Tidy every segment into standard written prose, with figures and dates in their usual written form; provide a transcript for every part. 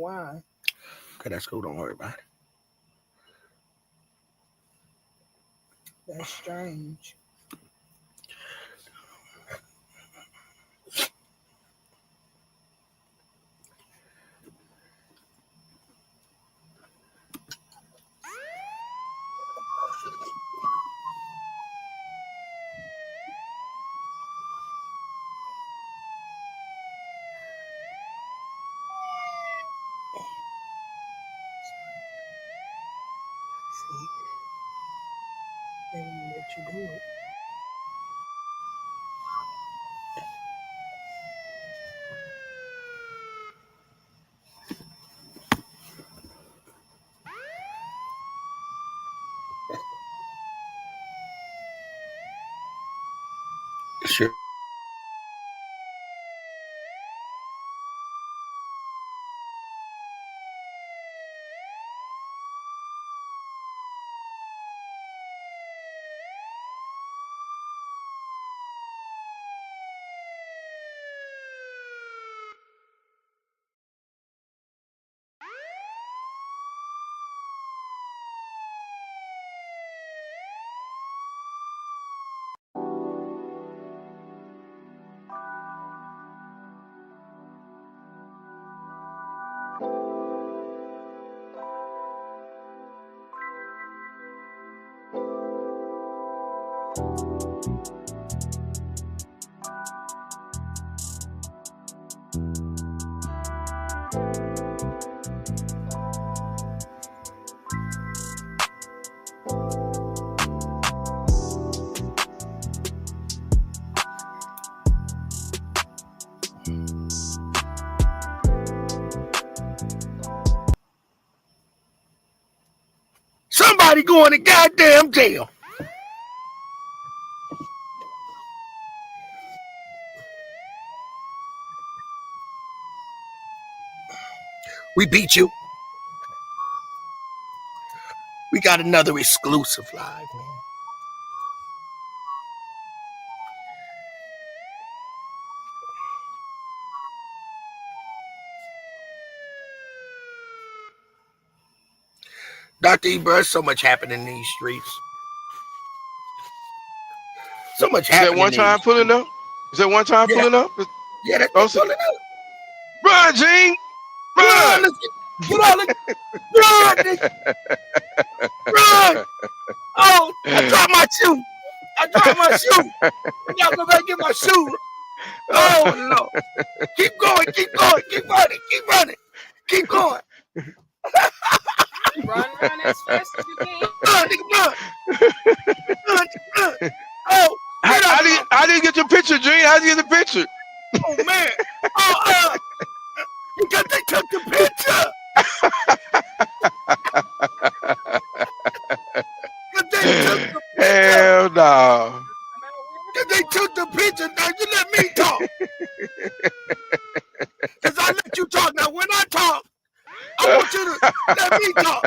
why. Okay, that's cool. Don't worry about it. That's strange. See, they won't let you do it. Sure. Somebody going to goddamn jail. We beat you. We got another exclusive live, man. Dr. Ebert, so much happening in these streets. So much Is that happening. one time pulling up? Is that one time pulling up? Yeah, that's also, pulling up. Run, Gene! Run! Let's get all the run! Run! Oh, I dropped my shoe. Y'all go back and get my shoe. Oh, no. Keep going. Keep running. Keep going. Run as fast as you can. Run. Oh, I didn't get your picture, Gene. How did you get the picture? Oh, man. Because they took the picture. Hell no. Because they took the picture. Now you let me talk. Because I let you talk. Now when I talk, I want you to let me talk.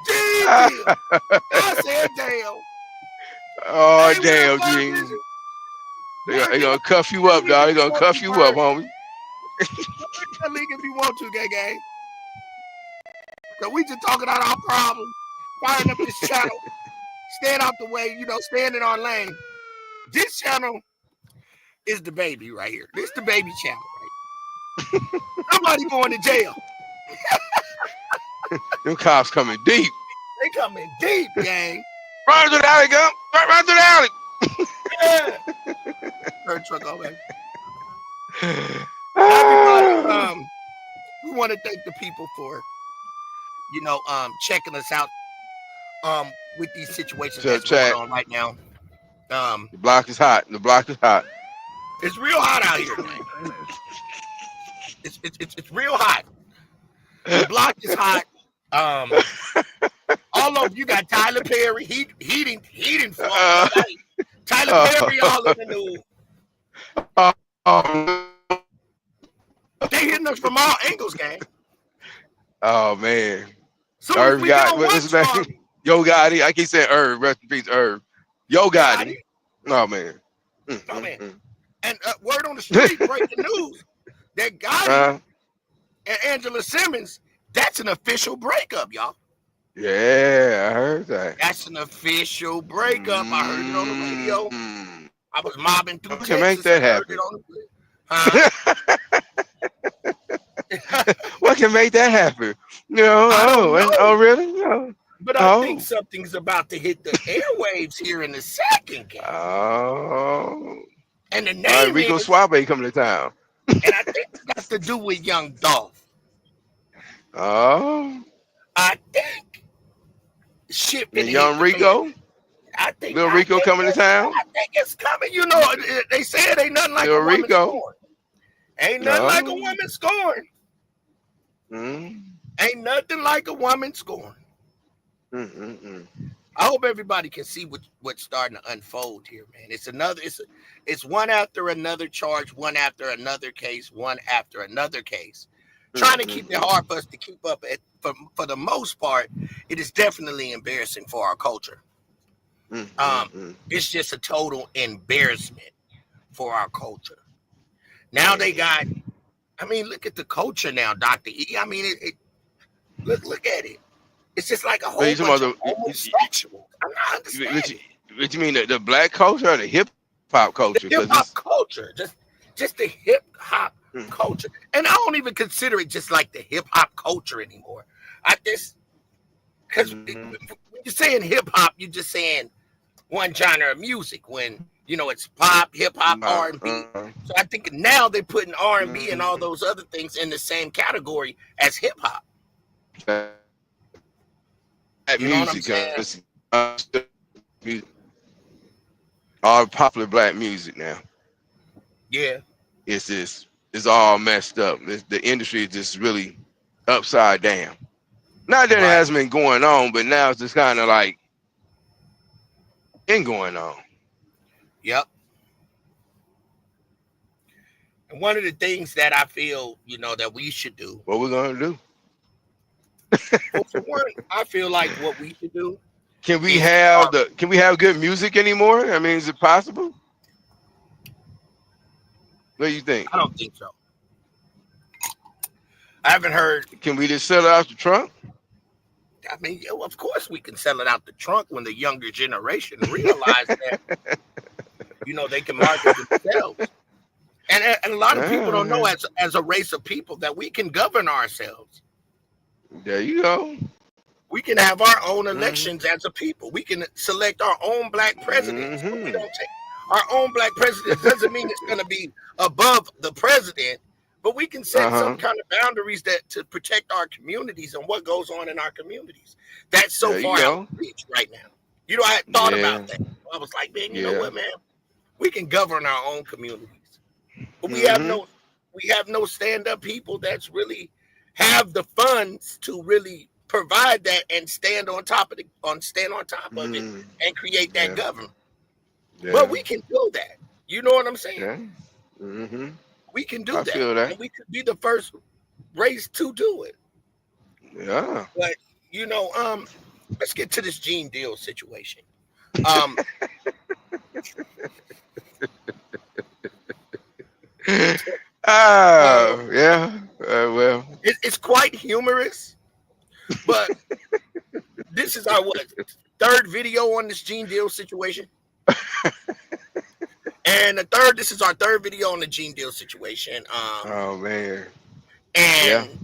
Jesus. I said, damn. Oh, damn, Gene. They gonna cuff you up, dog. They gonna cuff you up, homie. League if you want to, gang. Because we just talking about our problem. Firing up this channel. Staying out the way, staying in our lane. This channel is the baby right here. This the baby channel, right? Somebody going to jail. Them cops coming deep. They coming deep, gang. Run to the alley, go. Run to the alley. Yeah. Third truck over. Everybody, we want to thank the people for, checking us out, with these situations that's going on right now. The block is hot. It's real hot out here, man. It's real hot. The block is hot. All over you got Tyler Perry. Heating Tyler Perry all in the news. They hitting us from all angles, gang. Oh man. So Irv got what's his name? Yo Gotti. I keep saying Irv. Rest in peace, Irv. Yo Gotti. Oh man. Oh man. And word on the street, breaking news. that Gotti Uh, and Angela Simmons, that's an official breakup, y'all. yeah, I heard that. That's an official breakup. I heard it on the radio. Mm. I was mobbing through What can make Texas that and heard happen? it on the huh? What can make that happen? No, I don't know. really? No. But I think something's about to hit the airwaves here in the second game. Oh. And the name Rico is, Suave coming to town. and I think it got to do with Young Dolph. Oh. I think shit been And Young hit the Rico? fan. I think Little Rico coming to town? I think it's coming. You know, they say it ain't nothing like Little a woman Rico. scoring. Ain't nothing like a woman scoring. Mm. Ain't nothing like a woman scoring. I hope everybody can see what's starting to unfold here, man. It's one after another charge, one after another case, one after another case. Trying to keep it hard for us to keep up. For the most part, it is definitely embarrassing for our culture. It's just a total embarrassment for our culture. Now they got, I mean, look at the culture now, Dr. E. I mean, look at it. It's just like a whole bunch of homosexuals. I'm not understanding. What you mean, the black culture or the hip hop culture? The hip hop culture, just the hip hop culture, and I don't even consider it just like the hip hop culture anymore. I just because when you're saying hip hop, you're just saying one genre of music. When you know it's pop, hip hop, R&B. So I think now they're putting R&B and all those other things in the same category as hip hop. That You know what I'm music, all popular black music now. Yeah, It's all messed up. The industry is just really upside down. Not that it hasn't been going on, but now it's just kind of like been going on. Yep. And one of the things that I feel, that we should do. What we're gonna do? Well, for one, I feel like what we should do. Can we have good music anymore? I mean, is it possible? What do you think? I don't think so. I haven't heard. Can we just sell it out the trunk? I mean, of course we can sell it out the trunk when the younger generation realize that, they can market themselves. And a lot of people don't know as a race of people that we can govern ourselves. There you go. We can have our own elections as a people. We can select our own black presidents. But we don't take our own black president. Doesn't mean it's going to be above the president, but we can set some kind of boundaries to protect our communities and what goes on in our communities. That's so far out of reach right now. I had thought about that. I was like, man, you know what, man? We can govern our own communities, but we have no stand-up people that's really have the funds to really provide that and stand on top of it and create that government. Yeah. But we can do that. You know what I'm saying? Yeah. We can do that. Feel that. And we could be the first race to do it. Yeah. But let's get to this Gene Deal situation. Well, it's quite humorous, but this is our third video on this Gene Deal situation. And this is our third video on the Gene Deal situation. Oh man. And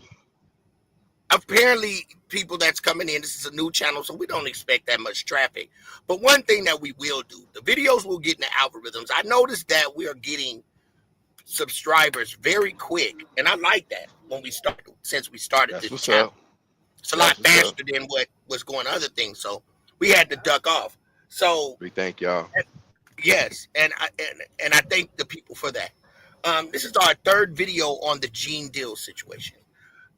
apparently people that's coming in, this is a new channel, so we don't expect that much traffic. But one thing that we will do, the videos will get in the algorithms. I noticed that we are getting subscribers very quick, and I like that since we started this channel. It's a lot faster than what was going other things, so we had to duck off. So we thank y'all. Yes, and I thank the people for that. This is our third video on the Gene Deal situation.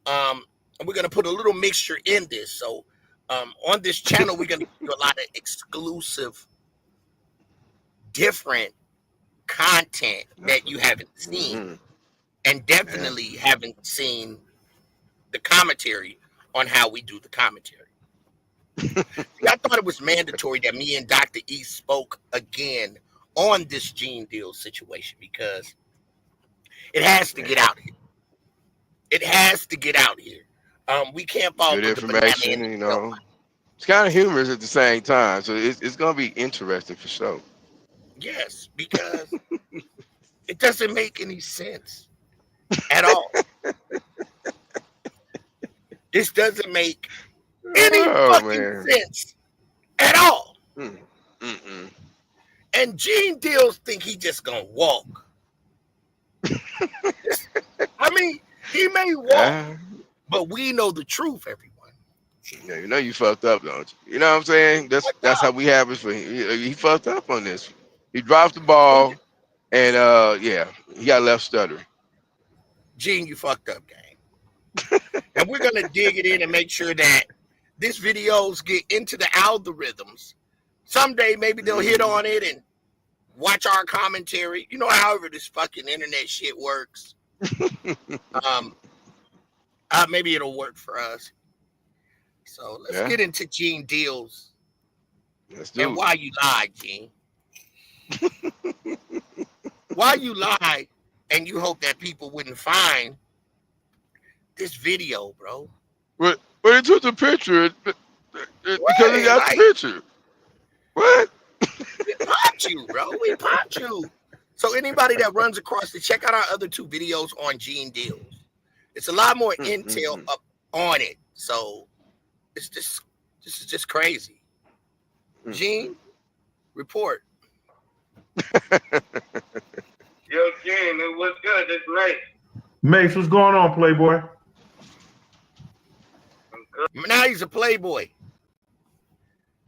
And we're gonna put a little mixture in this. So on this channel, we're gonna do a lot of exclusive, different content that you haven't seen, and definitely haven't seen the commentary on how we do the commentary. I thought it was mandatory that me and Dr. E spoke again on this Gene Deal situation because it has to get out here. It has to get out here. We can't fall Good for the banana information, in you the tail. know. It's kind of humorous at the same time, so it's gonna be interesting for sure. Yes, because it doesn't make any sense at all. This doesn't make any Oh fucking man. sense at all. Mm, mm-mm. And Gene Deals think he just gonna walk. I mean, he may walk, Ah, but we know the truth, everyone. yeah, you know you fucked up, don't you? You know what I'm saying? That's how we have it for him. He fucked up on this. He dropped the ball, and yeah, he got left stuttering. Gene, you fucked up, gang. And we're gonna dig it in and make sure that these videos get into the algorithms. Someday maybe they'll hit on it and watch our commentary. You know, however this fucking internet shit works. Maybe it'll work for us. So let's Yeah. get into Gene Deals Let's do and it. why you lied, Gene. Why you lied and you hope that people wouldn't find this video, bro. But he took the picture because he Right, got like, the picture. What? we popped you, bro. We popped you. So anybody that runs across it, check out our other 2 videos on Gene Deals. It's a lot more intel up on it. So it's just this is just crazy. Gene, report. Yo, Gene, it was good. It's Mace. Mace, what's going on, Playboy? Now he's a playboy.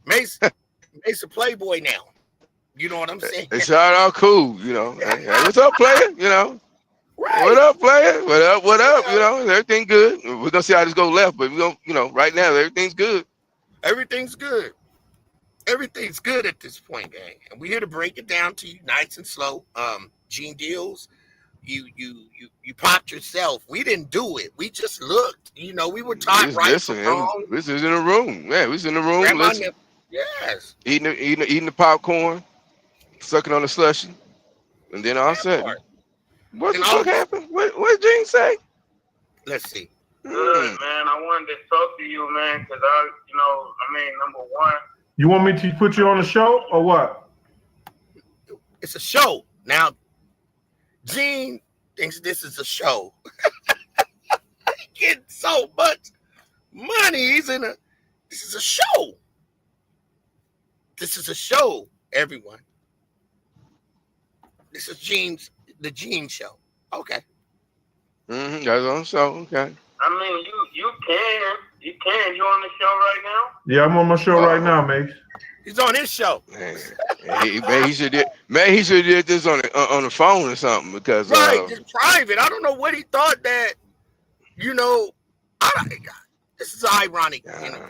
Mace a playboy now. You know what I'm saying? It sounded all cool, you know. Hey, what's up, player? You know. Right. What up, player? What up? What up? You know, everything good. We're gonna see how this go left, but we're gonna, you know, right now everything's good. Everything's good. Everything's good at this point, gang. And we're here to break it down to you nice and slow. Gene Deals, you popped yourself. We didn't do it. We just looked. You know, we were taught Just right listen, from wrong. this is in the room. Yeah, we was in the room, Grandma listen, never- yes. eating the popcorn, sucking on the slushy, and then all That said, part. what the And fuck all- happened? What did Gene say? Let's see. Good, man. I wanted to talk to you, man, because number one. You want me to put you on the show or what? It's a show. Now, Gene thinks this is a show. He getting so much money. This is a show. This is a show, everyone. This is the Gene show. Okay. That's on show. Okay. I mean, you can. You on the show right now? Yeah, I'm on my show right now, Mace. He's on his show. Man, he should did this on the phone or something because Right, it's private. I don't know what he thought that, you know, this is ironic. You know?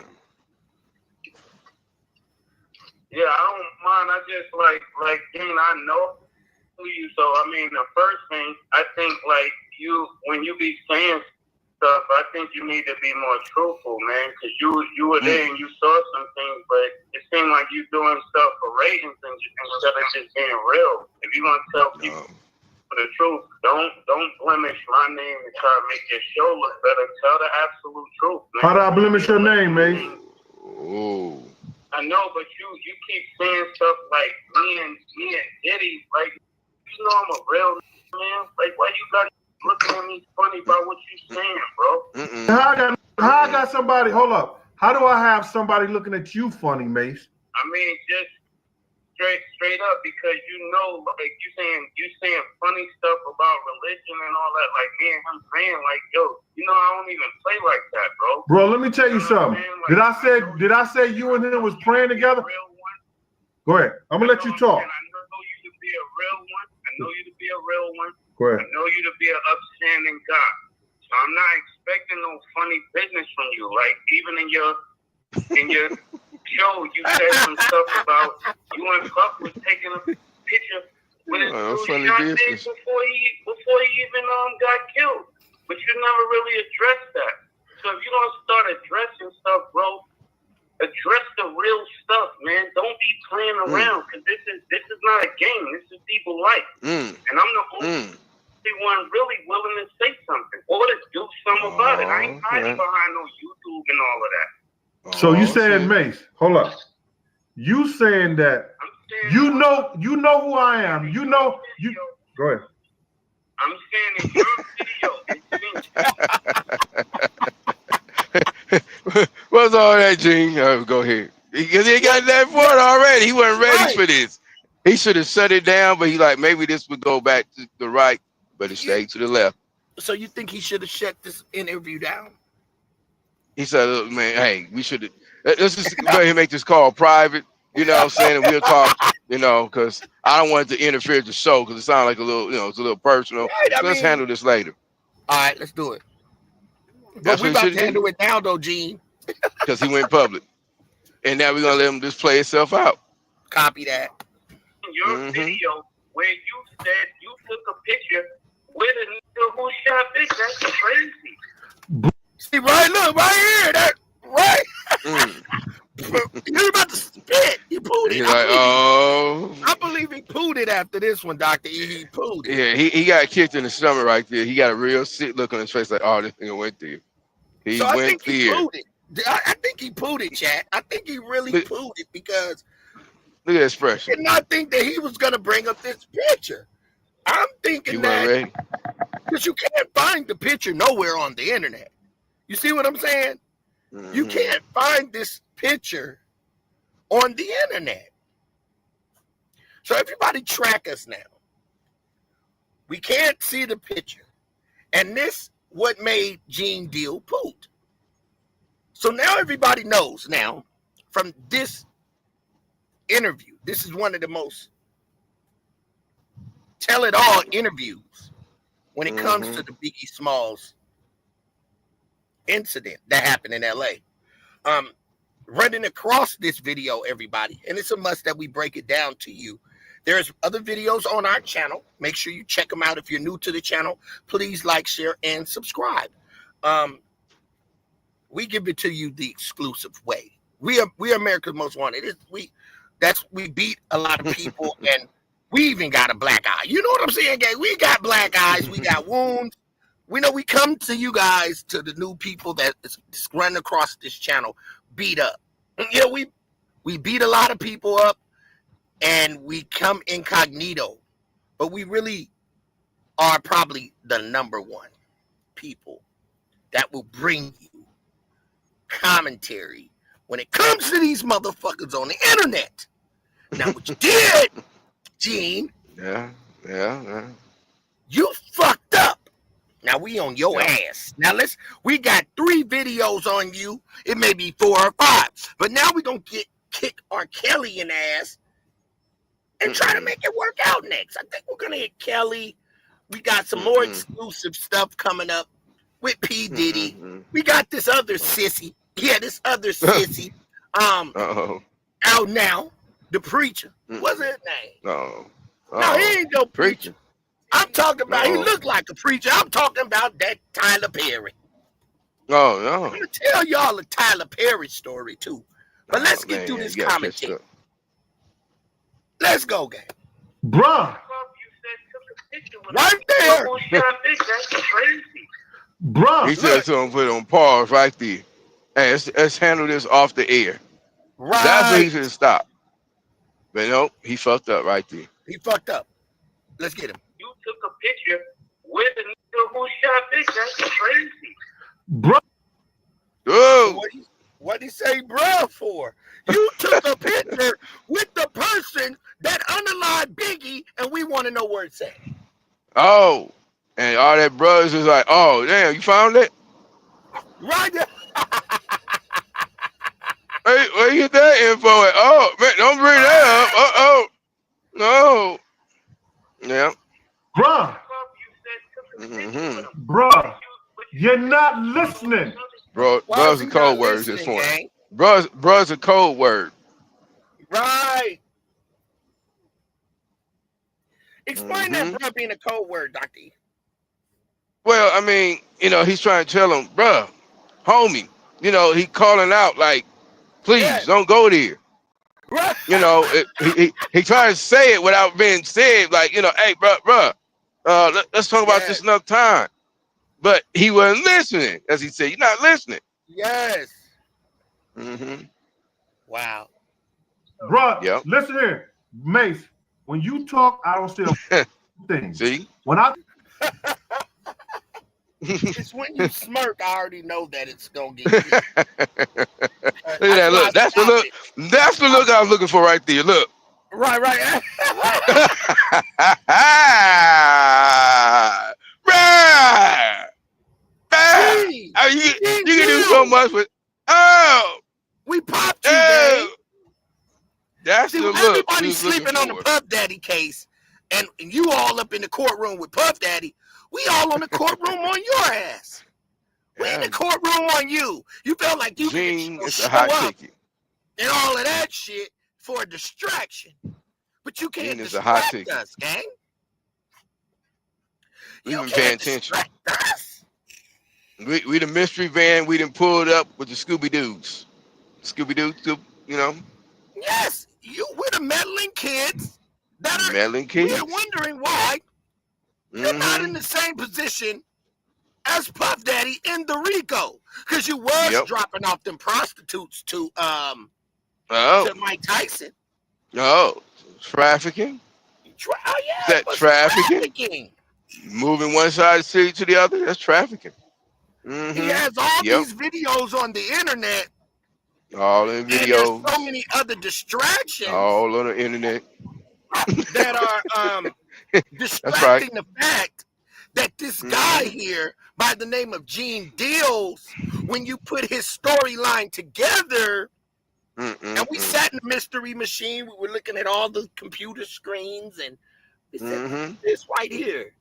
Yeah, I don't mind. I just like Gene, I know you. So I mean, the first thing I think, like, when you be saying stuff, I think you need to be more truthful, man, because you were there and you saw some things, but it seemed like you doing stuff for ratings and instead of just being real. If you want to tell people the truth, don't blemish my name and try to make your show look better. Tell the absolute truth, man. How do I blemish your name, Mace? Oh. I know, but you keep saying stuff like me and Diddy, like, you know I'm a real man. Like, why you got looking at me funny about what you saying, bro? How I got somebody? Hold up. How do I have somebody looking at you funny, Mace? I mean, just straight up, because you know, like, you saying funny stuff about religion and all that. Like, me and him saying, like, yo, you know, I don't even play like that, bro. Bro, let me tell you something. Did I say you and him was praying together? Go ahead. I'm gonna let you talk. I know you to be a real one. I know you to be a real one. Go ahead. I know you to be an upstanding guy. So I'm not expecting no funny business from you. Like, even in your show, you said some stuff about you and Puff was taking a picture with his dude shot dead before he even got killed. But you never really addressed that. So if you don't start addressing stuff, bro, address the real stuff, man. Don't be playing around, because this is not a game. This is people's life. And I'm the only one really willing to say something or to do all about it. I ain't hiding behind no YouTube and all of that. So you saying, Mace? Hold up. You saying that you know who I am? You know you. Go ahead. I'm saying in your video, What's all that, Gene? Go ahead. Because he got that for it already. He wasn't ready for this. He should have shut it down, but he like maybe this would go back to the right, but it stayed to the left. So you think he should have shut this interview down? He said, "Look, man, hey, we should. Let's just go ahead and make this call private. You know what I'm saying? And we'll talk. You know, because I don't want it to interfere with the show because it sounds like a little, it's a little personal. Right, So let's handle this later. All right, let's do it. But That's we what about to handle it now, though, Gene. Because he went public, and now we're gonna let him just play itself out. Copy that. Your video where you said you took a picture with a nigga who shot Big. That's crazy. See, right? Look, right here. That right. You're about to spit. You pulled it. He's like, oh. I believe he pulled it after this one, Dr. E. He pulled it. Yeah, he got kicked in the stomach right there. He got a real sick look on his face, like, oh, this thing went there. He I went think he there. pulled it. I think he pulled it, chat. I think he really pulled it because Look at the I expression. did not think that he was going to bring up this picture. I'm thinking You that weren't ready? because you can't find the picture nowhere on the internet. You see what I'm saying? You can't find this picture on the internet. So everybody track us now. We can't see the picture. And this what made Gene Deal poot. So now everybody knows now from this interview. This is one of the most tell-it-all interviews when it comes to the Biggie Smalls incident that happened in LA. Running across this video, everybody, and it's a must that we break it down to you. There's other videos on our channel. Make sure you check them out. If you're new to the channel, please like, share, and subscribe. We give it to you the exclusive way. We are America's Most Wanted. We beat a lot of people, and we even got a black eye. You know what I'm saying, gang? We got black eyes. We got wounds. We know we come to you guys, to the new people that is running across this channel, beat up. Yeah, we beat a lot of people up, and we come incognito. But we really are probably the number one people that will bring you commentary when it comes to these motherfuckers on the internet. Now, what you did, Gene? Yeah. You fucked up. Now we on your ass. Now we got 3 videos on you. It may be 4 or 5, but now we gonna kick R. Kelly in the ass and try to make it work out next. I think we're gonna hit Kelly. We got some more exclusive stuff coming up with P. Diddy. We got this other sissy. Yeah, this other sissy. Out now, the preacher. What's his name? No, he ain't no preacher. I'm talking about, he looked like a preacher. I'm talking about that Tyler Perry. Oh, no. I'm going to tell y'all a Tyler Perry story, too. But let's get through this commentary. Let's go, gang. Bruh. Right there. Bruh. He said to him, put it on pause right there. Hey, let's handle this off the air. Right. That's where he should have stopped. But nope, he fucked up right there. He fucked up. Let's get him. You took a picture with a nigga who shot Big. That's crazy. Bruh. Oh. What'd he say bruh for? You took a picture with the person that underlined Biggie, and we want to know where it's at. Oh. And all that brothers is like, oh, damn, you found it? Right there. Hey, where you get that info at? Oh, man, don't bring that up. Uh-oh. No. Yeah. Bruh. Bruh. You're not listening. Bro's a code word at this point. Bro's a code word. Right. Explain that bro being a code word, Dr. E. Well, I mean, he's trying to tell him, bruh, homie, he calling out like, please don't go there. Right. He tries to say it without being said, like, hey, bruh, let's talk about this another time. but he wasn't listening. As he said, you're not listening. Yes. Mm-hmm. Wow. Bro, Yep. listen here. Mace, when you talk, I don't say a thing. See? When I It's when you smirk, I already know that it's gonna get good. Look at that look. That's the look. That's the look I was looking for right there. Look. Right. Right. Gee, I mean, you can do so much with. we popped you, man. That's See, the when look. everybody's sleeping on the Puff Daddy case, and you all up in the courtroom with Puff Daddy, we all on the courtroom on your ass. We in the courtroom on you. You felt like you Gene, could it's show a hot up ticket. and all of that shit for a distraction. But you can't Gene is a hot distract ticket. us, gang. We've You been paying can't attention. distract us. We the mystery van. We done pulled up with the Scooby Doo's. Scooby Doo, you know, Yes, we're the meddling kids that are. meddling kids. We're wondering why you're not in the same position as Puff Daddy in the Rico, because you was dropping off them prostitutes to Mike Tyson. Oh, trafficking. Yeah, Is that trafficking? Moving one side of the city to the other. That's trafficking. He has all these videos on the internet. All in videos. And there's so many other distractions. All on the internet. That are distracting the fact that this guy here by the name of Gene Deals, when you put his storyline together, and we sat in the mystery machine, we were looking at all the computer screens, and we said, this right here,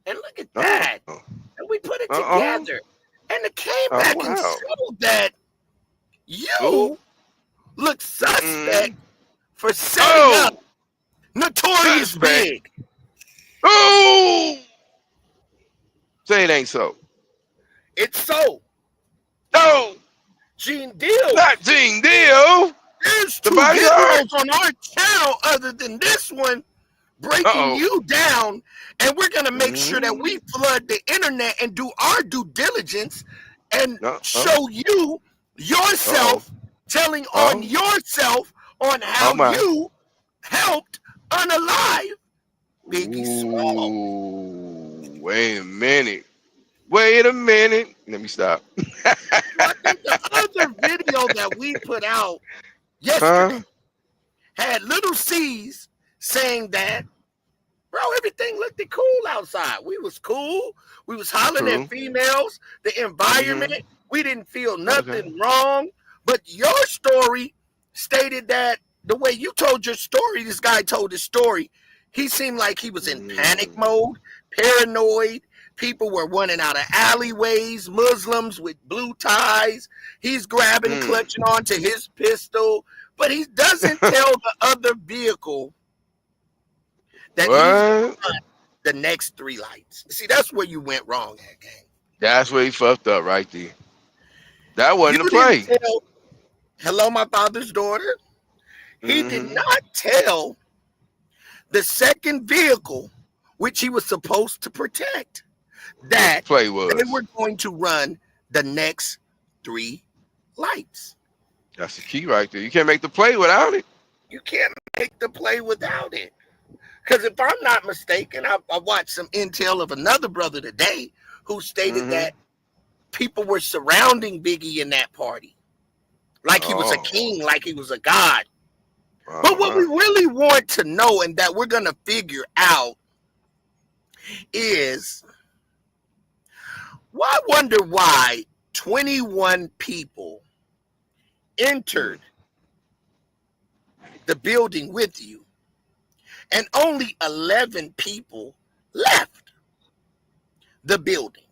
and look at that. And we put it together. And it came back and showed that you look suspect for setting up Notorious Big. Oh! Say it ain't so. It's so. No! Gene Deal. Not Gene Deal. There's two videos on our channel other than this one breaking you down, and we're going to make sure that we flood the internet and do our due diligence and show you yourself telling on yourself on how you helped unalive Biggie Smalls. Wait a minute. Wait a minute. Let me stop. I think the other video that we put out yesterday had Little C's saying that, bro, everything looked cool outside. We was cool. We was hollering at females. The environment, we didn't feel nothing wrong. But your story stated that the way you told your story, this guy told his story, he seemed like he was in panic mode, paranoid. People were running out of alleyways, Muslims with blue ties. He's grabbing, clutching onto his pistol, but he doesn't tell the other vehicle that he's on the next 3 lights. See, that's where you went wrong at, gang. That's where he fucked up right there. That wasn't the play. Hello, my father's daughter. He did not tell the second vehicle, which he was supposed to protect, that they were going to run the next 3 lights. That's the key right there. You can't make the play without it. You can't make the play without it. Because if I'm not mistaken, I watched some intel of another brother today who stated that people were surrounding Biggie in that party. Like he was a king, like he was a god. But what we really want to know and that we're going to figure out is, I wonder why 21 people entered the building with you and only 11 people left the building.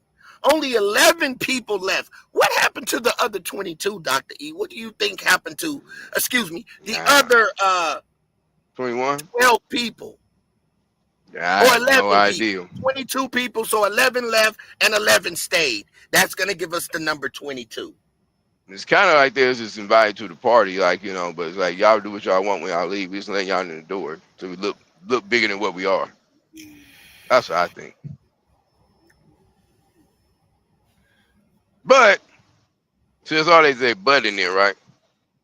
Only 11 people left. What happened to the other 22, Dr. E? What do you think happened to, the other 21? 12 people? Yeah, or 11 no people. idea. 22 people, so 11 left and 11 stayed. That's going to give us the number 22. It's kind of like they're just invited to the party, like, you know, but it's like y'all do what y'all want when y'all leave. We just let y'all in the door so we look bigger than what we are. That's what I think. But see, that's all they say, but in there, right?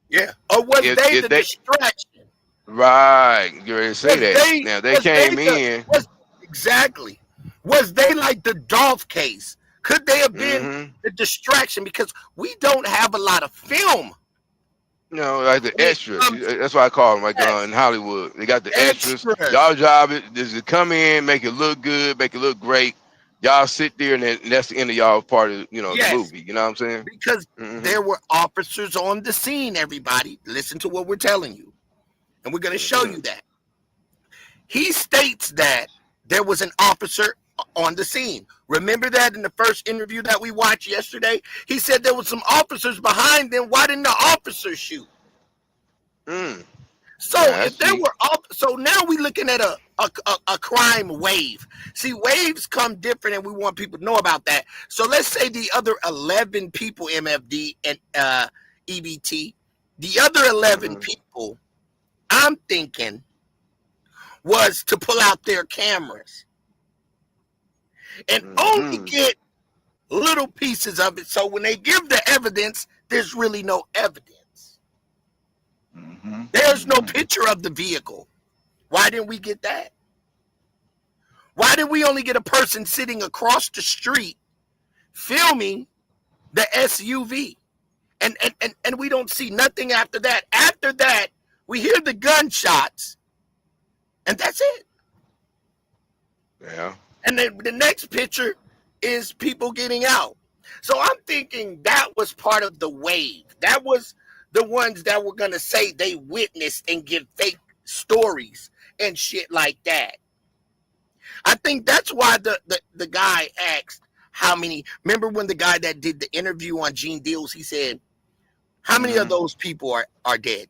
Yeah. Or was If they the they distraction? right, you already say that. Now they came in. Exactly. Was they like the Dolph case? Could they have been Mm-hmm. the distraction? Because we don't have a lot of film. You know, like the When it extras. comes to That's why I call them like yes, in Hollywood. They got the extras. extras. Y'all job is to come in, make it look good, make it look great. Y'all sit there, and that's the end of y'all part of the Yes, movie. You know what I'm saying? because Mm-hmm. there were officers on the scene, everybody. Listen to what we're telling you. And we're going to show you that. He states that there was an officer on the scene. Remember that in the first interview that we watched yesterday? He said there was some officers behind them. Why didn't the officers shoot? So Yeah, if there were so now we're looking at a crime wave. See, waves come different, and we want people to know about that. So let's say the other 11 people, MFD and EBT, the other 11 people, I'm thinking, was to pull out their cameras and only get little pieces of it. So when they give the evidence, there's really no evidence. There's no picture of the vehicle. Why didn't we get that? Why did we only get a person sitting across the street filming the SUV? And we don't see nothing after that. After that, we hear the gunshots, and that's it. Yeah. And then the next picture is people getting out. So I'm thinking that was part of the wave. That was the ones that were going to say they witnessed and give fake stories and shit like that. I think that's why the guy asked how many. Remember when the guy that did the interview on Gene Deals, he said, how many of those people are dead?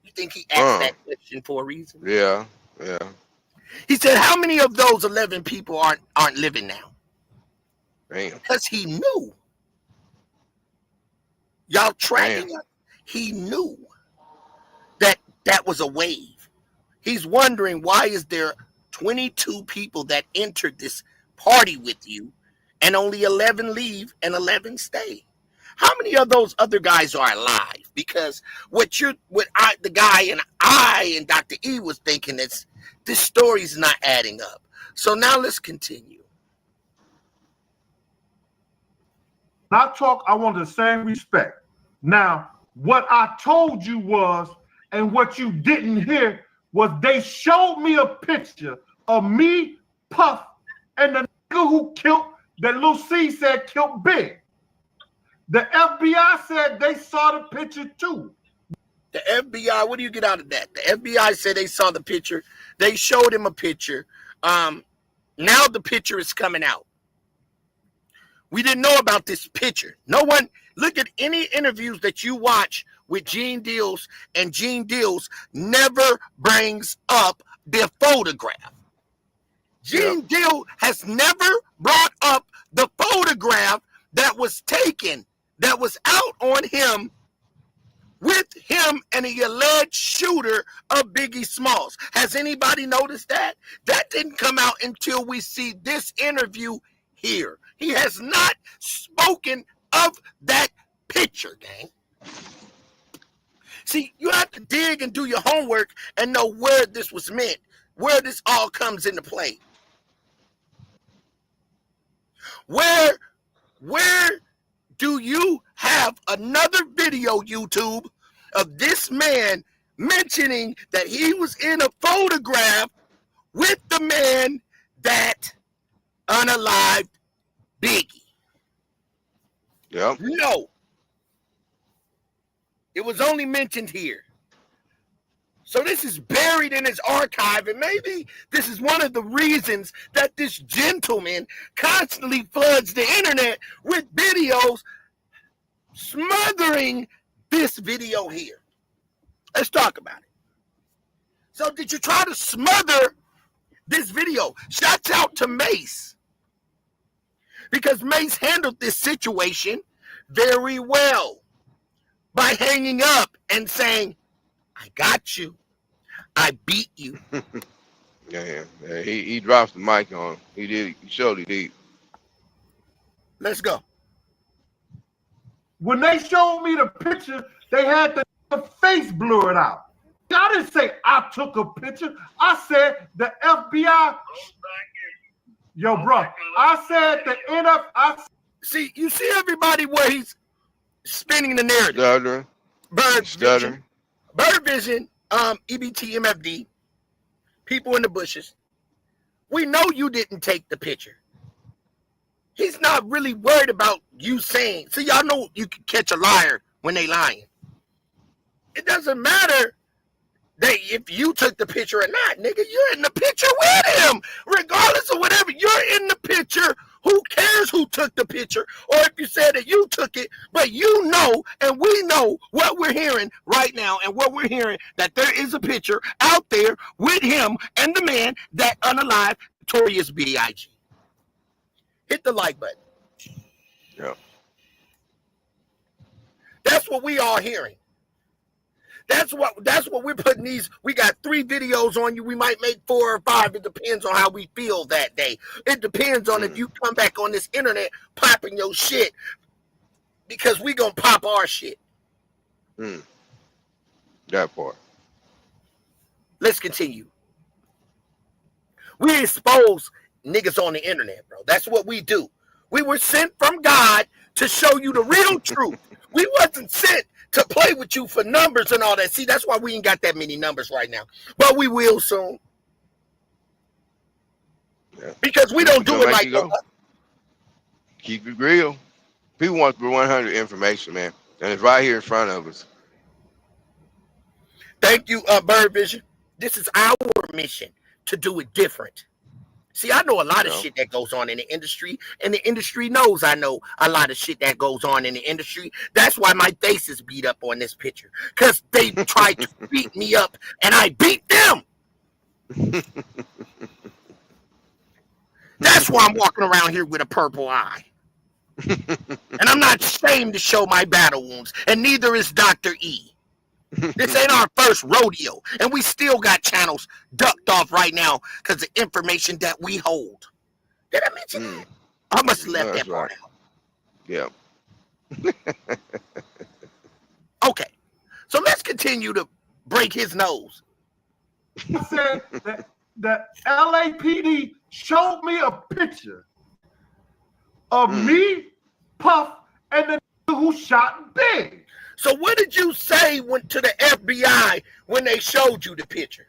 You think he asked that question for a reason? Yeah. He said, how many of those 11 people aren't living now? Damn. Because he knew. Y'all tracking it? He knew that was a wave. He's wondering, why is there 22 people that entered this party with you and only 11 leave and 11 stay? How many of those other guys are alive? Because the guy and Dr. E was thinking is this story's not adding up. So now let's continue. I want the same respect. Now, what I told you was, and what you didn't hear was, they showed me a picture of me, Puff, and the nigga who killed, that Lil C said killed Big. The FBI said they saw the picture too. The FBI, what do you get out of that? The FBI said they saw the picture. They showed him a picture. Now the picture is coming out. We didn't know about this picture. No one, look at any interviews that you watch with Gene Deals, and Gene Deals never brings up their photograph. Gene Deal has never brought up the photograph that was taken, that was out on him, with him and the alleged shooter of Biggie Smalls. Has anybody noticed that? That didn't come out until we see this interview here. He has not spoken of that picture, gang. See, you have to dig and do your homework and know where this was meant, where this all comes into play. Where do you have another video, YouTube, of this man mentioning that he was in a photograph with the man that unalived Biggie? Yep. No. It was only mentioned here. So this is buried in his archive, and maybe this is one of the reasons that this gentleman constantly floods the internet with videos smothering this video here. Let's talk about it. So did you try to smother this video? Shouts out to Mace, because Mace handled this situation very well by hanging up and saying, I got you. I beat you. Yeah. He dropped the mic on him. He did. He showed he did. Let's go. when they showed me the picture, they had the face blurred out. I didn't say I took a picture. I said the FBI. Yo, bro, I said the NF. See, you see everybody where he's spinning the narrative. Stuttering. Bird Stuttering. Vision, Bird Vision, EBT, MFD, people in the bushes. We know you didn't take the picture. He's not really worried about you saying. See, y'all know you can catch a liar when they lying. It doesn't matter if you took the picture or not, nigga. You're in the picture with him, regardless of whatever. You're in the picture. Who cares who took the picture, or if you said that you took it? But you know, and we know what we're hearing right now, and what we're hearing that there is a picture out there with him and the man that unalived Notorious B.I.G. Hit the like button. Yeah. That's what we are hearing. That's what we're putting these. We got 3 videos on you. We might make 4 or 5. It depends on how we feel that day. It depends on if you come back on this internet popping your shit, because we gonna pop our shit. That part. Let's continue. We expose niggas on the internet, bro. That's what we do. We were sent from God to show you the real truth. We wasn't sent to play with you for numbers and all that. See, that's why we ain't got that many numbers right now. But we will soon. Yeah. Because we don't do it like that. Keep it real. People want the 100 information, man. And it's right here in front of us. Thank you, Bird Vision. This is our mission to do it different. See, I know a lot of shit that goes on in the industry, and the industry knows I know a lot of shit that goes on in the industry. That's why my face is beat up on this picture, because they tried to beat me up, and I beat them. That's why I'm walking around here with a purple eye. And I'm not ashamed to show my battle wounds, and neither is Dr. E. This ain't our first rodeo, and we still got channels ducked off right now because of information that we hold. Did I mention that? I must have left that part out. Yeah. Okay, so let's continue to break his nose. I said that LAPD showed me a picture of me, Puff, and the nigga who shot Big. So what did you say to the FBI when they showed you the picture?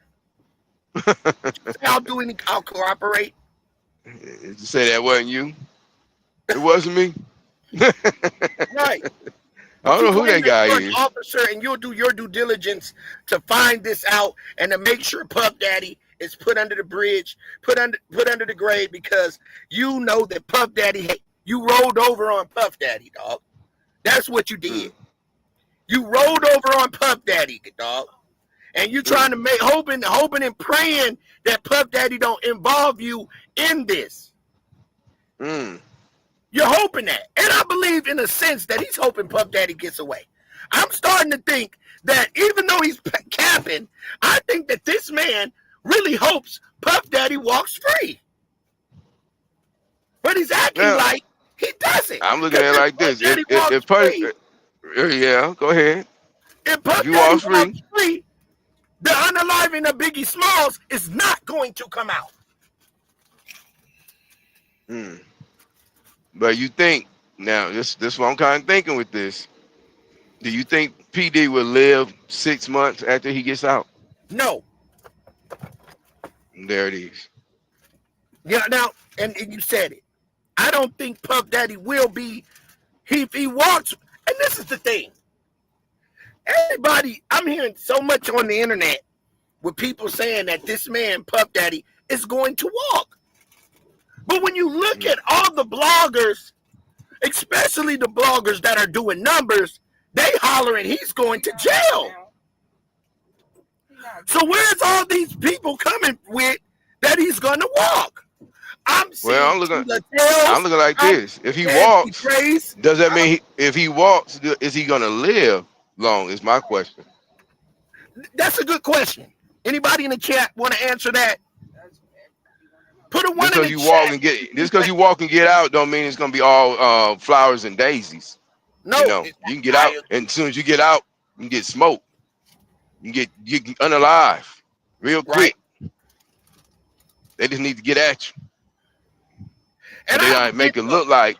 I'll cooperate. Did you say that wasn't you? It wasn't me. Right. I don't know who that guy is. Officer, and you'll do your due diligence to find this out and to make sure Puff Daddy is put under the bridge, put under the grave, because you know that Puff Daddy, you rolled over on Puff Daddy, dog. That's what you did. You rolled over on Puff Daddy, dog. And you trying to make hoping and praying that Puff Daddy don't involve you in this. You're hoping that. And I believe in a sense that he's hoping Puff Daddy gets away. I'm starting to think that even though he's capping, I think that this man really hopes Puff Daddy walks free. But he's acting like he doesn't. I'm looking at it like this. If Puff, yeah, go ahead. If Puff Daddy walks free, the unaliving of Biggie Smalls is not going to come out. But you think, now this what I'm kind of thinking with this. Do you think PD will live 6 months after he gets out? No. There it is. Yeah, now, and you said it. I don't think Puff Daddy will be, if he walks, and this is the thing. Everybody, I'm hearing so much on the internet with people saying that this man, Puff Daddy, is going to walk. But when you look at all the bloggers, especially the bloggers that are doing numbers, they hollering he's going to jail. So where's all these people coming with that he's going to walk? I'm looking like this. If he walks, does that mean if he walks, is he going to live long? Is my question. That's a good question. Anybody in the chat want to answer that? Put a one in the chat. Just because you walk and get out don't mean it's going to be all flowers and daisies. No, You know, you can get out, and as soon as you get out, you can get smoked. You can get unalive real quick. Right. They just need to get at you. And They make it look like,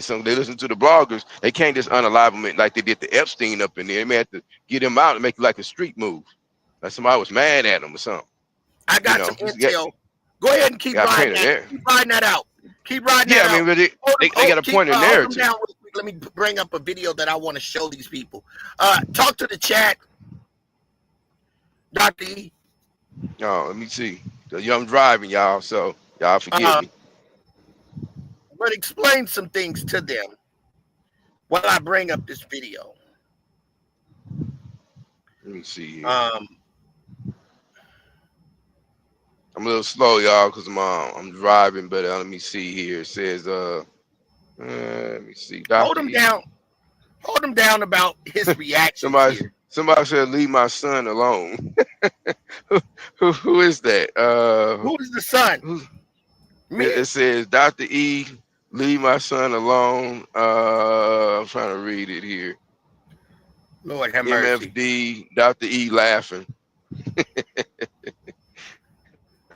something. They listen to the bloggers. They can't just unalive them like they did the Epstein up in there. They may have to get him out and make it like a street move. Like somebody was mad at him or something. I got some intel. Go ahead and keep riding that. Keep riding that out. Keep riding that out. Yeah, I mean, they got to point in narrative. Down real quick. Let me bring up a video that I want to show these people. Talk to the chat, Dr. E. Oh, let me see. I'm driving, y'all, so y'all forgive me. But explain some things to them while I bring up this video. Let me see here. I'm a little slow, y'all, because I'm driving, but let me see here. It says, let me see. Dr. Hold him down. Hold him down about his reaction. Somebody said, leave my son alone. Who is that? Who is the son? It says, Dr. E, leave my son alone. I'm trying to read it here. Lord have mercy. MFD, Dr. E laughing.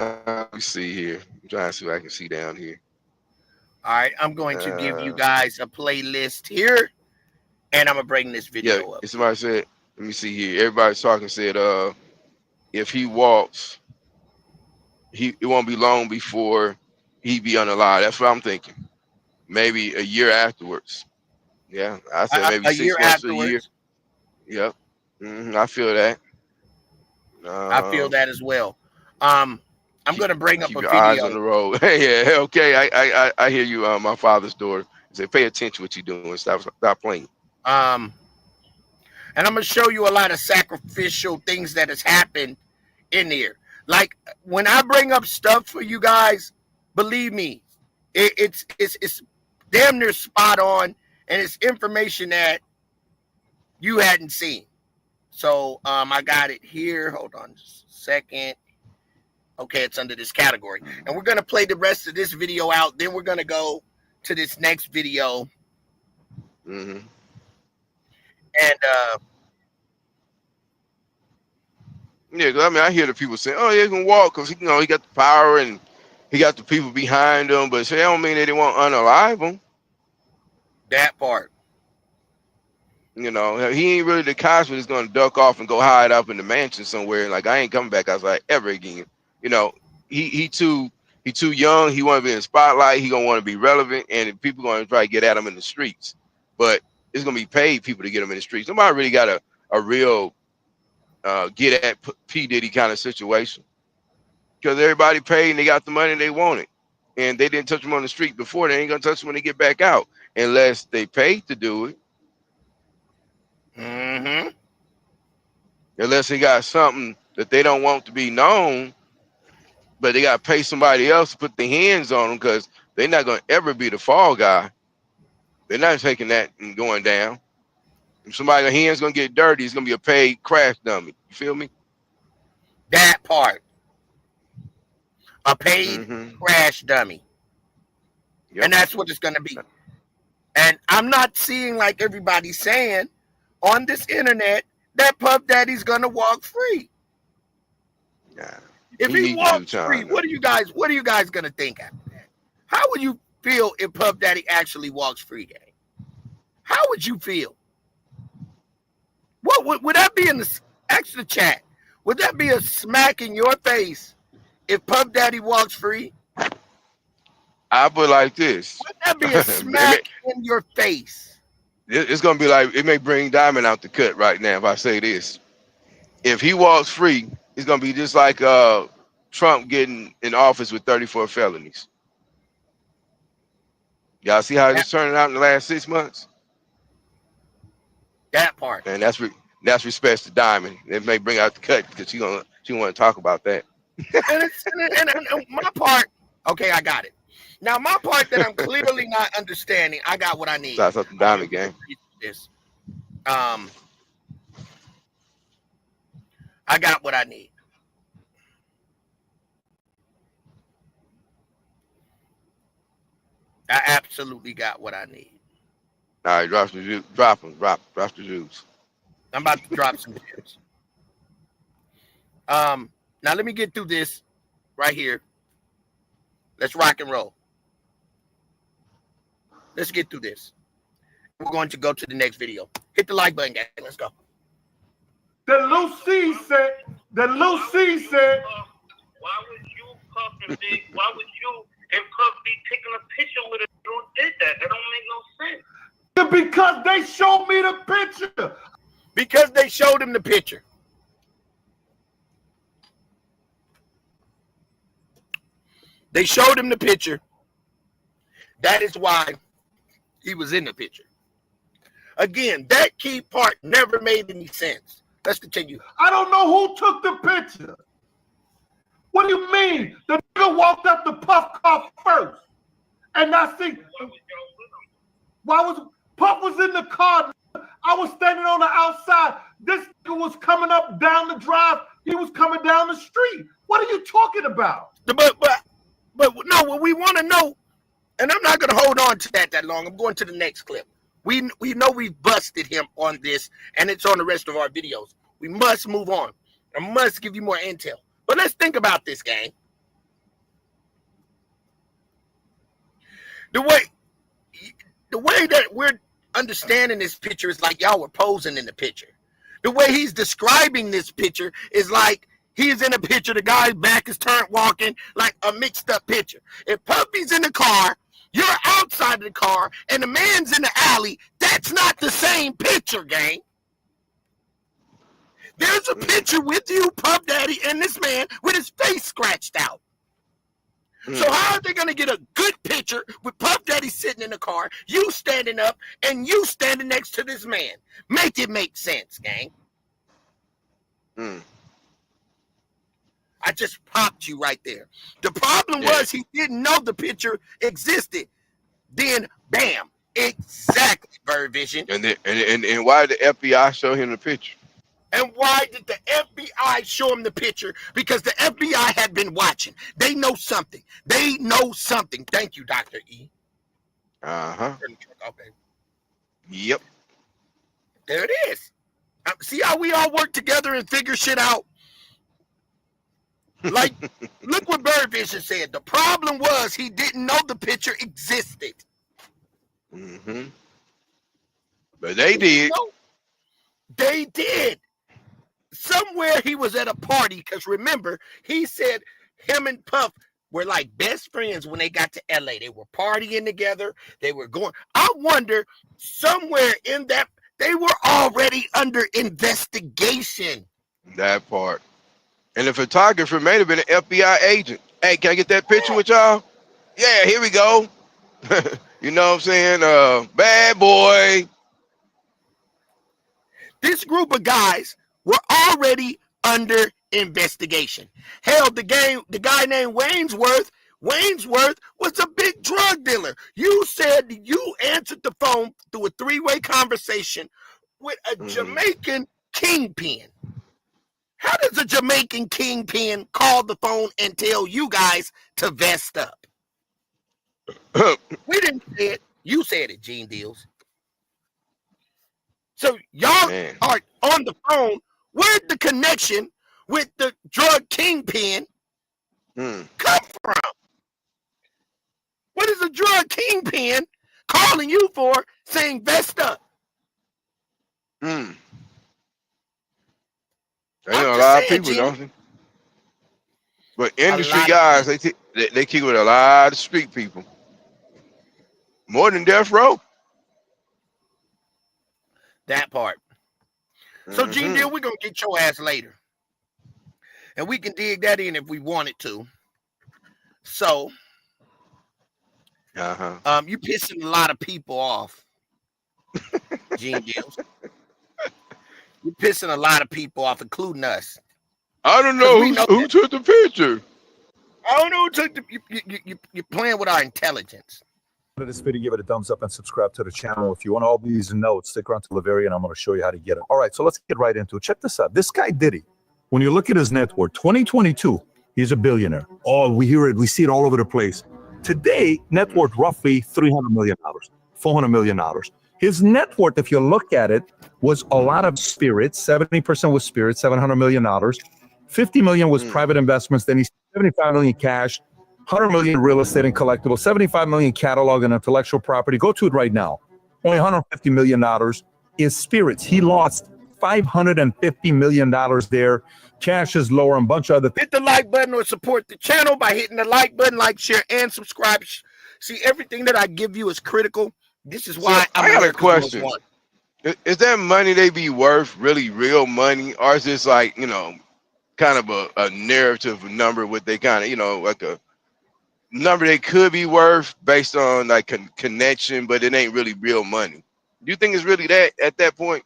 Let me see here. I'm trying to see what I can see down here. All right, I'm going to give you guys a playlist here, and I'm going to bring this video up. Somebody said, let me see here. Everybody's talking, said, if he walks, it won't be long before he be unalive. That's what I'm thinking. Maybe a year afterwards. Yeah, I said maybe 6 months to a year. Yep. I feel that. I feel that as well. I'm going to bring up a video. Eyes on the road. Yeah, okay. I hear you. My father's daughter. Say, pay attention to what you're doing. Stop playing. And I'm going to show you a lot of sacrificial things that has happened in here. Like when I bring up stuff for you guys, believe me, it's damn near spot on, and it's information that you hadn't seen. So I got it here. Hold on just a second. Okay, it's under this category. And we're going to play the rest of this video out. Then we're going to go to this next video. Mm-hmm. And yeah, cause I mean, I hear the people saying, "Oh, yeah, he can walk because he got the power and he got the people behind him." But that don't mean that they won't unalive him. That part. He ain't really the Cosby that's gonna duck off and go hide up in the mansion somewhere. Like, I ain't coming back outside ever again. He too young. He want to be in the spotlight. He gonna want to be relevant, and people gonna try to get at him in the streets. But it's gonna be paid people to get him in the streets. Nobody really got a real get at P. Diddy kind of situation, because everybody paid and they got the money they wanted, and they didn't touch him on the street before. They ain't gonna touch him when they get back out unless they paid to do it. Mm-hmm. Unless they got something that they don't want to be known, but they got to pay somebody else to put their hands on them, because they're not going to ever be the fall guy. They're not taking that and going down. If somebody's hands going to get dirty, it's going to be a paid crash dummy. You feel me? That part. A paid crash dummy. Yep. And that's what it's going to be. And I'm not seeing, like everybody's saying on this internet, that Puff Daddy's going to walk free. Yeah. If he walks free, what are you guys going to think after that? How would you feel if Puff Daddy actually walks free, gang? How would you feel? What would that be in the extra chat? Would that be a smack in your face if Puff Daddy walks free? I put it like this. Would that be a smack in your face? It's gonna be like, it may bring Diamond out the cut right now if I say this. If he walks free, it's gonna be just like Trump getting in office with 34 felonies. Y'all see how it's turning out in the last 6 months? That part. And that's respect to Diamond. It may bring out the cut because she want to talk about that. and my part, okay, I got it. Now my part that I'm clearly not understanding, I got what I need. That's up the Diamond game. This, I got what I need. I absolutely got what I need. All right, drop the juice. Drop the juice. I'm about to drop some gems. Now let me get through this right here. Let's rock and roll. Let's get through this. We're going to go to the next video. Hit the like button, guys. Let's go. The Lucy said. Why would you, Puff and Big? Why would you and Puff be taking a picture with a dude who did that? That don't make no sense. Because they showed me the picture. Because they showed him the picture. They showed him the picture. That is why he was in the picture. Again, that key part never made any sense. Let's continue. I don't know who took the picture. What do you mean? The nigga walked up the Puff car first. And I think, Puff was in the car. I was standing on the outside. This nigga was coming up down the drive. He was coming down the street. What are you talking about? But no, what we want to know, and I'm not going to hold on to that long. I'm going to the next clip. We know we've busted him on this, and it's on the rest of our videos. We must move on. I must give you more intel. But let's think about this, gang. The way that we're understanding this picture is like y'all were posing in the picture. The way he's describing this picture is like he's in a picture, the guy's back is turned walking, like a mixed up picture. If Puffy's in the car, you're outside of the car, and the man's in the alley, that's not the same picture, gang. There's a picture with you, Puff Daddy, and this man with his face scratched out. So how are they going to get a good picture with Puff Daddy sitting in the car, you standing up, and you standing next to this man? Make it make sense, gang. I just popped you right there. The problem was he didn't know the picture existed. Then, bam, exactly, Bird Vision. And why did the FBI show him the picture? And why did the FBI show him the picture? Because the FBI had been watching. They know something. They know something. Thank you, Dr. E. Uh-huh. Okay. Yep. There it is. See how we all work together and figure shit out? Like, look what Bird Vision said. The problem was he didn't know the picture existed. But they did. They did. Somewhere he was at a party, because remember, he said him and Puff were like best friends when they got to LA. They were partying together. They were going. I wonder, somewhere in that, they were already under investigation. That part. And the photographer may have been an FBI agent. Hey, can I get that picture with y'all? Yeah, here we go. You know what I'm saying? Bad boy. This group of guys were already under investigation. Hell, the guy named Waynesworth was a big drug dealer. You said you answered the phone through a three-way conversation with a Jamaican kingpin. How does a Jamaican kingpin call the phone and tell you guys to vest up? We didn't say it. You said it, Gene Deals. So y'all are on the phone. Where'd the connection with the drug kingpin come from? What is a drug kingpin calling you for saying vest up? They know a lot of people, don't they? But industry guys, they keep with a lot of street people. More than Death Row. That part. So, Gene Deal, we're going to get your ass later. And we can dig that in if we wanted to. So, you pissing a lot of people off, Gene Deals. You're pissing a lot of people off, including us. I don't know who took the picture. I don't know who took the you're playing with our intelligence. This video, give it a thumbs up and subscribe to the channel. If you want all these notes, stick around to the very end. I'm going to show you how to get it. All right, so let's get right into it. Check this out. This guy Diddy, when you look at his net worth, 2022, he's a billionaire. Oh, we hear it. We see it all over the place. Today, net worth roughly $300 million, $400 million. His net worth, if you look at it, was a lot of spirits. 70% was spirits, $700 million. $50 million was private investments. Then he's $75 million cash, $100 million real estate and collectibles, $75 million catalog and intellectual property. Go to it right now. Only $150 million is spirits. He lost $550 million there. Cash is lower and a bunch of other things. Hit the like button or support the channel by hitting the like button, like, share, and subscribe. See, everything that I give you is critical. This is why I got a question. Is that money they be worth really real money, or is this like, you know, kind of a narrative number, what they kind of, you know, like a number they could be worth based on like connection, but it ain't really real money? Do you think it's really that at that point?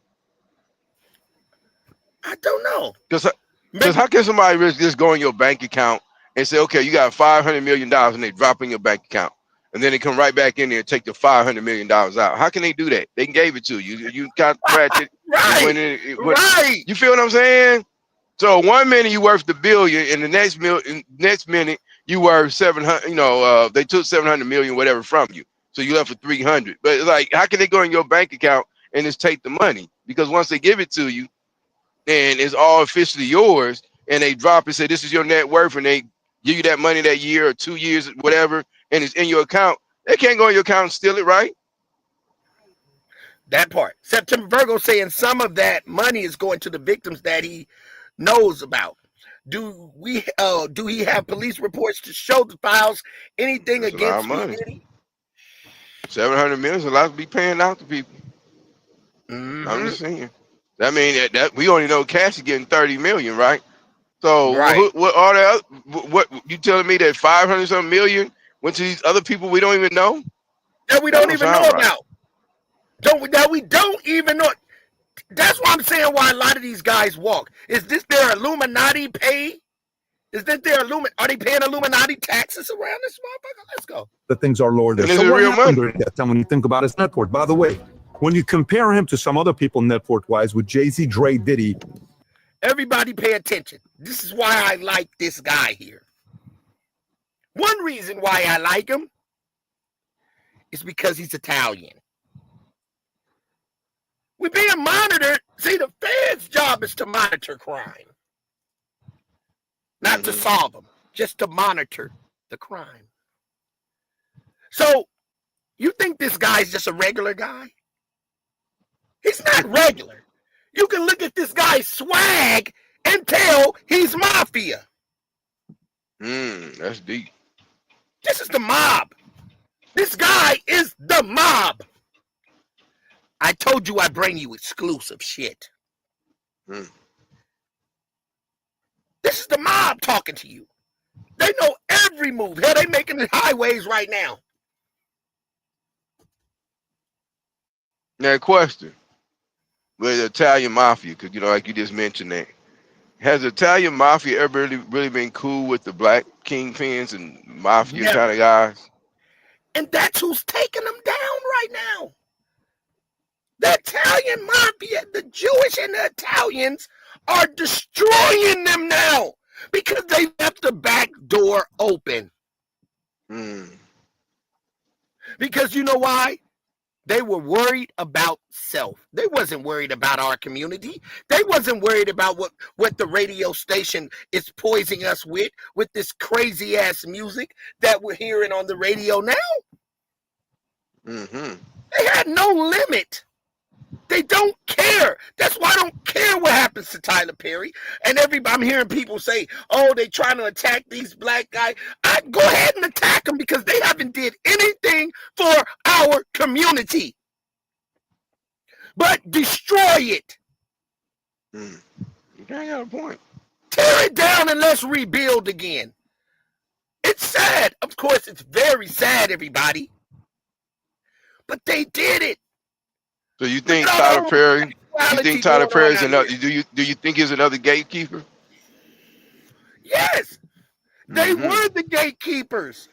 I don't know. Because how can somebody really just go in your bank account and say, okay, you got $500 million, and they drop in your bank account, and then they come right back in there and take the $500 million out? How can they do that? They gave it to you. You got ratchet. Right. You feel what I'm saying? So 1 minute you worth the billion, and the next minute you worth 700. You know, they took 700 million, whatever, from you. So you left for 300. But like, how can they go in your bank account and just take the money? Because once they give it to you, and it's all officially yours, and they drop and say this is your net worth, and they give you that money that year or 2 years, whatever, and it's in your account, they can't go in your account and steal it, right? That part. September Virgo saying some of that money is going to the victims that he knows about. Do he have police reports to show the files anything That's against a lot of money. Diddy? 700 million is a lot to be paying out to people. I'm just saying. I mean, that we only know Cash is getting 30 million, right? So what all that? What you telling me that 500 something million went to these other people we don't even know? That we don't even know about. That we don't even know. That's why I'm saying why a lot of these guys walk. Is this their Illuminati pay? Is that their Are they paying Illuminati taxes around this motherfucker? Let's go. The things are lower there. And So is it what real happened money? during that time when you think about his net worth? By the way, when you compare him to some other people net worth wise, with Jay-Z, Dre, Diddy, Everybody pay attention. This is why I like this guy here. One reason why I like him is because he's Italian. We're being monitored. See, the Fed's job is to monitor crime. Not to solve them, just to monitor the crime. So, you think this guy's just a regular guy? He's not regular. You can look at this guy's swag and tell he's mafia. That's deep. This is the mob. This guy is the mob. I told you I'd bring you exclusive shit. This is the mob talking to you. They know every move. Hell, they making the highways right now. Now, question. With the Italian mafia, because, you know, like you just mentioned that. Has the Italian mafia ever really been cool with the black kingpins and mafia kind of guys? And that's who's taking them down right now. The Italian mafia, the Jewish and the Italians are destroying them now because they left the back door open. Because you know why? They were worried about self. They wasn't worried about our community. They wasn't worried about what the radio station is poisoning us with this crazy ass music that we're hearing on the radio now. They had no limit. They don't care. That's why I don't care what happens to Tyler Perry. And I'm hearing people say, oh, they trying to attack these black guys. I'd go ahead and attack them because they haven't did anything for our community. But destroy it. You got a point. Tear it down and let's rebuild again. It's sad. Of course, it's very sad, everybody. But they did it. So you think Tyler Perry? You think Tyler Perry is another? Do you think he's another gatekeeper? Yes, they were the gatekeepers.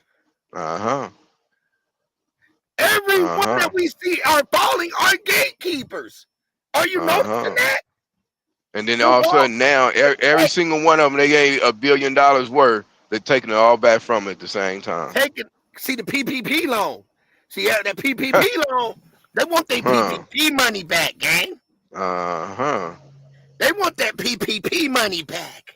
Everyone that we see are falling are gatekeepers. Are you noticing that? And then all of a sudden now, every single one of them, they gave $1 billion worth. They're taking it all back from it at the same time. See the PPP loan. See that PPP loan. They want their Huh. PPP money back, gang. Uh-huh. They want that PPP money back.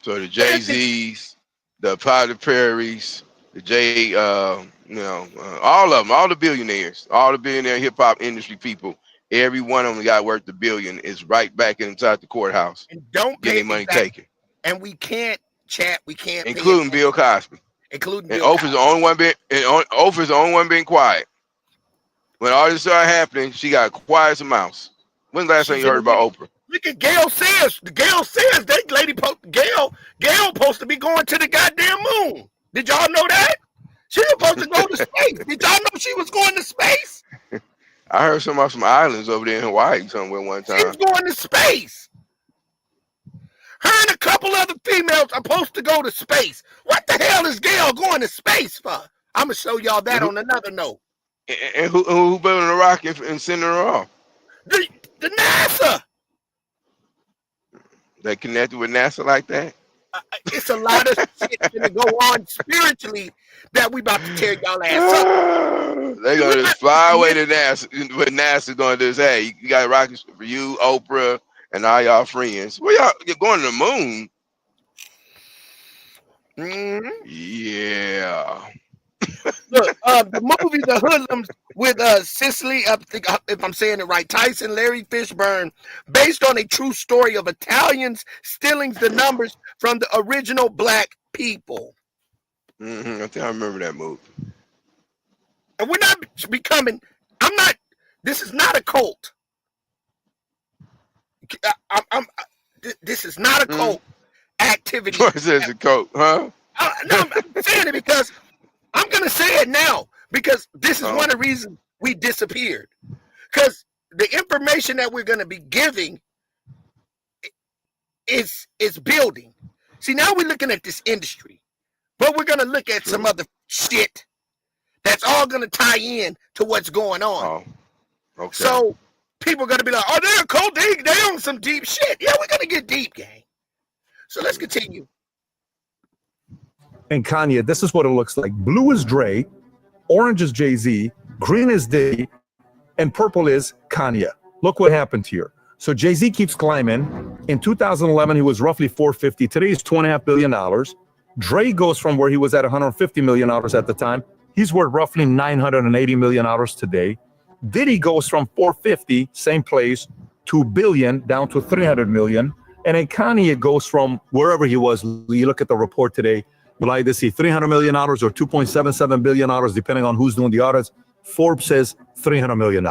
So the Jay-Z's, the Tyler Perry's, the all of them, all the billionaires, all the billionaire hip hop industry people, every one of them got worth $1 billion is right back inside the courthouse. And don't pay getting money taken. And we can't chat. We can't, including Bill Cosby. Including and Bill Oprah's the only one being, Oprah's the only one being quiet. When all this started happening, she got quiet as a mouse. When's the last time you heard about Oprah? Look at Gail Sayers. Gail Sayers, that lady, Gail supposed to be going to the goddamn moon. Did y'all know that? She was supposed to go to space. Did y'all know she was going to space? I heard some about some islands over there in Hawaii somewhere one time. She was going to space. Her and a couple other females are supposed to go to space. What the hell is Gail going to space for? I'm going to show y'all that on another note. And who building a rocket and sending her off? The NASA. They connected with NASA like that? It's a lot of shit gonna go on spiritually that we about to tear y'all ass up. They're gonna just fly away to NASA. What NASA's gonna do is, hey, you got rockets for you, Oprah, and all y'all friends. Well, you're going to the moon. Mm-hmm. Yeah. Look, the movie The Hoodlums with Cicely, if I'm saying it right, Tyson, Larry Fishburne, based on a true story of Italians stealing the numbers from the original black people. Mm-hmm. I think I remember that movie. And we're not becoming. This is not a cult. This is not a cult activity. What is this, a cult, huh? No, I'm saying it because I'm going to say it now because this is one of the reasons we disappeared. Because the information that we're going to be giving is building. See, now we're looking at this industry, but we're going to look at some other shit that's all going to tie in to what's going on. Oh, okay. So people are going to be like, oh, they're a cult. They on some deep shit. Yeah, we're going to get deep, gang. So let's continue. And Kanye, this is what it looks like. Blue is Dre, orange is Jay-Z, green is Diddy, and purple is Kanye. Look what happened here. So Jay-Z keeps climbing. In 2011, he was roughly 450. Today he's $2.5 billion. Dre goes from where he was at $150 million at the time. He's worth roughly $980 million today. Diddy goes from 450, same place, to $1 billion down to 300 million. And then Kanye goes from wherever he was. You look at the report today, you'll either see $300 million or $2.77 billion, depending on who's doing the audits. Forbes says $300 million.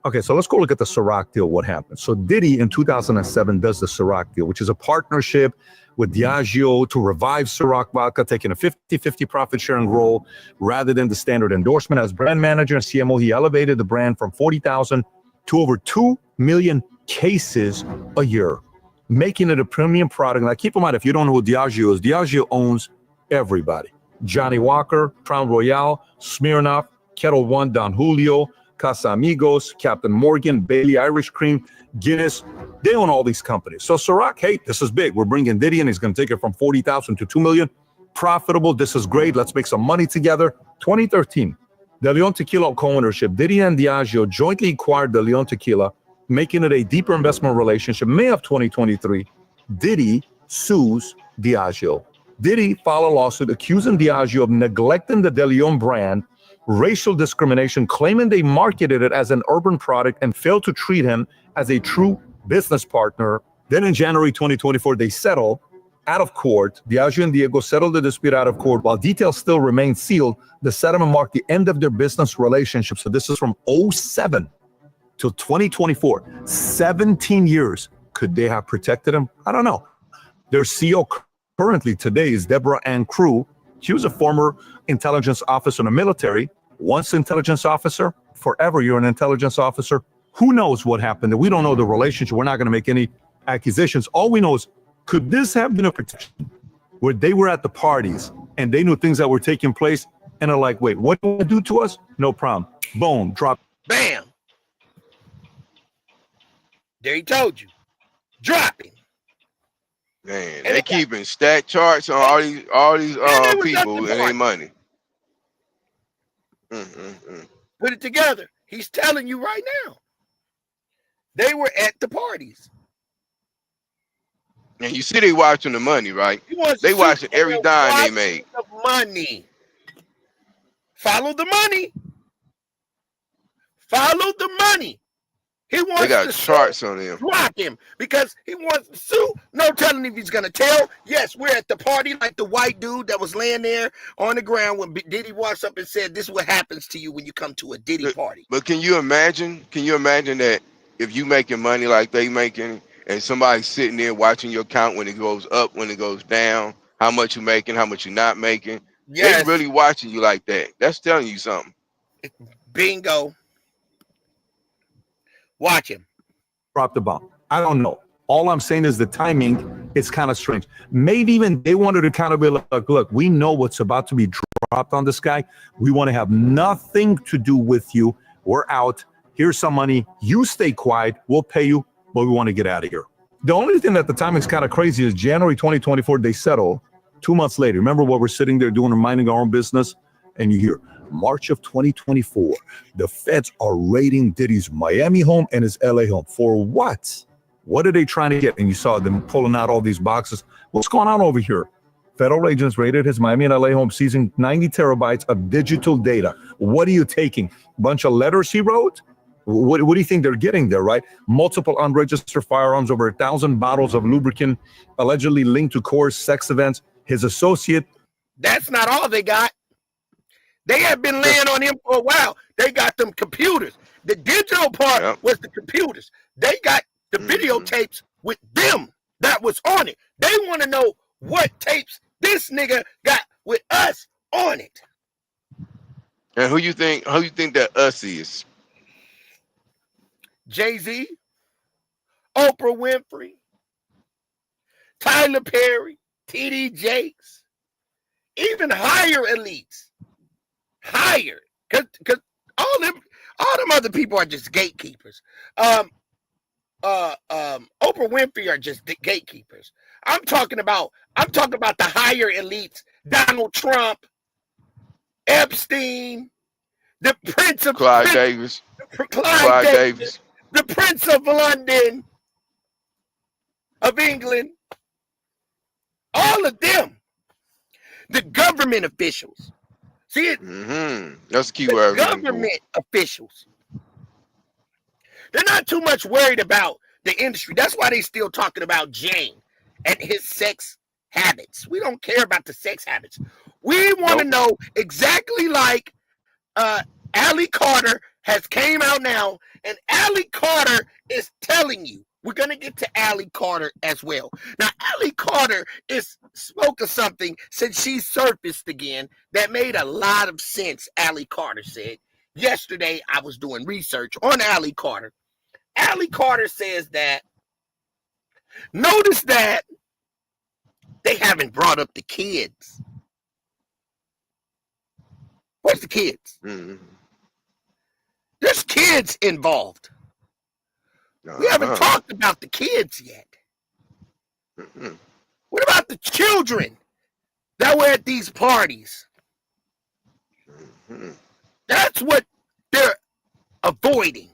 Okay, so let's go look at the Ciroc deal, what happened. So Diddy in 2007 does the Ciroc deal, which is a partnership with Diageo to revive Ciroc vodka, taking a 50-50 profit sharing role rather than the standard endorsement. As brand manager and CMO, he elevated the brand from 40,000 to over 2 million cases a year, making it a premium product. Now, keep in mind, if you don't know who Diageo is, Diageo owns everybody. Johnny Walker, Crown Royal, Smirnoff, Kettle One, Don Julio, Casamigos, Captain Morgan, Bailey Irish Cream, Guinness. They own all these companies. So Ciroc, hey, this is big. We're bringing Diddy in. He's going to take it from 40,000 to 2 million. Profitable. This is great. Let's make some money together. 2013, De Leon Tequila co-ownership. Diddy and Diageo jointly acquired De Leon Tequila, making it a deeper investment relationship. May of 2023, Diddy sues Diageo. Diddy filed a lawsuit accusing Diageo of neglecting the De Leon brand, racial discrimination, claiming they marketed it as an urban product and failed to treat him as a true business partner. Then in January 2024, they settled out of court. Diageo and Diego settled the dispute out of court. While details still remain sealed, the settlement marked the end of their business relationship. So this is from 2007 till 2024, 17 years. Could they have protected him? I don't know. Their CEO currently today is Deborah Ann Crew. She was a former intelligence officer in the military, once intelligence officer, forever you're an intelligence officer. Who knows what happened? We don't know the relationship. We're not going to make any accusations. All we know is, could this have been a protection where they were at the parties and they knew things that were taking place and are like, wait, what do they do to us? No problem. Boom, drop. Bam. There he told you. Dropping. Man, they keeping stat charts on all these people and their money. Put it together. He's telling you right now. They were at the parties. And you see they watching the money, right? They watching every dime they made. The money. Follow the money. Follow the money. He wants they got to charts on him. Drop him because he wants to sue. No telling if he's gonna tell. Yes, we're at the party like the white dude that was laying there on the ground when Diddy walks up and said, "This is what happens to you when you come to a Diddy party." But can you imagine? Can you imagine that if you making money like they making, and somebody's sitting there watching your account when it goes up, when it goes down, how much you making, how much you're not making? Yes. They really watching you like that. That's telling you something. Bingo. Watch him. Drop the bomb. I don't know. All I'm saying is the timing is kind of strange. Maybe even they wanted to kind of be like, look, we know what's about to be dropped on this guy. We want to have nothing to do with you. We're out. Here's some money. You stay quiet. We'll pay you, but we want to get out of here. The only thing at the time is kind of crazy is January 2024, they settle. 2 months later, remember what we're sitting there doing, minding our own business, and you hear March of 2024, the feds are raiding Diddy's Miami home and his LA home. For what? What are they trying to get? And you saw them pulling out all these boxes. What's going on over here? Federal agents raided his Miami and LA home, seizing 90 terabytes of digital data. What are you taking? A bunch of letters he wrote? What do you think they're getting there, right? Multiple unregistered firearms, over 1,000 bottles of lubricant, allegedly linked to Core's sex events. His associate. That's not all they got. They have been laying on him for a while. They got them computers. The digital part was the computers. They got the videotapes with them that was on it. They want to know what tapes this nigga got with us on it. And who you think that us is? Jay-Z, Oprah Winfrey, Tyler Perry, TD Jakes, even higher elites. Higher. Cause all them other people are just gatekeepers. Oprah Winfrey are just the gatekeepers. I'm talking about the higher elites. Donald Trump, Epstein, the Prince of Clyde Davis, the Prince of London, of England, all of them, the government officials. See it? That's the key word. Government officials. They're not too much worried about the industry. That's why they still talking about Jane and his sex habits. We don't care about the sex habits. We want to know exactly like Allie Carter has came out now, and Allie Carter is telling you. We're going to get to Allie Carter as well. Now, Allie Carter spoke of something since she surfaced again that made a lot of sense, Allie Carter said. Yesterday, I was doing research on Allie Carter. Allie Carter says that, notice that they haven't brought up the kids. Where's the kids? There's kids involved. We haven't talked about the kids yet. What about the children that were at these parties? That's what they're avoiding.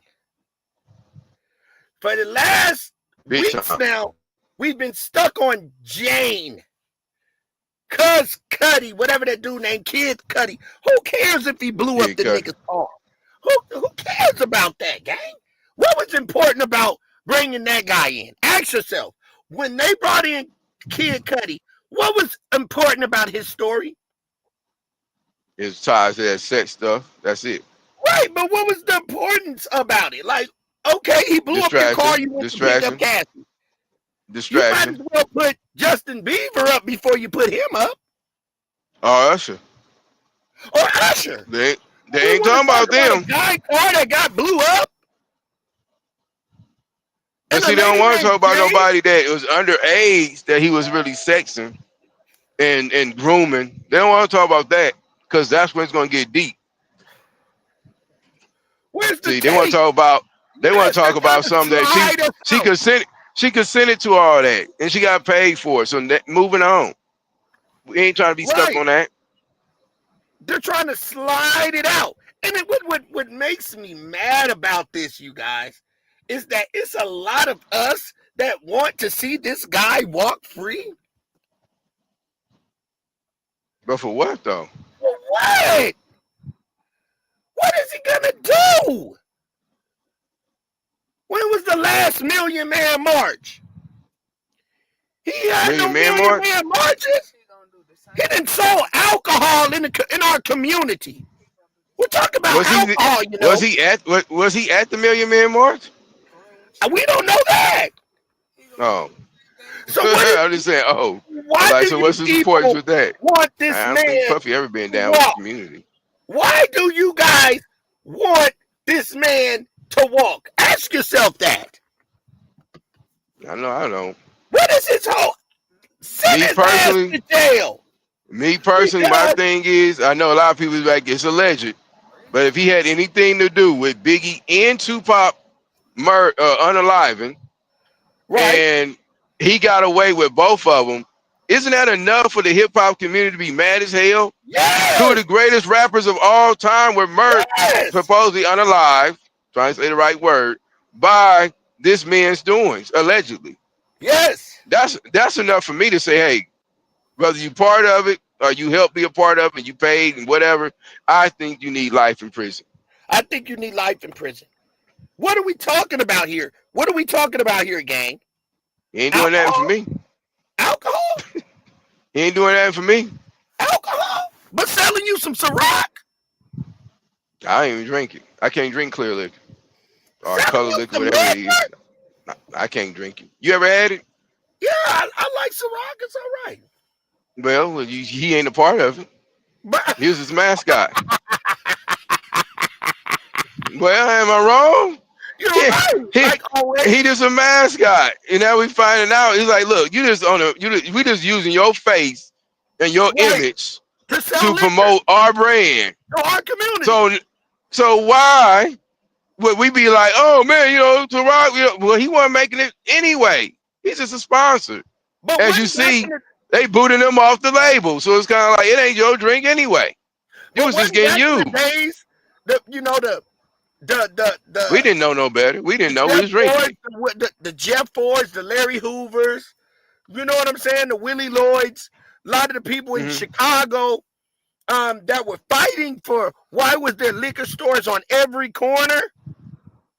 For the last weeks now, we've been stuck on Jane, Cuz Cuddy, whatever that dude named Kid Cudi. Who cares if he blew up the nigga's arm? Who cares about that, gang? What was important about bringing that guy in? Ask yourself, when they brought in Kid Cudi, what was important about his story? His ties to that sex stuff. That's it. Right, but what was the importance about it? Like, okay, he blew up your car, you went to pick up Cassie. Distraction. You might as well put Justin Bieber up before you put him up. Or Usher. Or Usher. They ain't talking about them. Guy car that got blew up. And see, they don't want to talk about nobody that was underage that he was really sexing and grooming. They don't want to talk about that because that's when it's going to get deep. Where's the they want to talk about. They want to talk about something that she consented to all that, and she got paid for it. So moving on. We ain't trying to be stuck on that. They're trying to slide it out. And it, what makes me mad about this, you guys, is that it's a lot of us that want to see this guy walk free. But for what though? For what? What is he gonna do? When was the last Million Man March? He had no Million Man marches. He done sold alcohol in our community. We're talking about alcohol, you know. Was he at the Million Man March? We don't know that. Oh. So I'm just saying, why so what's his importance with that? Want this I don't man think Puffy ever been down with the community. Why do you guys want this man to walk? Ask yourself that. I know. What is his whole? Send his ass to jail. Me personally, my thing is, I know a lot of people is like, it's alleged, but if he had anything to do with Biggie and Tupac unaliving, right, and he got away with both of them, isn't that enough for the hip hop community to be mad as hell? Yes. Two of the greatest rappers of all time were murdered, supposedly unalived, trying to say the right word, by this man's doings, allegedly. Yes. That's enough for me to say, hey, whether you part of it or you help be a part of it, you paid and whatever, I think you need life in prison. I think you need life in prison. What are we talking about here? What are we talking about here, gang? He ain't doing that for me. Alcohol? He ain't doing that for me. Alcohol? But selling you some Ciroc? I ain't even drink it. I can't drink clear liquor. Or color liquor, whatever it is. I can't drink it. You ever had it? Yeah, I like Ciroc. It's all right. Well, he ain't a part of it. He was his mascot. Well, am I wrong? You're right. He just a mascot. And now we finding out. He's like, look, we just using your face and your image to promote our brand. Our community. So why would we be like, oh man, Ciroc, well, he wasn't making it anyway. He's just a sponsor. But as you see, they booted him off the label. So it's kind of like, it ain't your drink anyway. It was just getting used. We didn't know no better. We didn't know we was drinking. The Jeff Fords, the Larry Hoovers, you know what I'm saying? The Willie Lloyds, a lot of the people in Chicago that were fighting for why was there liquor stores on every corner?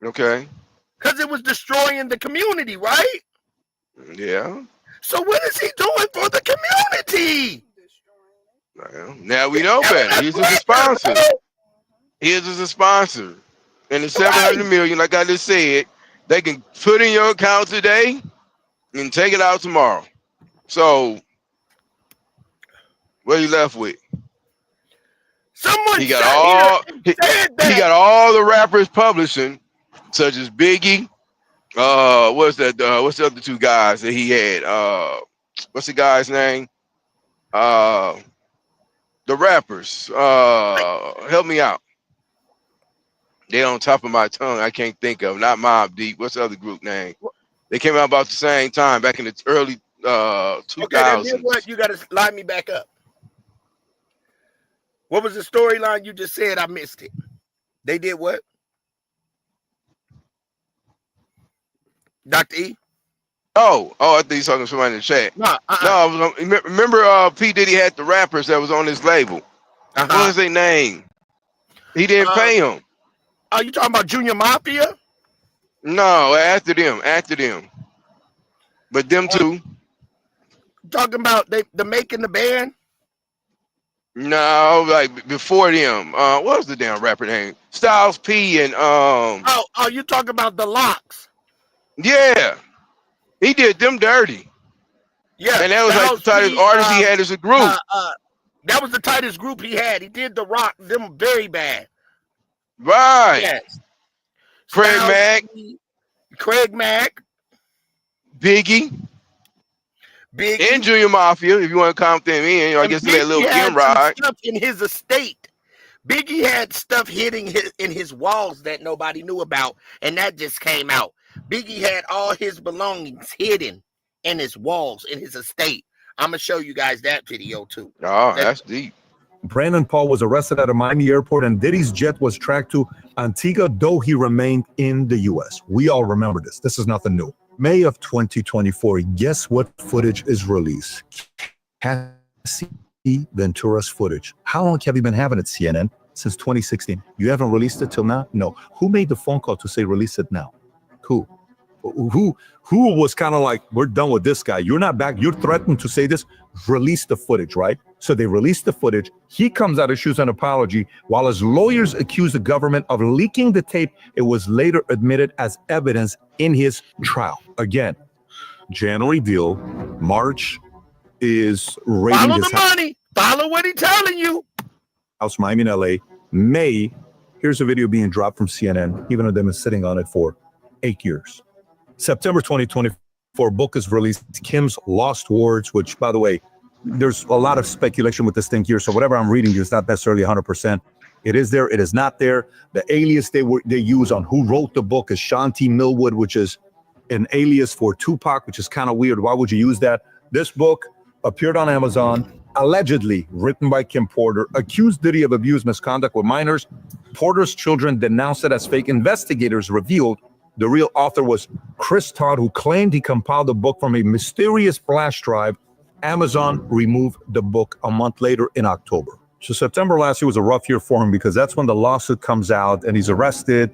Okay. Because it was destroying the community, right? Yeah. So what is he doing for the community? Well, now we know better. He's just a sponsor. He is just a sponsor. And the 700 million, like I just said, they can put in your account today and take it out tomorrow. So what are you left with? He got all the rappers publishing, such as Biggie. What's the other two guys that he had? What's the guy's name? The rappers. Help me out. They're on top of my tongue. I can't think of. Not Mobb Deep. What's the other group name? They came out about the same time back in the early 2000s. Okay, then what? You got to line me back up. What was the storyline you just said? I missed it. They did what? Dr. E? Oh, I think he's talking to somebody in the chat. No, remember P. Diddy had the rappers that was on his label. What was their name? He didn't pay them. Are you talking about Junior Mafia? No, after them. But them two. Talking about the making the band? No, like before them. What was the damn rapper name? Styles P and Oh, you talking about the Locks? Yeah. He did them dirty. Yeah. And that was like the tightest artist he had as a group. That was the tightest group he had. He did the Rock, them very bad. Right. Yes. Craig Mack. Biggie. And Junior Mafia, if you want to count them in. I guess that little Kim ride. Stuff in his estate. Biggie had stuff hitting in his walls that nobody knew about, and that just came out. Biggie had all his belongings hidden in his walls, in his estate. I'm going to show you guys that video, too. Oh, that's deep. Brandon Paul was arrested at a Miami airport, and Diddy's jet was tracked to Antigua, though he remained in the U.S. We all remember this. This is nothing new. May of 2024, guess what footage is released? Cassie Ventura's footage. How long have you been having it, CNN? Since 2016. You haven't released it till now? No. Who made the phone call to say release it now? Who was kind of like, we're done with this guy. You're not back. You're threatened to say this. Release the footage, right? So they released the footage. He comes out, issues an apology, while his lawyers accuse the government of leaking the tape. It was later admitted as evidence in his trial. Again, January deal, March is raiding Follow his the money. Follow what he's telling you. house, Miami and LA. May, here's a video being dropped from CNN, even though they've been sitting on it for 8 years. September 2024, book is released, Kim's Lost Words, which, by the way, there's a lot of speculation with this thing here. So whatever I'm reading is not necessarily 100%. It is there. It is not there. The alias they use on who wrote the book is Shanti Millwood, which is an alias for Tupac, which is kind of weird. Why would you use that? This book appeared on Amazon, allegedly written by Kim Porter, accused Diddy of abuse, misconduct with minors. Porter's children denounced it as fake. Investigators revealed the real author was Chris Todd, who claimed he compiled the book from a mysterious flash drive. Amazon removed the book a month later in October. So September last year was a rough year for him because that's when the lawsuit comes out and he's arrested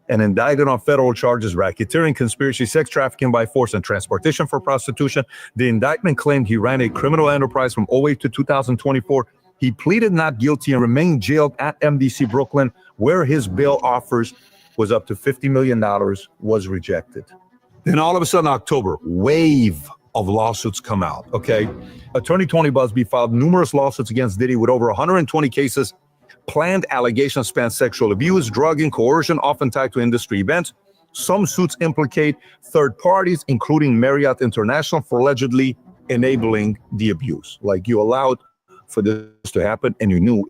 and indicted on federal charges, racketeering, conspiracy, sex trafficking by force, and transportation for prostitution. The indictment claimed he ran a criminal enterprise from 2008 to 2024. He pleaded not guilty and remained jailed at MDC Brooklyn, where his bail offers was up to $50 million, was rejected. Then all of a sudden, October, wave of lawsuits come out, okay? Attorney Tony Busby filed numerous lawsuits against Diddy with over 120 cases. Planned allegations span sexual abuse, drugging, coercion, often tied to industry events. Some suits implicate third parties, including Marriott International, for allegedly enabling the abuse. Like, you allowed for this to happen and you knew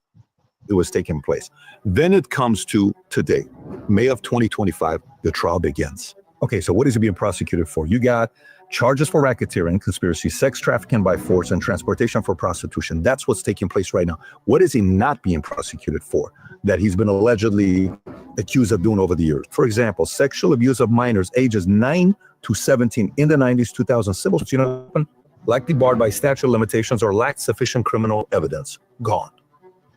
it was taking place. Then it comes to today, May of 2025, the trial begins. Okay, so what is he being prosecuted for? You got charges for racketeering, conspiracy, sex trafficking by force, and transportation for prostitution. That's what's taking place right now. What is he not being prosecuted for that he's been allegedly accused of doing over the years? For example, sexual abuse of minors ages 9 to 17 in the 90s, 2000, civil suits, likely barred by statute of limitations or lacked sufficient criminal evidence. Gone.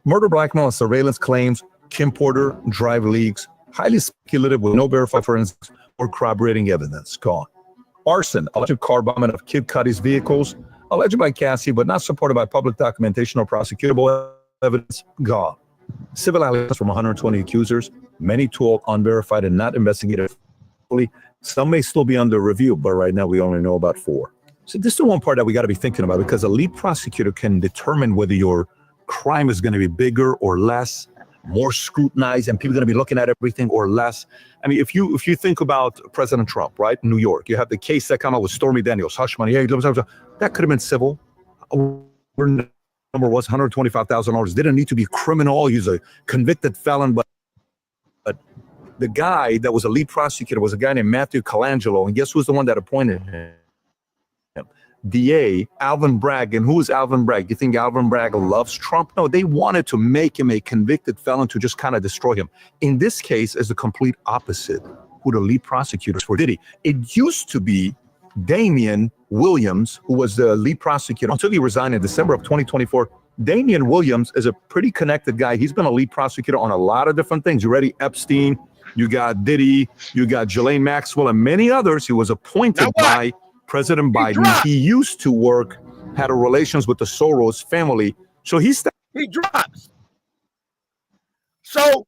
Murder, blackmail, and surveillance claims, Kim Porter, drive leaks, highly speculative with no verified forensics or corroborating evidence. Gone. Arson, alleged car bombing of Kid Cudi's vehicles, alleged by Cassie, but not supported by public documentation or prosecutable evidence. Gone. Civil allegations from 120 accusers, many told unverified and not investigated fully. Some may still be under review, but right now we only know about 4. So this is the one part that we got to be thinking about, because a lead prosecutor can determine whether your crime is going to be bigger or less, more scrutinized, and people are going to be looking at everything or less. I mean, if you think about President Trump, right? New York, you have the case that came out with Stormy Daniels, hush money. Hey, that could have been civil. Our number was $125,000. Didn't need to be criminal. He's a convicted felon, but the guy that was a lead prosecutor was a guy named Matthew Colangelo, and guess who's the one that appointed him? DA Alvin Bragg. And who is Alvin Bragg? You think Alvin Bragg loves Trump? No, they wanted to make him a convicted felon to just kind of destroy him. In this case, is the complete opposite. Who the lead prosecutors for Diddy? It used to be Damian Williams, who was the lead prosecutor until he resigned in December of 2024. Damian Williams is a pretty connected guy. He's been a lead prosecutor on a lot of different things. You ready? Epstein, you got Diddy, you got Ghislaine Maxwell, and many others. He was appointed by President Biden. He used to work, had a relations with the Soros family. So he drops. So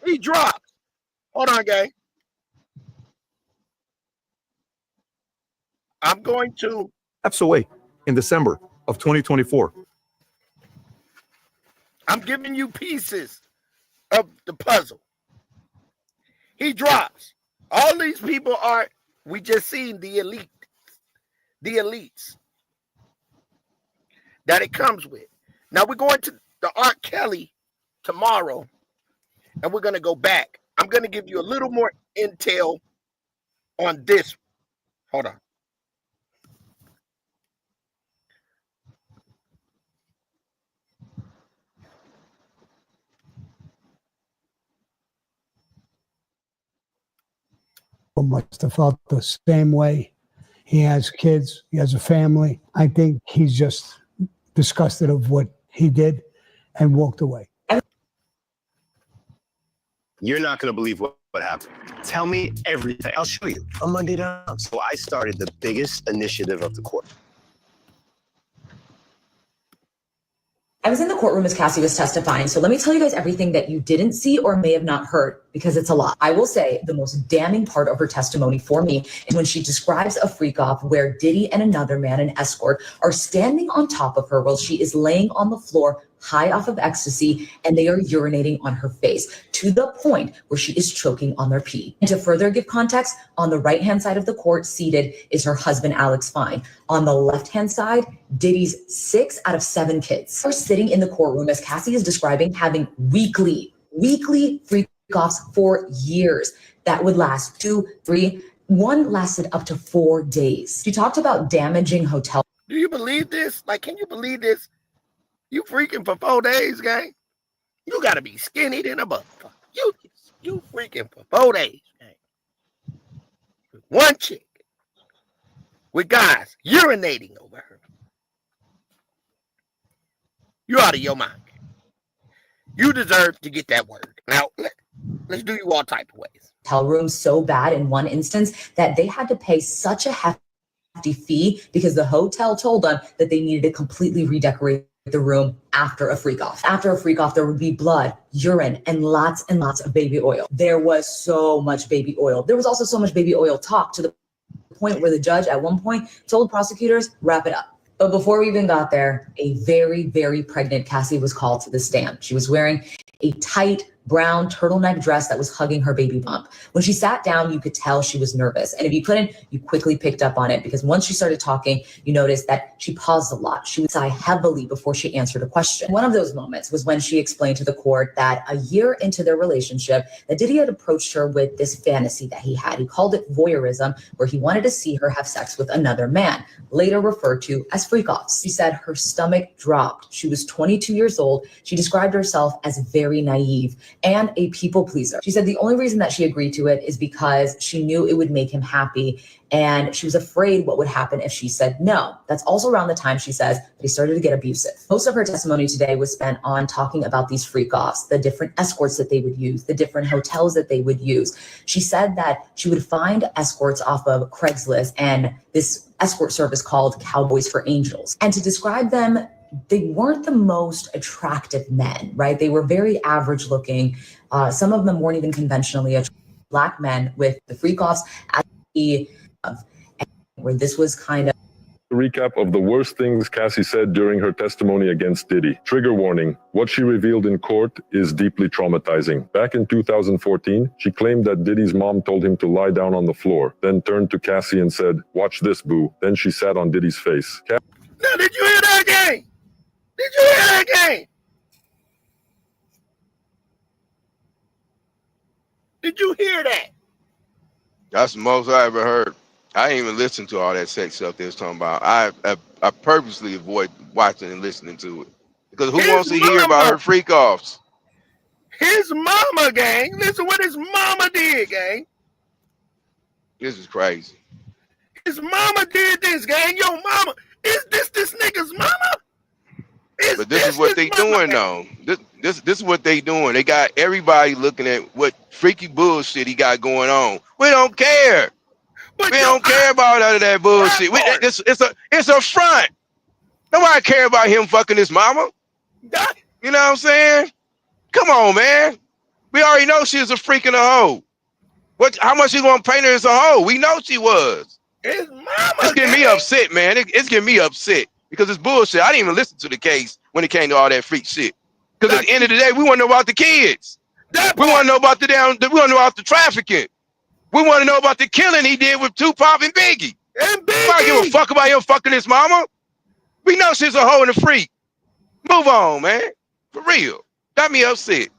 he drops. Hold on, gang. I'm going to steps away in December of 2024. I'm giving you pieces of the puzzle. He drops. All these people are, we just seen the elites that it comes with. Now we're going to the R. Kelly tomorrow, and we're going to go back. I'm going to give you a little more intel on this. Hold on. must have felt the same way. He has kids. He has a family. I think he's just disgusted of what he did and walked away. You're not going to believe what happened. Tell me everything. I'll show you on Monday down. So I started the biggest initiative of the court. I was in the courtroom as Cassie was testifying, so let me tell you guys everything that you didn't see or may have not heard, because it's a lot. I will say the most damning part of her testimony for me is when she describes a freak-off where Diddy and another man, an escort, are standing on top of her while she is laying on the floor high off of ecstasy, and they are urinating on her face to the point where she is choking on their pee. And to further give context, on the right-hand side of the court seated is her husband, Alex Fine. On the left-hand side, Diddy's 6 out of 7 kids are sitting in the courtroom, as Cassie is describing, having weekly freak-offs for years that would last 2, 3, one lasted up to 4 days. She talked about damaging hotel. Do you believe this? Like, can you believe this? You freaking for 4 days, gang. You gotta be skinny than a motherfucker. You freaking for 4 days, gang. With one chick. With guys urinating over her. You out of your mind. You deserve to get that word. Now, let's do you all type of ways. Hotel room so bad in one instance that they had to pay such a hefty fee because the hotel told them that they needed to completely redecorate the room after a freak off. After a freak off, there would be blood, urine, and lots of baby oil. There was so much baby oil. There was also so much baby oil talk to the point where the judge at one point told prosecutors, wrap it up. But before we even got there, a very pregnant Cassie was called to the stand. She was wearing a tight brown turtleneck dress that was hugging her baby bump. When she sat down, you could tell she was nervous. And if you couldn't, you quickly picked up on it, because once she started talking, you noticed that she paused a lot. She would sigh heavily before she answered a question. One of those moments was when she explained to the court that a year into their relationship, that Diddy had approached her with this fantasy that he had. He called it voyeurism, where he wanted to see her have sex with another man, later referred to as freak-offs. She said her stomach dropped. She was 22 years old. She described herself as very naive and a people pleaser. She said the only reason that she agreed to it is because she knew it would make him happy, and she was afraid what would happen if she said no. That's also around the time, she says, that he started to get abusive. Most of her testimony today was spent on talking about these freak-offs, the different escorts that they would use, the different hotels that they would use. She said that she would find escorts off of Craigslist and this escort service called Cowboys for Angels. And to describe them, they weren't the most attractive men, right? They were very average looking. Some of them weren't even conventionally attractive. Black men with the freak-offs at the where this was kind of a recap of the worst things Cassie said during her testimony against Diddy. Trigger warning, what she revealed in court is deeply traumatizing. Back in 2014, she claimed that Diddy's mom told him to lie down on the floor, then turned to Cassie and said, "Watch this, boo." Then she sat on Diddy's face. Now, did you hear that, gang? Did you hear that, gang? Did you hear that? That's the most I ever heard. I didn't even listen to all that sex stuff they was talking about. I purposely avoid watching and listening to it, because who wants to hear about her freak offs? His mama, gang. Listen what his mama did, gang. This is crazy. His mama did this, gang. Yo, mama. Is this nigga's mama? But this is what they doing, though. This is what they doing. They got everybody looking at what freaky bullshit he got going on. We don't care. We don't care about all of that bullshit. It's a front. Nobody care about him fucking his mama. You know what I'm saying? Come on, man. We already know she was a freak and a hoe. How much you gonna paint her as a hoe? We know she was. His mama. It's getting me upset, man. It's getting me upset because it's bullshit. I didn't even listen to the case when it came to all that freak shit. Because at the end of the day, we want to know about the kids. We want to know about we want to know about the trafficking. We want to know about the killing he did with Tupac and Biggie. I don't give a fuck about him fucking his mama. We know she's a hoe and a freak. Move on, man. For real. Got me upset.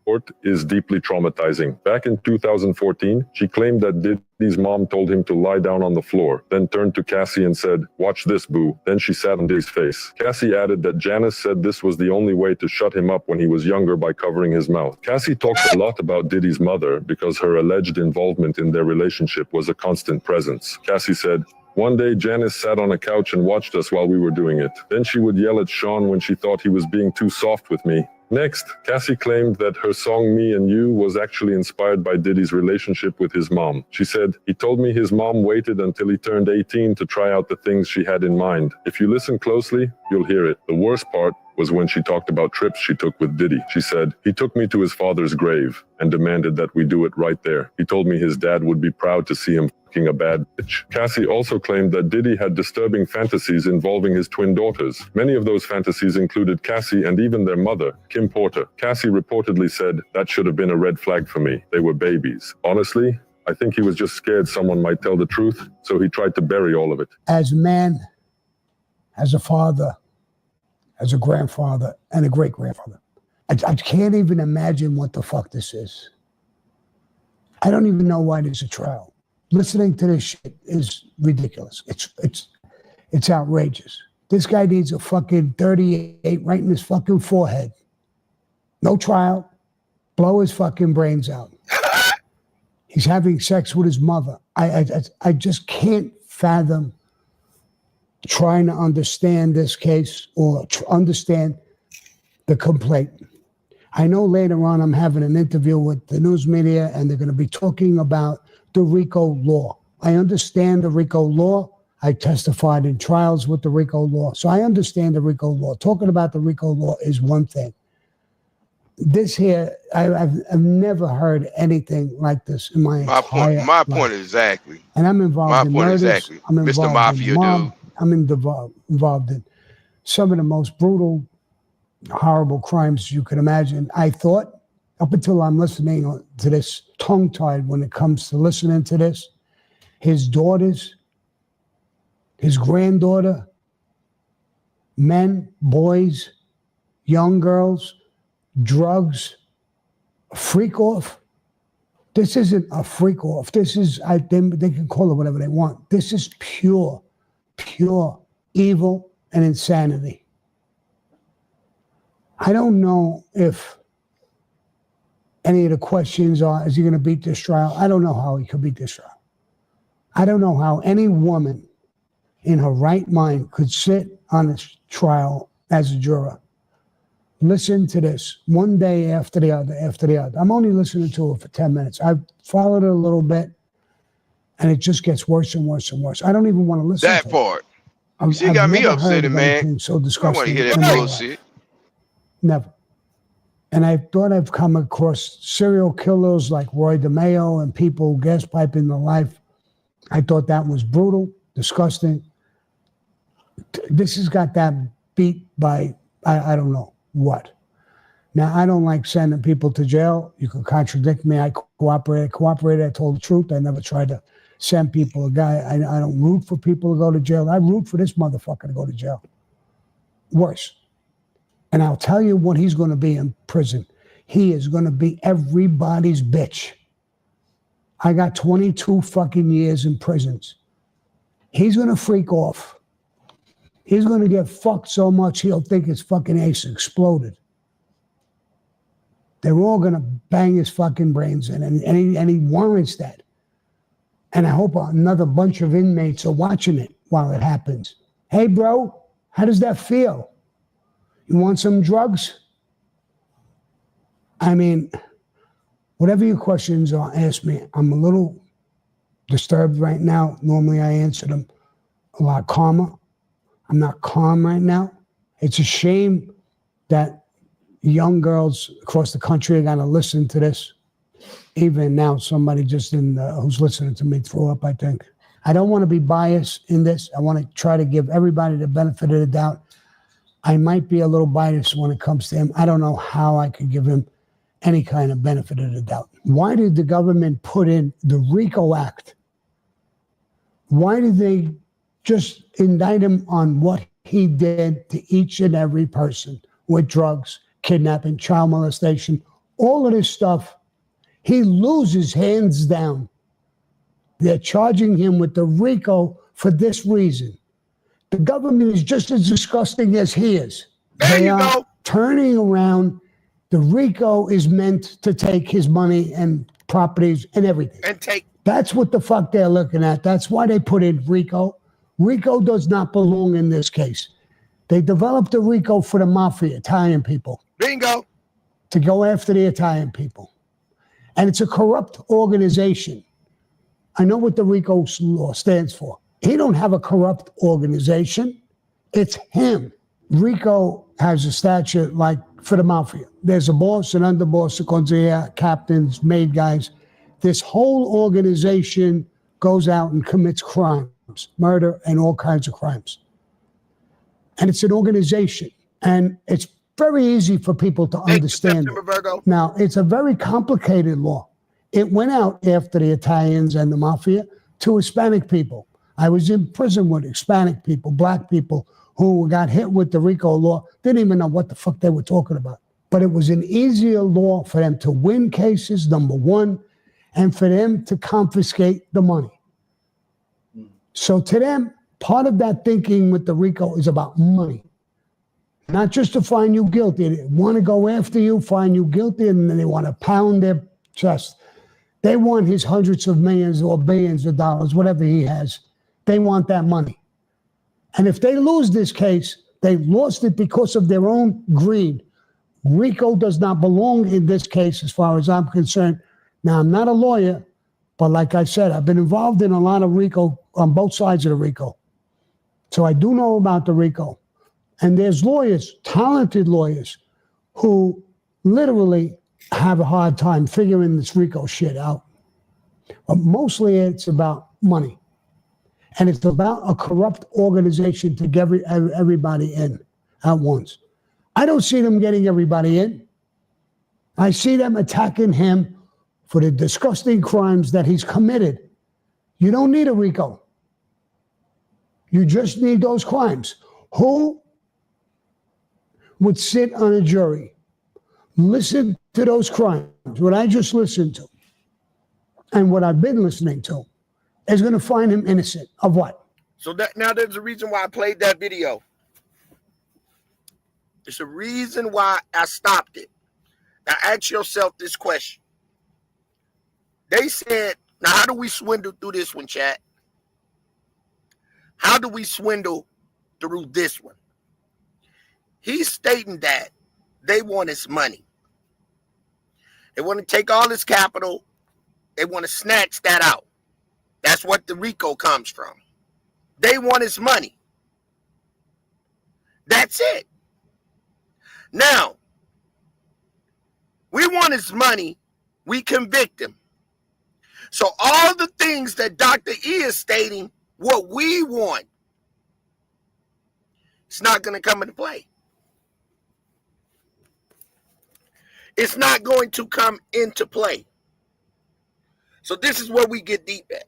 court is deeply traumatizing. Back in 2014, she claimed that Diddy's mom told him to lie down on the floor, then turned to Cassie and said, "Watch this, boo." Then she sat on Diddy's face. Cassie added that Janice said this was the only way to shut him up when he was younger by covering his mouth. Cassie talked a lot about Diddy's mother because her alleged involvement in their relationship was a constant presence. Cassie said, "One day, Janice sat on a couch and watched us while we were doing it. Then she would yell at Sean when she thought he was being too soft with me." Next, Cassie claimed that her song Me and You was actually inspired by Diddy's relationship with his mom. She said, "He told me his mom waited until he turned 18 to try out the things she had in mind. If you listen closely, you'll hear it." The worst part was when she talked about trips she took with Diddy. She said, "He took me to his father's grave and demanded that we do it right there. He told me his dad would be proud to see him fucking a bad bitch." Cassie also claimed that Diddy had disturbing fantasies involving his twin daughters. Many of those fantasies included Cassie and even their mother, Kim Porter. Cassie reportedly said, "That should have been a red flag for me. They were babies." Honestly, I think he was just scared someone might tell the truth, so he tried to bury all of it. As a man, as a father, as a grandfather, and a great-grandfather, I can't even imagine what the fuck this is. I don't even know why there's a trial. Listening to this shit is ridiculous. It's outrageous. This guy needs a fucking 38 right in his fucking forehead. No trial. Blow his fucking brains out. He's having sex with his mother. I just can't fathom trying to understand this case or understand the complaint. I know later on I'm having an interview with the news media and they're going to be talking about the RICO law. I understand the RICO law. I testified in trials with the RICO law. So I understand the RICO law. Talking about the RICO law is one thing. This here, I've never heard anything like this in my entire life. My point exactly. And I'm involved in murders. Exactly. I'm involved Mr. Mafia in mob. dude. I'm involved in some of the most brutal, horrible crimes you could imagine. I thought, up until I'm listening to this, tongue-tied when it comes to listening to this, his daughters, his granddaughter, men, boys, young girls, drugs, a freak off. This isn't a freak off. This is, they can call it whatever they want. This is pure evil and insanity. I don't know if any of the questions are, is he going to beat this trial? I don't know how he could beat this trial. I don't know how any woman in her right mind could sit on this trial as a juror. Listen to this one day after the other, after the other. I'm only listening to it for 10 minutes. I've followed it a little bit, and it just gets worse and worse and worse. I don't even want to listen That to part. it. She got me upset, man. So I want disgusting. to hear in that my bullshit. life. Never. And I thought I've come across serial killers like Roy DeMeo and people gas piping their life. I thought that was brutal, disgusting. This has got that beat by, I don't know what. Now, I don't like sending people to jail. You can contradict me. I cooperated. I told the truth. I never tried to send people a guy. I don't root for people to go to jail. I root for this motherfucker to go to jail. Worse. And I'll tell you what he's going to be in prison. He is going to be everybody's bitch. I got 22 fucking years in prisons. He's going to freak off. He's going to get fucked so much he'll think his fucking ace exploded. They're all going to bang his fucking brains in, and he warrants that. And I hope another bunch of inmates are watching it while it happens. Hey, bro, how does that feel? You want some drugs? I mean, whatever your questions are, ask me. I'm a little disturbed right now. Normally I answer them a lot calmer. I'm not calm right now. It's a shame that young girls across the country are going to listen to this. Even now, somebody just who's listening to me threw up, I think. I don't want to be biased in this. I want to try to give everybody the benefit of the doubt. I might be a little biased when it comes to him. I don't know how I could give him any kind of benefit of the doubt. Why did the government put in the RICO Act? Why did they just indict him on what he did to each and every person with drugs, kidnapping, child molestation, all of this stuff, he loses hands down. They're charging him with the RICO for this reason. The government is just as disgusting as he is. There you are go. turning around. The RICO is meant to take his money and properties and everything. And take. That's what the fuck they're looking at. That's why they put in RICO. RICO does not belong in this case. They developed the RICO for the mafia, Italian people, Bingo. to go after the Italian people. And it's a corrupt organization. I know what the RICO law stands for. He don't have a corrupt organization. It's him. RICO has a statute like for the mafia. There's a boss, an underboss, a consigliere, captains, maid guys. This whole organization goes out and commits crimes, murder, and all kinds of crimes. And it's an organization. And it's very easy for people to understand. Virgo. Now, it's a very complicated law. It went out after the Italians and the mafia to Hispanic people. I was in prison with Hispanic people, black people who got hit with the RICO law, didn't even know what the fuck they were talking about. But it was an easier law for them to win cases, number one, and for them to confiscate the money. So to them, part of that thinking with the RICO is about money. Not just to find you guilty. They want to go after you, find you guilty, and then they want to pound their chest. They want his hundreds of millions or billions of dollars, whatever he has. They want that money. And if they lose this case, they lost it because of their own greed. RICO does not belong in this case as far as I'm concerned. Now, I'm not a lawyer, but like I said, I've been involved in a lot of RICO on both sides of the RICO. So I do know about the RICO. And there's lawyers, talented lawyers, who literally have a hard time figuring this RICO shit out. But mostly it's about money. And it's about a corrupt organization to get everybody in at once. I don't see them getting everybody in. I see them attacking him for the disgusting crimes that he's committed. You don't need a RICO. You just need those crimes. Who would sit on a jury, listen to those crimes, what I just listened to, and what I've been listening to, is going to find him innocent of what? So that now there's a reason why I played that video. There's a reason why I stopped it. Now ask yourself this question. They said, now how do we swindle through this one, chat? How do we swindle through this one? He's stating that they want his money. They want to take all his capital. They want to snatch that out. That's what the RICO comes from. They want his money. That's it. Now, we want his money. We convict him. So all the things that Dr. E is stating, what we want, it's not going to come into play. It's not going to come into play. So this is where we get deep at.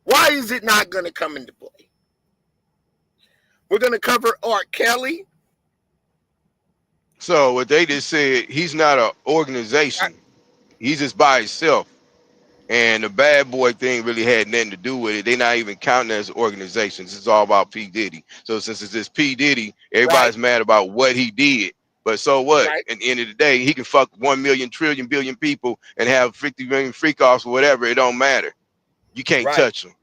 Why is it not going to come into play? We're going to cover R. Kelly. So what they just said, he's not an organization. He's just by himself. And the bad boy thing really had nothing to do with it. They're not even counting as organizations. It's all about P. Diddy. So since it's just P. Diddy, everybody's mad about what he did. But so what? At the end of the day, he can fuck 1 million, trillion, billion people and have 50 million freak offs or whatever. It don't matter. You can't touch him.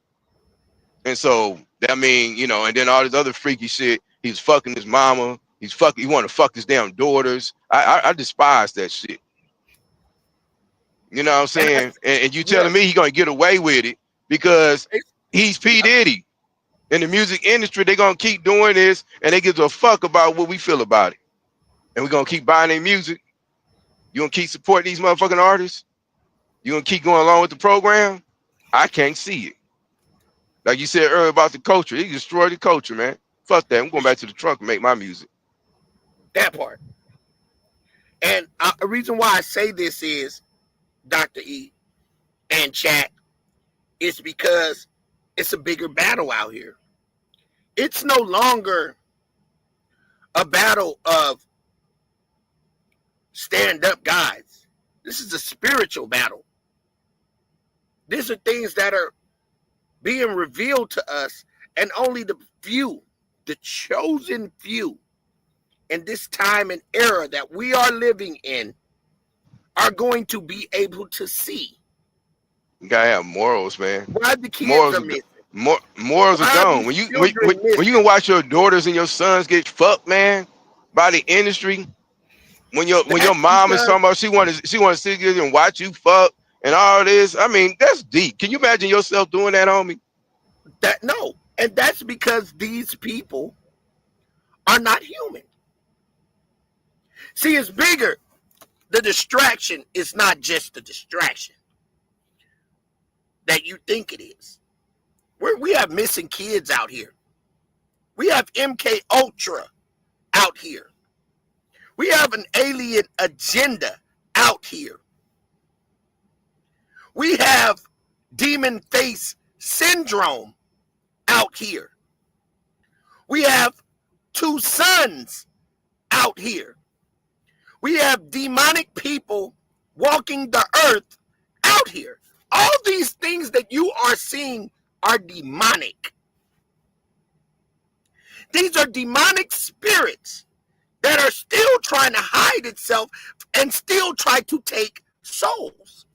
And so, I mean, you know, and then all this other freaky shit. He's fucking his mama. He want to fuck his damn daughters. I despise that shit. You know what I'm saying? And you telling me he gonna get away with it because he's P. Diddy. In the music industry, they're gonna keep doing this and they give a fuck about what we feel about it. And we're gonna keep buying their music. You gonna keep supporting these motherfucking artists? You gonna keep going along with the program? I can't see it. Like you said earlier about the culture, he destroyed the culture, man. Fuck that. I'm going back to the trunk and make my music. That part. And a reason why I say this is, Dr. E and chat, is because it's a bigger battle out here. It's no longer a battle of stand up, guys. This is a spiritual battle. These are things that are being revealed to us, and only the few, the chosen few, in this time and era that we are living in, are going to be able to see. You gotta have morals, man. Why the kids Morals are missing. Morals are Why gone. these When you children when you can watch your daughters and your sons get fucked, man, by the industry. When your mom is because- talking about she want to sit here and watch you fuck and all this. I mean, that's deep. Can you imagine yourself doing that, homie? No, and that's because these people are not human. See, it's bigger. The distraction is not just the distraction that you think it is. We have missing kids out here. We have MK Ultra out here. We have an alien agenda out here. We have demon face syndrome out here. We have two sons out here. We have demonic people walking the earth out here. All these things that you are seeing are demonic. These are demonic spirits that are still trying to hide itself and still try to take souls.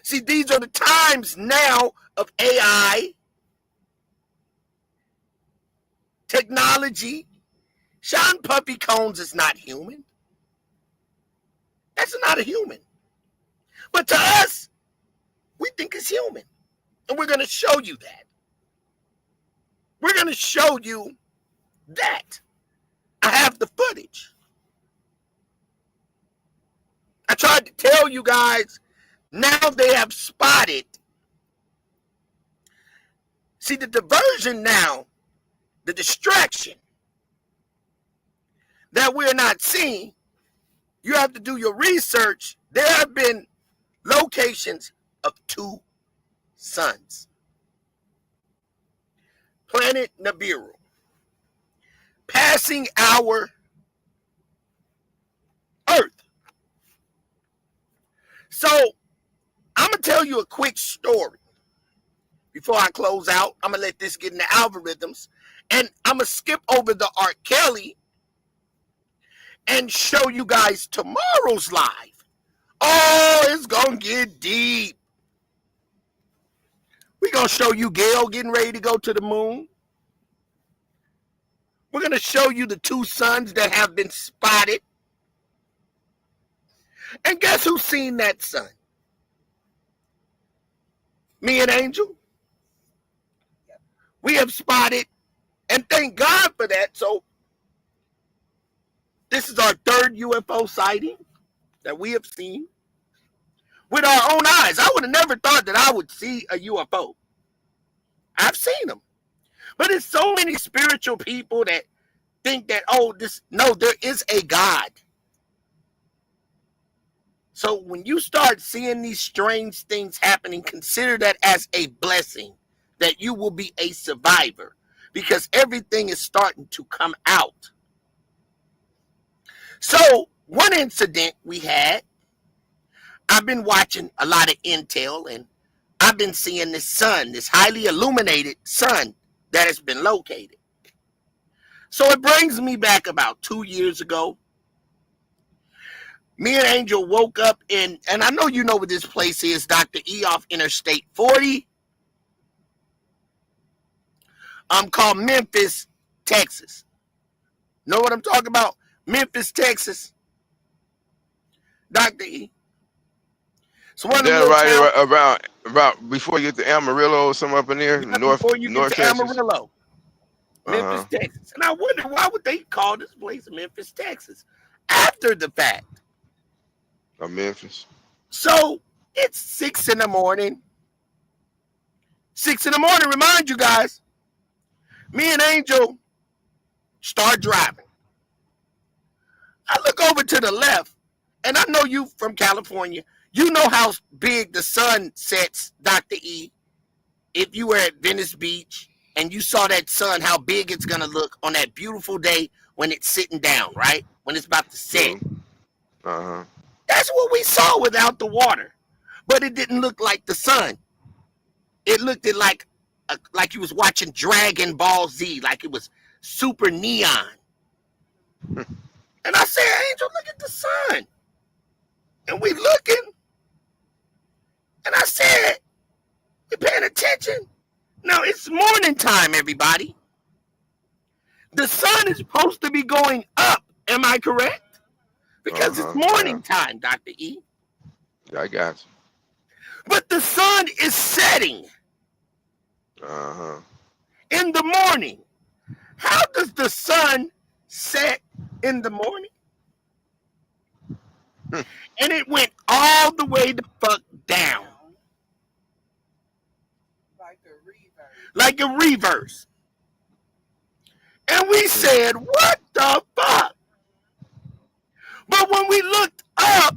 See, these are the times now of AI, technology. Sean Puffy Combs is not human. That's not a human. But to us, we think it's human. And we're going to show you that. We're going to show you that. I have the footage. I tried to tell you guys, now they have spotted. See, the diversion now, the distraction that we're not seeing, you have to do your research. There have been locations of two suns. Planet Nibiru, passing our Earth. So, I'm going to tell you a quick story. Before I close out, I'm going to let this get in the algorithms. And I'm going to skip over the R. Kelly and show you guys tomorrow's live. Oh, it's going to get deep. We're going to show you Gail getting ready to go to the moon. We're going to show you the two suns that have been spotted. And guess who's seen that sun? Me and Angel. We have spotted, and thank God for that. So this is our third UFO sighting that we have seen with our own eyes. I would have never thought that I would see a UFO. I've seen them. But it's so many spiritual people that think that, there is a God. So when you start seeing these strange things happening, consider that as a blessing, that you will be a survivor, because everything is starting to come out. So one incident we had, I've been watching a lot of intel, and I've been seeing this sun, this highly illuminated sun that has been located. So it brings me back about 2 years ago. Me and Angel woke up and I know you know what this place is, Dr. E, off Interstate 40. Called Memphis, Texas. Know what I'm talking about? Memphis, Texas. Dr. E. So one of the right around before you get to Amarillo or something up in there, north Texas. Texas. Amarillo, Memphis, Texas. And I wonder, why would they call this place Memphis, Texas after the fact? Memphis. So it's 6 in the morning. 6 in the morning, remind you guys. Me and Angel start driving. I look over to the left, and I know you from California. You know how big the sun sets, Dr. E. If you were at Venice Beach and you saw that sun, how big it's going to look on that beautiful day when it's sitting down, right? When it's about to set. Uh-huh. That's what we saw without the water. But it didn't look like the sun. It looked like you was watching Dragon Ball Z, like it was super neon. And I said, Angel, look at the sun. And we looking. And I said, you paying attention? No, it's morning time, everybody. The sun is supposed to be going up. Am I correct? Because it's morning time, Dr. E. I got you. But the sun is setting in the morning. How does the sun set in the morning? And it went all the way the fuck down. Like a reverse. And we said, what the fuck? But when we looked up,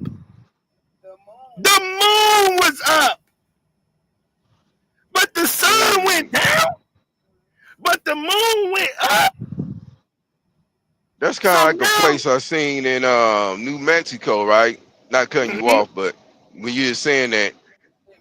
the moon was up. But the sun went down. But the moon went up. That's kind of like a place I seen in New Mexico, right? Not cutting you off, but when you're saying that,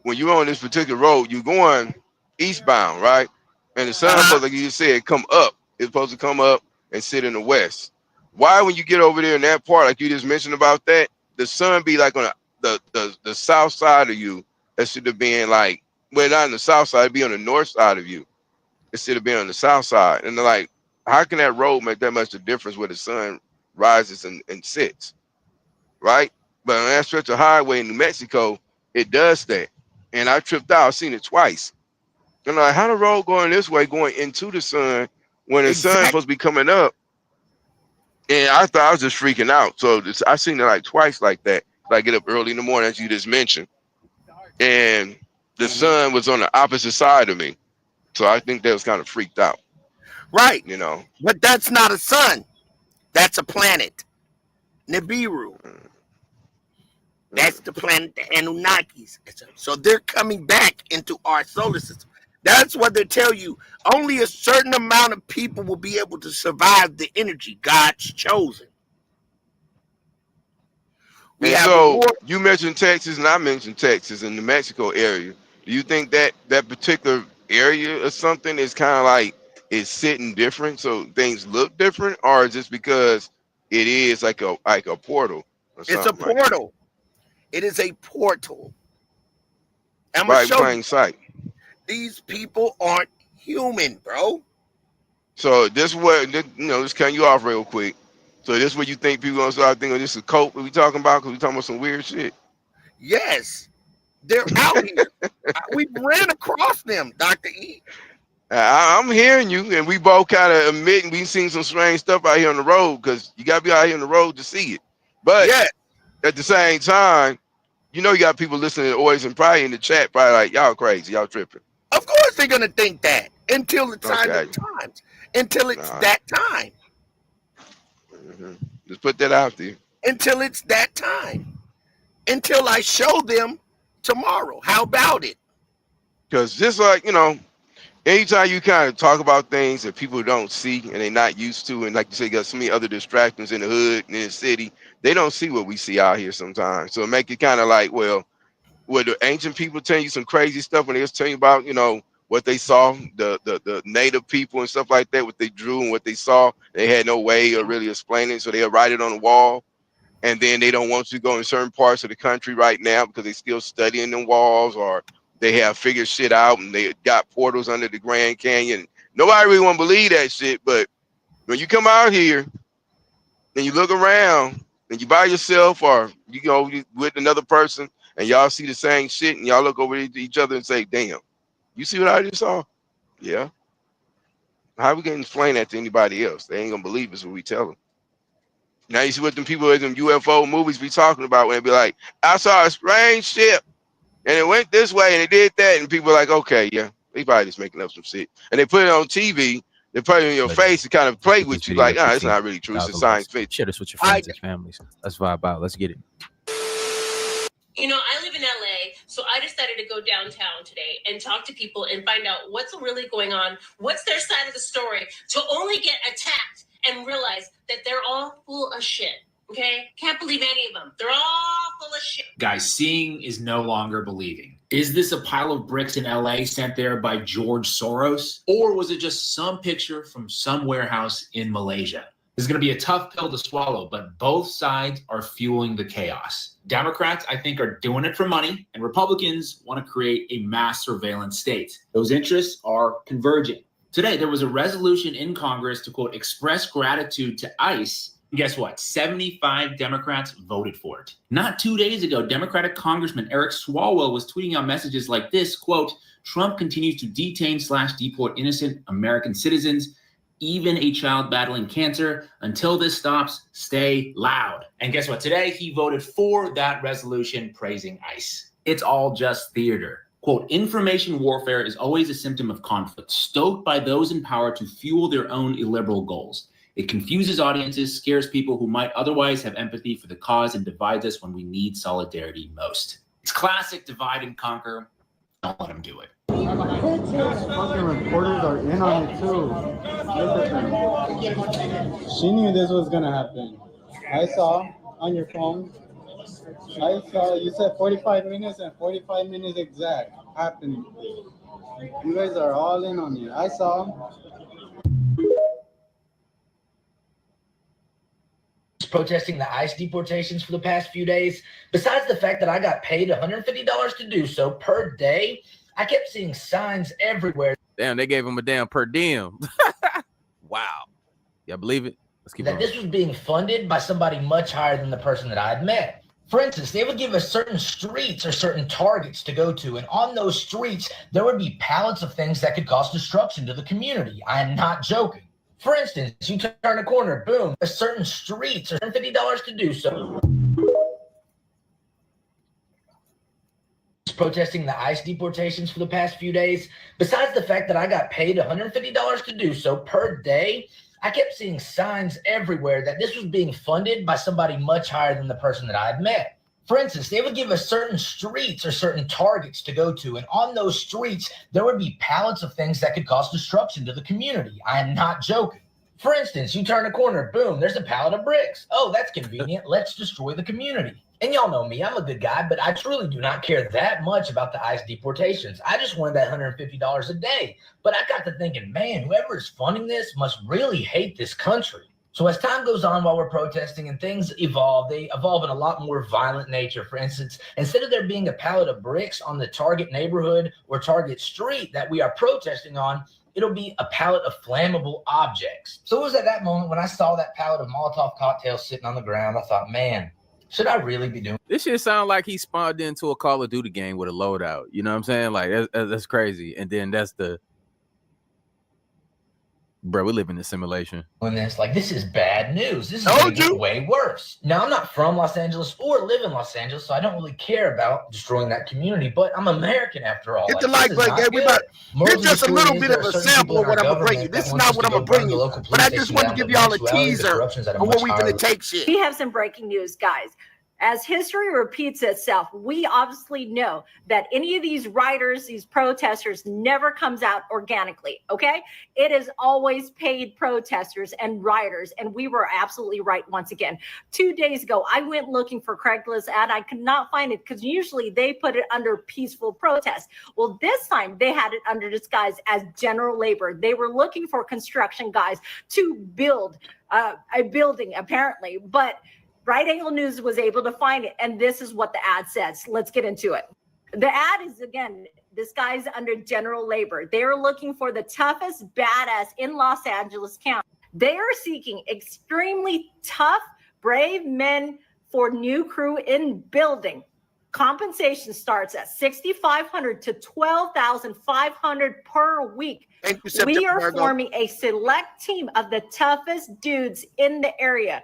when you're on this particular road, you're going eastbound, right? And the sun, supposed, like you said, come up. It's supposed to come up and sit in the west. Why, when you get over there in that part, like you just mentioned about that, the sun be like on the south side of you? That should have been like, well, not on the south side, it'd be on the north side of you. It should have been on the south side. And they're like, how can that road make that much of a difference where the sun rises and sets, right? But on that stretch of highway in New Mexico, it does that. And I tripped out. I've seen it twice. And I'm like, how the road going this way, going into the sun, when the sun's supposed to be coming up? And I thought I was just freaking out. So I seen it like twice like that. I get up early in the morning, as you just mentioned. And the sun was on the opposite side of me. So I think that was kind of freaked out. Right. You know. But that's not a sun. That's a planet. Nibiru. That's the planet, the Anunnakis. So they're coming back into our solar system. That's what they tell you. Only a certain amount of people will be able to survive the energy God's chosen. And so you mentioned Texas, and I mentioned Texas in the Mexico area. Do you think that that particular area or something is kind of like it's sitting different, so things look different, or is this because it is like a portal? It's a portal. Like it is a portal. I'm right, plain sight. These people aren't human, bro. So this what just cutting you off real quick. So this what you think people gonna start thinking this is a cult? What we talking about? Because we talking about some weird shit. Yes, they're out here. We ran across them, Dr. E. I'm hearing you, and we both kind of admitting we've seen some strange stuff out here on the road, because you gotta be out here on the road to see it. But at the same time, you got people listening to Oys and probably in the chat, probably like, y'all crazy, y'all tripping. Of course they're gonna think that until it's times, until it's that time. Just put that out there. Until it's that time. Until I show them tomorrow. How about it? Because just like, anytime you kind of talk about things that people don't see and they're not used to, and like you say, you got so many other distractions in the hood and in the city, they don't see what we see out here sometimes. So it make it kind of like, well, the ancient people tell you some crazy stuff when they was telling you about, what they saw, the native people and stuff like that, what they drew and what they saw. They had no way of really explaining it, so they'll write it on the wall. And then they don't want you to go in certain parts of the country right now because they still studying the walls, or they have figured shit out and they got portals under the Grand Canyon. Nobody really want to believe that shit, but when you come out here and you look around and you by yourself, or you with another person, and y'all see the same shit, and y'all look over at each other and say, damn, you see what I just saw? Yeah. How we gonna explain that to anybody else? They ain't gonna believe us when we tell them. Now you see what them people in them UFO movies be talking about, when they be like, I saw a strange ship and it went this way and it did that, and people are like, okay, yeah, they probably just making up some shit. And they put it on TV, they put it in your face to kind of play with you, like, it's not really true, it's a science fiction. Share this with your friends and families. Let's vibe out. Let's get it. I live in LA, so I decided to go downtown today and talk to people and find out what's really going on, what's their side of the story, to only get attacked and realize that they're all full of shit. Okay? Can't believe any of them. They're all full of shit. Guys, seeing is no longer believing. Is this a pile of bricks in LA sent there by George Soros? Or was it just some picture from some warehouse in Malaysia? This is going to be a tough pill to swallow, but both sides are fueling the chaos. Democrats, I think, are doing it for money, and Republicans want to create a mass surveillance state. Those interests are converging. Today, there was a resolution in Congress to, quote, express gratitude to ICE. And guess what? 75 Democrats voted for it. Not 2 days ago, Democratic Congressman Eric Swalwell was tweeting out messages like this, quote, Trump continues to detain/deport innocent American citizens, even a child battling cancer. Until this stops, stay loud. And guess what? Today, he voted for that resolution praising ICE. It's all just theater. Quote, information warfare is always a symptom of conflict, stoked by those in power to fuel their own illiberal goals. It confuses audiences, scares people who might otherwise have empathy for the cause, and divides us when we need solidarity most. It's classic divide and conquer. Don't let them do it. Fucking reporters are in on it too. She knew this was gonna happen. I saw on your phone. I saw you said 45 minutes and 45 minutes exact happened. You guys are all in on it. I saw. Protesting the ICE deportations for the past few days. Besides the fact that I got paid $150 to do so per day, I kept seeing signs everywhere. Damn, they gave him a damn per diem. Wow. Y'all believe it? Let's keep that this was being funded by somebody much higher than the person that I had met. For instance, they would give us certain streets or certain targets to go to, and on those streets, there would be pallets of things that could cause destruction to the community. I am not joking. For instance, you turn a corner, boom, a certain streets or $50 to do so. Protesting the ICE deportations for the past few days. Besides the fact that I got paid $150 to do so per day, I kept seeing signs everywhere that this was being funded by somebody much higher than the person that I had met. For instance, they would give us certain streets or certain targets to go to, and on those streets, there would be pallets of things that could cause destruction to the community. I am not joking. For instance, you turn a corner, boom, there's a pallet of bricks. Oh, that's convenient. Let's destroy the community. And y'all know me, I'm a good guy, but I truly do not care that much about the ICE deportations. I just wanted that $150 a day. But I got to thinking, man, whoever is funding this must really hate this country. So as time goes on while we're protesting and things evolve, they evolve in a lot more violent nature. For instance, instead of there being a pallet of bricks on the target neighborhood or target street that we are protesting on, it'll be a pallet of flammable objects. So it was at that moment when I saw that pallet of Molotov cocktails sitting on the ground, I thought, man, should I really be doing this? Shit sound like he spawned into a Call of Duty game with a loadout. You know what I'm saying? Like, that's crazy. And then that's the... Bro, we live in a simulation. When this, like, this is bad news. This is way worse. Now, I'm not from Los Angeles or live in Los Angeles, so I don't really care about destroying that community, but I'm American after all. Hit the like button, Gabe. Here's just a little bit of a sample of what I'm going to bring you. This is not what I'm going to bring you, but I just want to give y'all a teaser of where we're going to take shit. We have some breaking news, guys. As history repeats itself, we obviously know that any of these rioters, these protesters, never comes out organically, okay? It is always paid protesters and rioters, and we were absolutely right once again. 2 days ago, I went looking for Craigslist ad. I could not find it because usually they put it under peaceful protest. Well, this time they had it under disguise as general labor. They were looking for construction guys to build a building, apparently, but Right Angle News was able to find it, and this is what the ad says. Let's get into it. The ad is, again, this guy's under general labor. They're looking for the toughest badass in Los Angeles County. They are seeking extremely tough, brave men for new crew in building. Compensation starts at $6,500 to $12,500 per week. We are forming a select team of the toughest dudes in the area.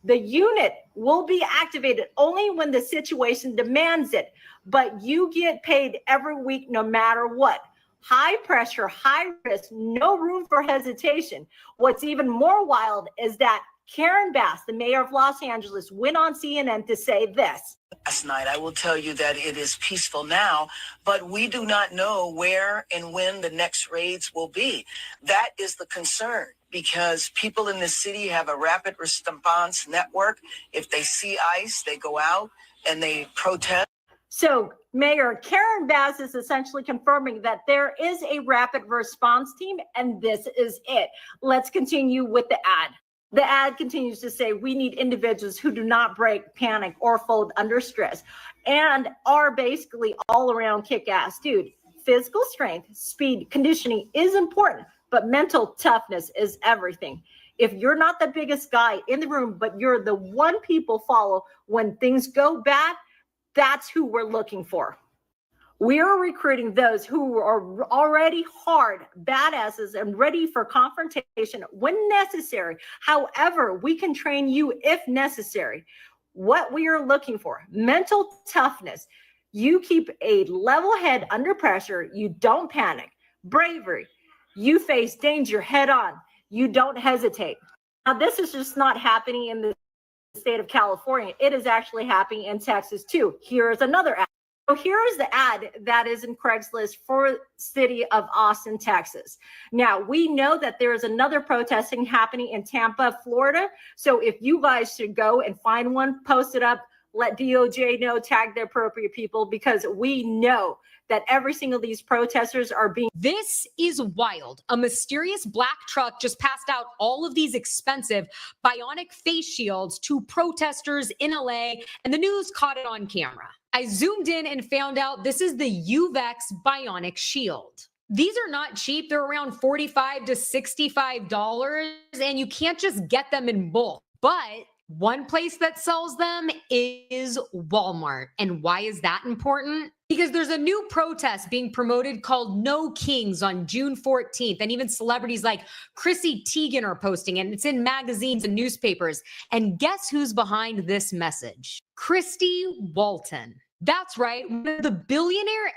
The unit will be activated only when the situation demands it, but you get paid every week no matter what. High pressure, high risk, no room for hesitation. What's even more wild is that Karen Bass, the mayor of Los Angeles, went on CNN to say this. Last night, I will tell you that it is peaceful now, but we do not know where and when the next raids will be. That is the concern. because people in the city have a rapid response network. If they see ICE, they go out and they protest. So Mayor Karen Bass is essentially confirming that there is a rapid response team, and this is it. Let's continue with the ad. The ad continues to say, we need individuals who do not break, panic, or fold under stress and are basically all around kick-ass. Dude, physical strength, speed, conditioning is important, but mental toughness is everything. If you're not the biggest guy in the room, but you're the one people follow when things go bad, that's who we're looking for. We are recruiting those who are already hard badasses and ready for confrontation when necessary. However, we can train you if necessary. What we are looking for, mental toughness. You keep a level head under pressure. You don't panic. Bravery. You face danger head on. You don't hesitate. Now, this is just not happening in the state of California. It is actually happening in Texas too. Here's another ad. So here is the ad that is in Craigslist for city of Austin, Texas. Now, we know that there is another protesting happening in Tampa, Florida. So if you guys should go and find one, post it up, let DOJ know, tag the appropriate people, because we know that every single these protesters are being. This is wild. A mysterious black truck just passed out all of these expensive bionic face shields to protesters in LA, and the news caught it on camera. I zoomed in and found out this is the Uvex bionic shield. These are not cheap. They're around $45 to $65, and you can't just get them in bulk. But one place that sells them is Walmart. And why is that important? Because there's a new protest being promoted called No Kings on June 14th. And even celebrities like Chrissy Teigen are posting it. And it's in magazines and newspapers. And guess who's behind this message? Christy Walton. That's right, one of the billionaire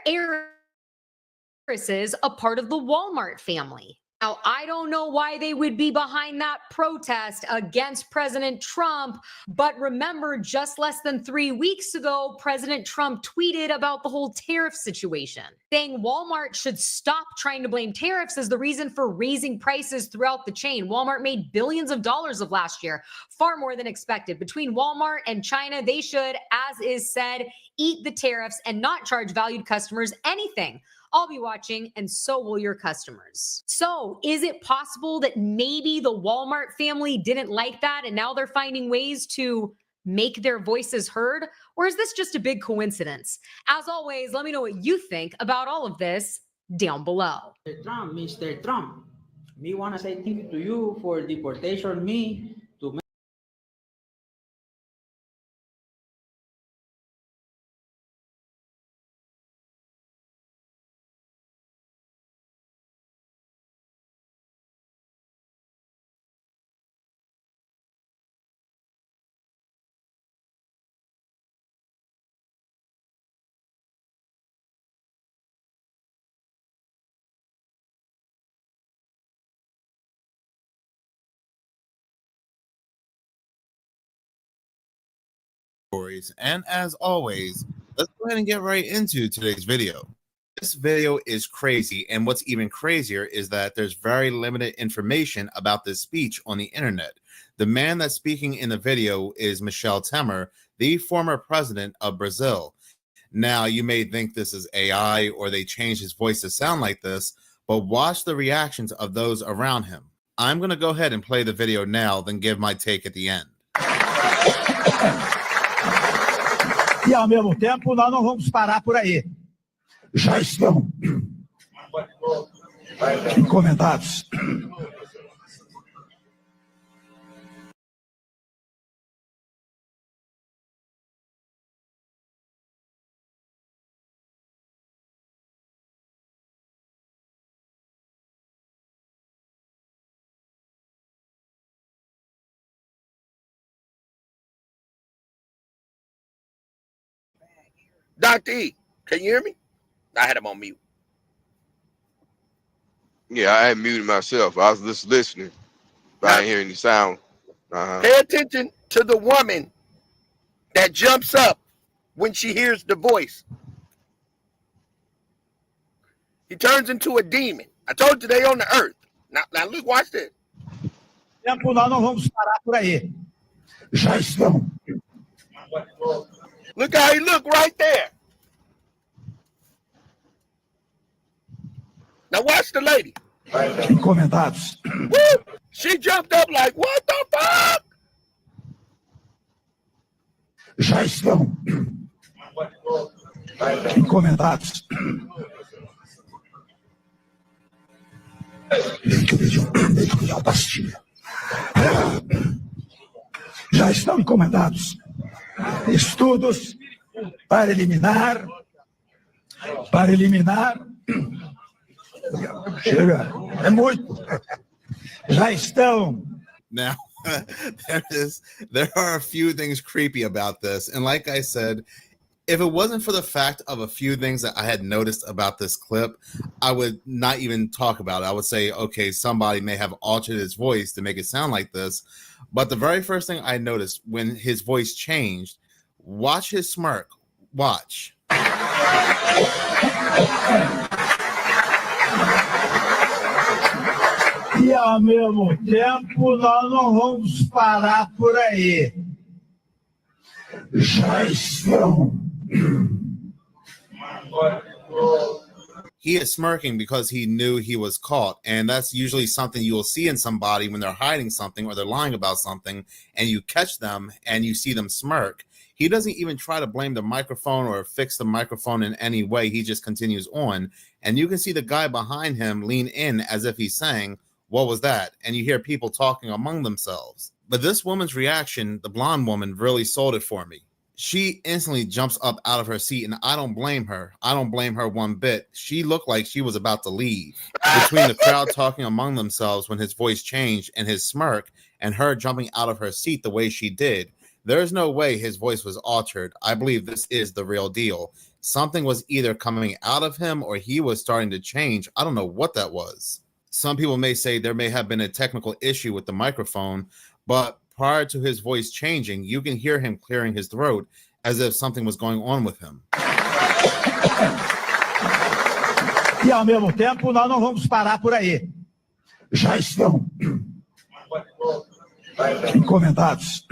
heiresses, a part of the Walmart family. Now, I don't know why they would be behind that protest against President Trump, but remember, just less than 3 weeks ago, President Trump tweeted about the whole tariff situation, saying Walmart should stop trying to blame tariffs as the reason for raising prices throughout the chain. Walmart made billions of dollars of last year, far more than expected. Between Walmart and China, they should, as is said, eat the tariffs and not charge valued customers anything. I'll be watching, and so will your customers. So is it possible that maybe the Walmart family didn't like that and now they're finding ways to make their voices heard? Or is this just a big coincidence? As always, let me know what you think about all of this down below. Mr. Trump, me want to say thank you to you for deportation me to And as always, let's go ahead and get right into today's video. This video is crazy, and what's even crazier is that there's very limited information about this speech on the internet. The man that's speaking in the video is Michel Temer, the former president of Brazil. Now, you may think this is AI or they changed his voice to sound like this, but watch the reactions of those around him. I'm going to go ahead and play the video now, then give my take at the end. E, ao mesmo tempo, nós não vamos parar por aí. Já estão encomendados. Dr. E, can you hear me? I had him on mute. Yeah, I had muted myself. I was just listening, but I didn't hear any sound. Pay attention to the woman that jumps up when she hears the voice. He turns into a demon. I told you they on the earth. Now look, watch this. tempo, nós não vamos parar por aí. Já estão. Look how he look right there. Now watch the lady. Encomendados. Woo! She jumped up like, what the fuck? Já estão. Encomendados. Já estão encomendados estudos para eliminar. Chega, é muito. Já estão. Now, there are a few things creepy about this. And like I said, if it wasn't for the fact of a few things that I had noticed about this clip, I would not even talk about it. I would say, okay, somebody may have altered his voice to make it sound like this. But the very first thing I noticed when his voice changed, watch his smirk. Watch. E ao mesmo tempo, nós não vamos parar por aí. Já estão. He is smirking because he knew he was caught. And that's usually something you will see in somebody when they're hiding something or they're lying about something and you catch them and you see them smirk. He doesn't even try to blame the microphone or fix the microphone in any way. He just continues on. And you can see the guy behind him lean in as if he's saying, what was that? And you hear people talking among themselves. But this woman's reaction, the blonde woman, really sold it for me. She instantly jumps up out of her seat, and I don't blame her. I don't blame her one bit. She looked like she was about to leave. Between the crowd talking among themselves when his voice changed and his smirk and her jumping out of her seat the way she did, there's no way his voice was altered. I believe this is the real deal. Something was either coming out of him or he was starting to change. I don't know what that was. Some people may say there may have been a technical issue with the microphone, but prior to his voice changing, you can hear him clearing his throat as if something was going on with him. E ao mesmo tempo, nós não vamos parar por aí. Já estão. Encomendados.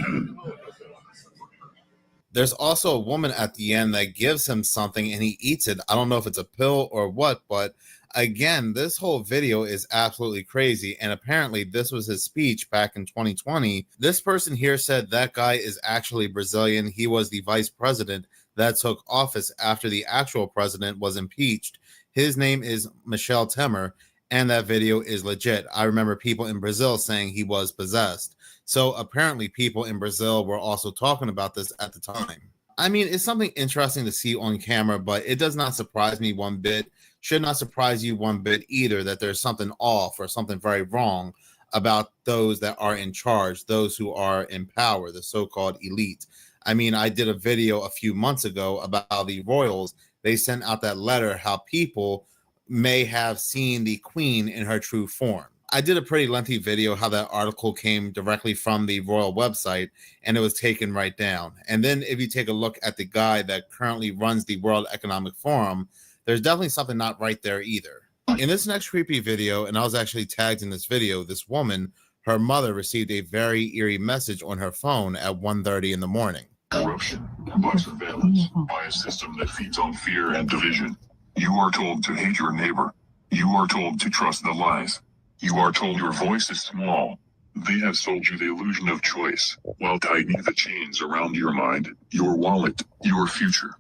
There's also a woman at the end that gives him something and he eats it. I don't know if it's a pill or what, but again, this whole video is absolutely crazy. And apparently this was his speech back in 2020. This person here said that guy is actually Brazilian. He was the vice president that took office after the actual president was impeached. His name is Michel Temer, and that video is legit. I remember people in Brazil saying he was possessed. So apparently people in Brazil were also talking about this at the time. I mean, it's something interesting to see on camera, but it does not surprise me one bit. Should not surprise you one bit either that there's something off or something very wrong about those that are in charge, those who are in power, the so-called elite. I mean, I did a video a few months ago about how the royals, they sent out that letter, how people may have seen the queen in her true form. I did a pretty lengthy video how that article came directly from the royal website and it was taken right down. And then if you take a look at the guy that currently runs the World Economic Forum, there's definitely something not right there either. In this next creepy video, and I was actually tagged in this video, this woman, her mother received a very eerie message on her phone at 1:30 in the morning. Corruption by surveillance, by a system that feeds on fear and division. You are told to hate your neighbor. You are told to trust the lies. You are told your voice is small. They have sold you the illusion of choice while tightening the chains around your mind, your wallet, your future.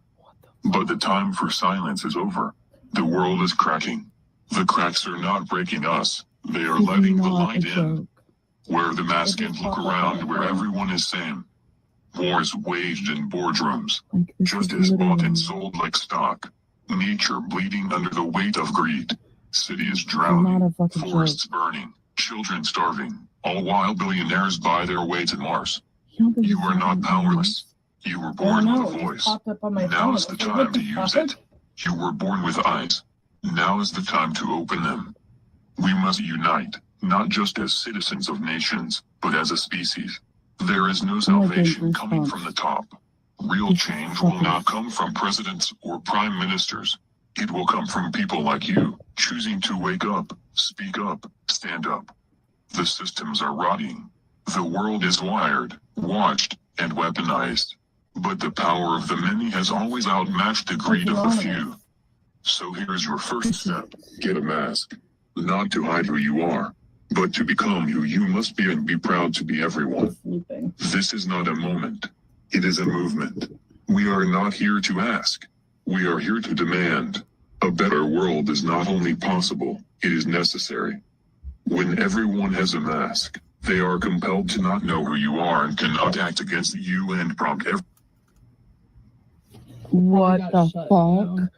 But the time for silence is over. The world is cracking. The cracks are not breaking us. They are letting the light in. Wear the mask and look around where everyone is sane. Wars waged in boardrooms. Justice bought and sold like stock. Nature bleeding under the weight of greed. Cities drowning. Forests burning. Children starving. All while billionaires buy their way to Mars. You are not powerless. You were born with a voice. Now is the time to use it. You were born with eyes. Now is the time to open them. We must unite, not just as citizens of nations, but as a species. There is no salvation coming from the top. Real change will not come from presidents or prime ministers. It will come from people like you, choosing to wake up, speak up, stand up. The systems are rotting. The world is wired, watched, and weaponized. But the power of the many has always outmatched the greed of the few. So here's your first step. Get a mask. Not to hide who you are, but to become who you must be and be proud to be everyone. This is not a moment. It is a movement. We are not here to ask. We are here to demand. A better world is not only possible, it is necessary. When everyone has a mask, they are compelled to not know who you are and cannot act against you and prompt What the fuck?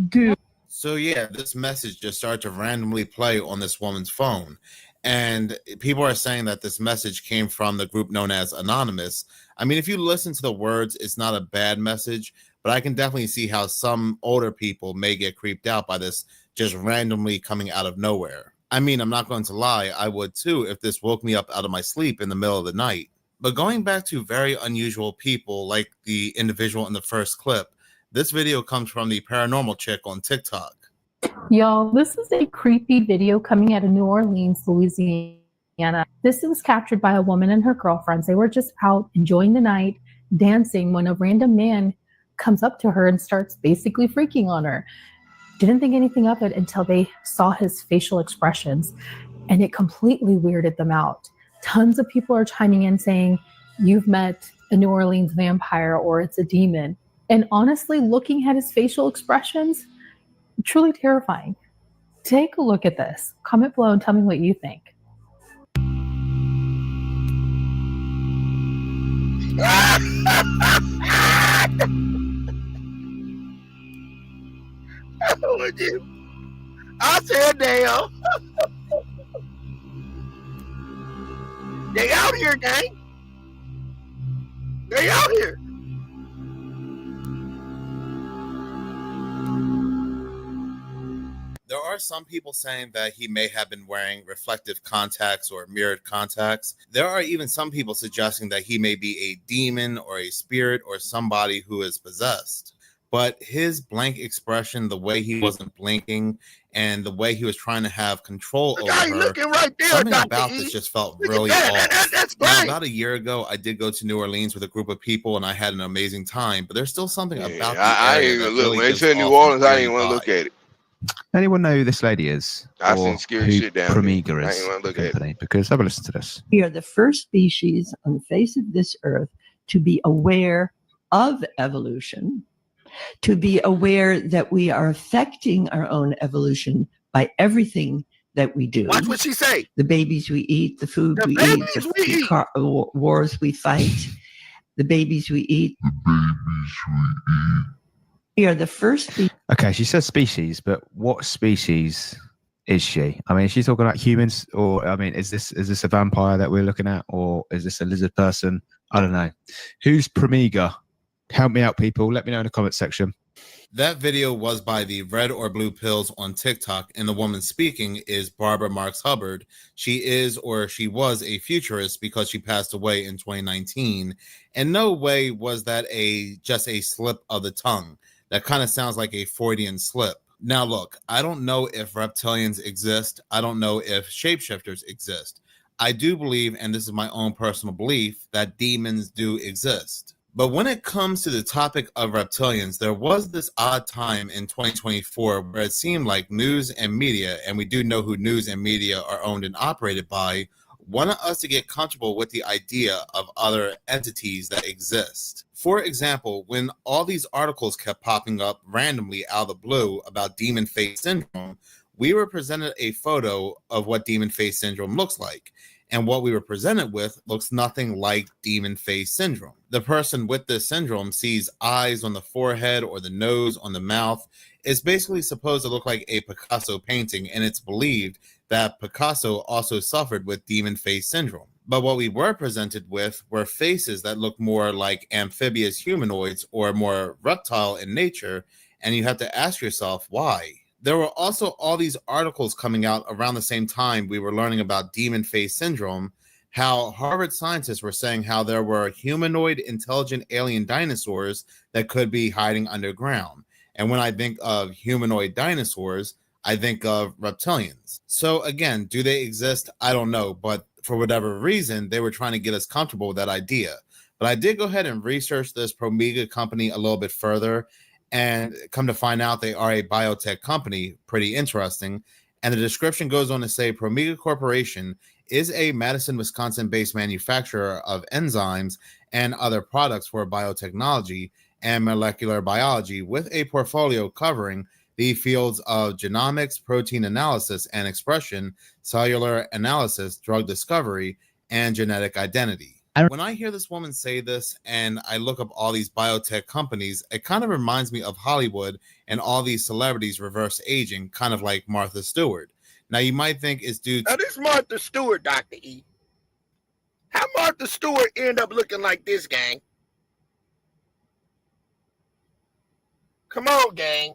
Dude. So yeah, this message just started to randomly play on this woman's phone. And people are saying that this message came from the group known as Anonymous. I mean, if you listen to the words, it's not a bad message, but I can definitely see how some older people may get creeped out by this just randomly coming out of nowhere. I mean, I'm not going to lie, I would too if this woke me up out of my sleep in the middle of the night. But going back to very unusual people like the individual in the first clip, this video comes from the paranormal chick on TikTok. Y'all, this is a creepy video coming out of New Orleans, Louisiana. This was captured by a woman and her girlfriends. They were just out enjoying the night, dancing, when a random man comes up to her and starts basically freaking on her. Didn't think anything of it until they saw his facial expressions, and it completely weirded them out. Tons of people are chiming in saying, you've met a New Orleans vampire or it's a demon. And honestly, looking at his facial expressions, truly terrifying. Take a look at this. Comment below and tell me what you think. I said, damn. They out here, gang. They out here. There are some people saying that he may have been wearing reflective contacts or mirrored contacts. There are even some people suggesting that he may be a demon or a spirit or somebody who is possessed. But his blank expression, the way he wasn't blinking, and the way he was trying to have control over her, looking right there, something Dr. about E. this just felt Look at really that. off. That's Now, great. about a year ago, I did go to New Orleans with a group of people, and I had an amazing time. But there's still something about the I area ain't that even look. really When they gives said New off Orleans, an I eerie didn't want to look vibe. at it. Anyone know who this lady is? I Or seen scary who shit down there. Promega I is, ain't wanna the look at it. company? Because have a listen to this. We are the first species on the face of this earth to be aware of evolution, to be aware that we are affecting our own evolution by everything that we do. Watch what she say. The babies we eat, the food The we eat, babies we eat. wars we fight, the babies we eat. We are the first species. Okay, she says species, but what species is she? I mean, is she talking about humans, or I mean, is this a vampire that we're looking at, or is this a lizard person? I don't know. Who's Promega? Help me out, people. Let me know in the comment section. That video was by the Red or Blue Pills on TikTok, and the woman speaking is Barbara Marks Hubbard. She is, or she was, a futurist because she passed away in 2019. And no way was that just a slip of the tongue. That kind of sounds like a Freudian slip. Now look, I don't know if reptilians exist. I don't know if shapeshifters exist. I do believe, and this is my own personal belief, that demons do exist. But when it comes to the topic of reptilians, there was this odd time in 2024 where it seemed like news and media, and we do know who news and media are owned and operated by, wanted us to get comfortable with the idea of other entities that exist. For example, when all these articles kept popping up randomly out of the blue about demon face syndrome, we were presented a photo of what demon face syndrome looks like. And what we were presented with looks nothing like demon face syndrome. The person with this syndrome sees eyes on the forehead or the nose on the mouth. It's basically supposed to look like a Picasso painting, and it's believed that Picasso also suffered with demon face syndrome. But what we were presented with were faces that look more like amphibious humanoids or more reptile in nature, and you have to ask yourself why. There were also all these articles coming out around the same time we were learning about demon face syndrome, how Harvard scientists were saying how there were humanoid intelligent alien dinosaurs that could be hiding underground. And when I think of humanoid dinosaurs, I think of reptilians. So again, do they exist? I don't know, but for whatever reason, they were trying to get us comfortable with that idea. But I did go ahead and research this Promega company a little bit further, and come to find out they are a biotech company. Pretty interesting. And the description goes on to say Promega Corporation is a Madison, Wisconsin-based manufacturer of enzymes and other products for biotechnology and molecular biology, with a portfolio covering the fields of genomics, protein analysis and expression, cellular analysis, drug discovery, and genetic identity. When I hear this woman say this and I look up all these biotech companies, it kind of reminds me of Hollywood and all these celebrities reverse aging, kind of like Martha Stewart. Now, you might think it's due to... Now, this Martha Stewart, Dr. E. How Martha Stewart end up looking like this, gang? Come on, gang.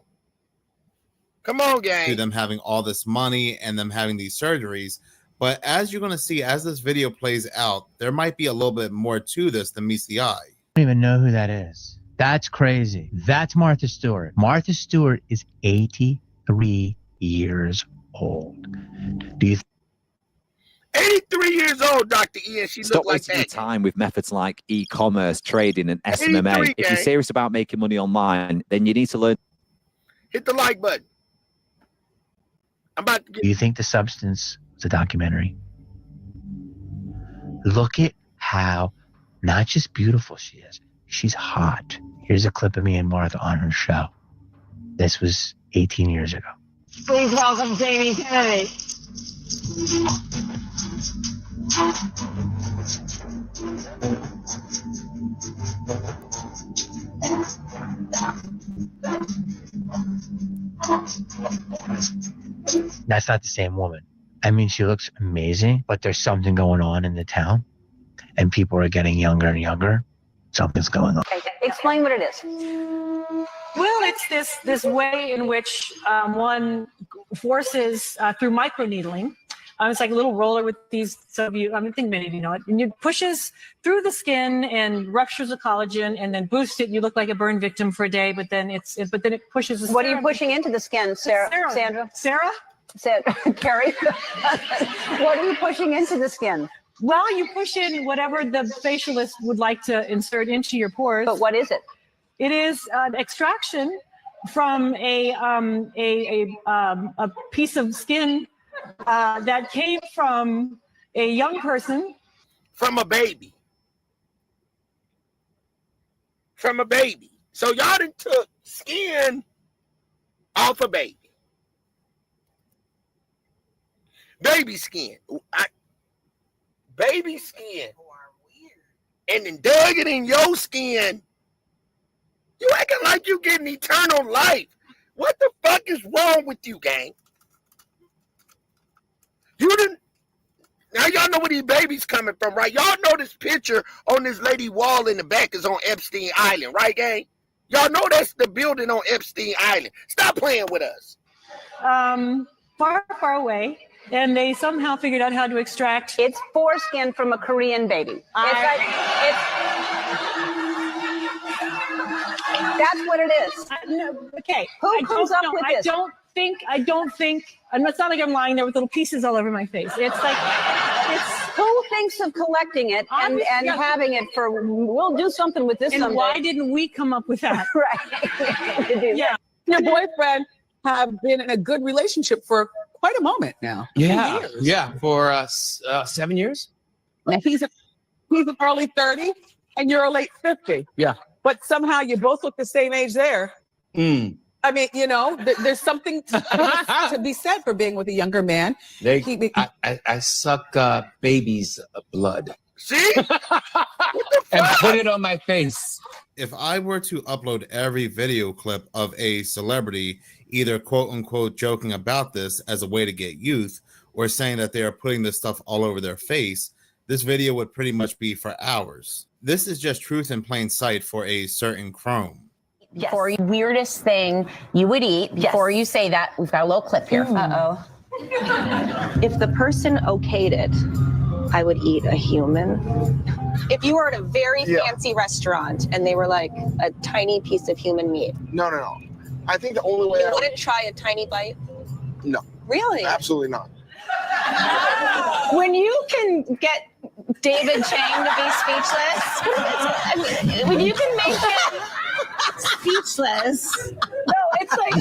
Come on, gang. To them having all this money and them having these surgeries. But as you're going to see, as this video plays out, there might be a little bit more to this than meets the eye. I don't even know who that is. That's crazy. That's Martha Stewart. Martha Stewart is 83 years old. Do you 83 years old, Dr. E, and she Stop looked like wasting your that. time with methods like e-commerce, trading, and SMMA. 83, If you're gang. serious about making money online, then you need to learn. Hit the like button. I'm about to get... Do you think The Substance was a documentary? Look at how not just beautiful she is, she's hot. Here's a clip of me and Martha on her show. This was 18 years ago. Please welcome Jamie Kennedy. That's not the same woman. I mean, she looks amazing, but there's something going on in the town, and people are getting younger and younger. Something's going on. Explain what it is. Well, it's this way in which one forces through microneedling. It's like a little roller with these. I think many of you know it. And it pushes through the skin and ruptures the collagen, and then boosts it. You look like a burn victim for a day, but then it pushes. What are you pushing into the skin, Sarah? Sandra? Sarah? Carrie? What are you pushing into the skin? Well, you push in whatever the facialist would like to insert into your pores. But what is it? It is an extraction from a piece of skin that came from a young person. From a baby. From a baby. So y'all done took skin off a baby. Baby skin. Baby skin. And then dug it in your skin. You acting like you getting eternal life. What the fuck is wrong with you, gang? You didn't. Now y'all know where these babies coming from, right? Y'all know this picture on this lady wall in the back is on Epstein Island, right, gang? Y'all know that's the building on Epstein Island. Stop playing with us. Far, far away. And they somehow figured out how to extract. It's foreskin from a Korean baby. That's what it is. No, okay. Who comes up with this? I don't think, it's not like I'm lying there with little pieces all over my face. It's like, who thinks of collecting it and having it for, we'll do something with this and someday. why didn't we come up with that? Right. Yeah. Your boyfriend have been in a good relationship for quite a moment now. Yeah, for 7 years. Now he's an early 30 and you're a late 50. Yeah. But somehow you both look the same age there. I mean, there's something to be said for being with a younger man. I suck baby's blood. See? And put it on my face. If I were to upload every video clip of a celebrity either quote unquote joking about this as a way to get youth or saying that they are putting this stuff all over their face, this video would pretty much be for hours. This is just truth in plain sight for a certain Chrome. Before weirdest thing you would eat. Before you say that, we've got a little clip here. Uh-oh. If the person okayed it, I would eat a human. If you were at a very fancy restaurant and they were like a tiny piece of human meat. No. I think the only way You wouldn't try a tiny bite? No. Really? Absolutely not. When you can get David Chang to be speechless, I mean, when you can make him speechless. No, it's like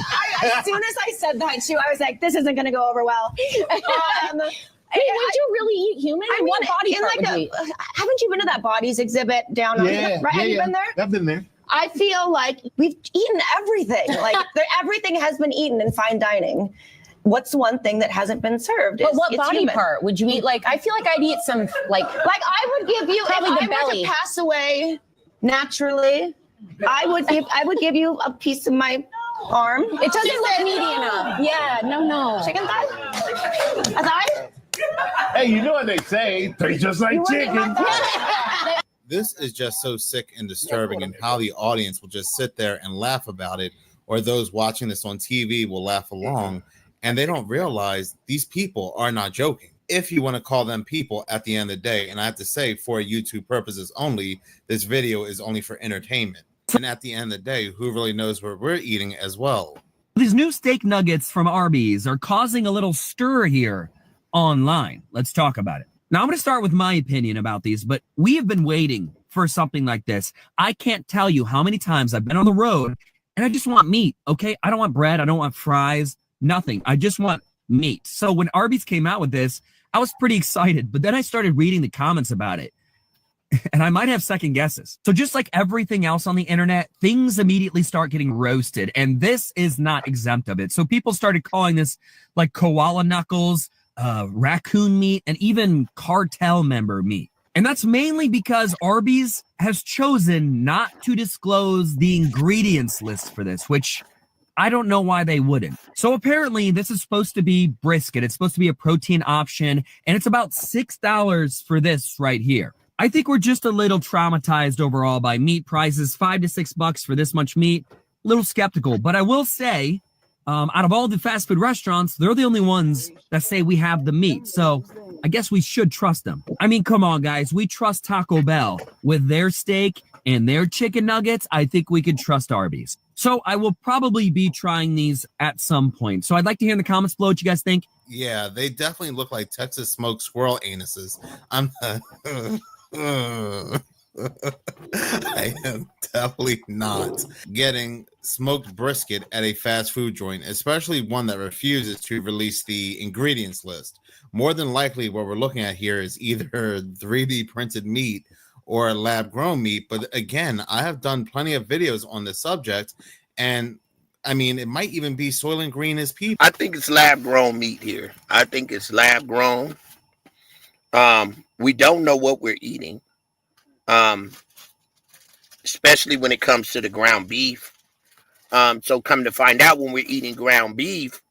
as soon as I said that to you, I was like, this isn't going to go over well. Would you really eat human? I mean, What body in part like would you eat? haven't you been to that bodies exhibit down on right? Have you been there? I've been there. I feel like we've eaten everything. Like everything has been eaten in fine dining. What's one thing that hasn't been served? But what It's body human. part would you eat? Like, I feel like I'd eat some, like I would give you probably if the I were belly. to pass away naturally. I would give you a piece of my arm. It doesn't look meaty enough. Yeah, no. Chicken thigh? A thigh? Hey, you know what they say? Tastes just like chicken. This is just so sick and disturbing, and how the audience will just sit there and laugh about it, or those watching this on TV will laugh along, and they don't realize these people are not joking. If you want to call them people at the end of the day, and I have to say, for YouTube purposes only, this video is only for entertainment. And at the end of the day, who really knows what we're eating as well? These new steak nuggets from Arby's are causing a little stir here online. Let's talk about it. Now, I'm going to start with my opinion about these, but we have been waiting for something like this. I can't tell you how many times I've been on the road and I just want meat, okay? I don't want bread. I don't want fries, nothing. I just want meat. So when Arby's came out with this, I was pretty excited, but then I started reading the comments about it and I might have second guesses. So just like everything else on the internet, things immediately start getting roasted, and this is not exempt of it. So people started calling this like koala knuckles, raccoon meat, and even cartel member meat. And that's mainly because Arby's has chosen not to disclose the ingredients list for this, which I don't know why they wouldn't. So apparently this is supposed to be brisket. It's supposed to be a protein option, and it's about $6 for this right here. I think we're just a little traumatized overall by meat prices. $5 to $6 for this much meat. A little skeptical, but I will say, out of all the fast food restaurants, they're the only ones that say we have the meat. So I guess we should trust them. I mean, come on, guys. We trust Taco Bell with their steak and their chicken nuggets. I think we could trust Arby's. So I will probably be trying these at some point. So I'd like to hear in the comments below what you guys think. Yeah, they definitely look like Texas smoked squirrel anuses. I am definitely not getting smoked brisket at a fast food joint, especially one that refuses to release the ingredients list. More than likely, what we're looking at here is either 3D printed meat or lab grown meat. But again, I have done plenty of videos on this subject, and I mean, it might even be Soylent Green as people. I think it's lab grown meat here. I think it's lab grown. We don't know what we're eating. Especially when it comes to the ground beef. So come to find out, when we're eating ground beef,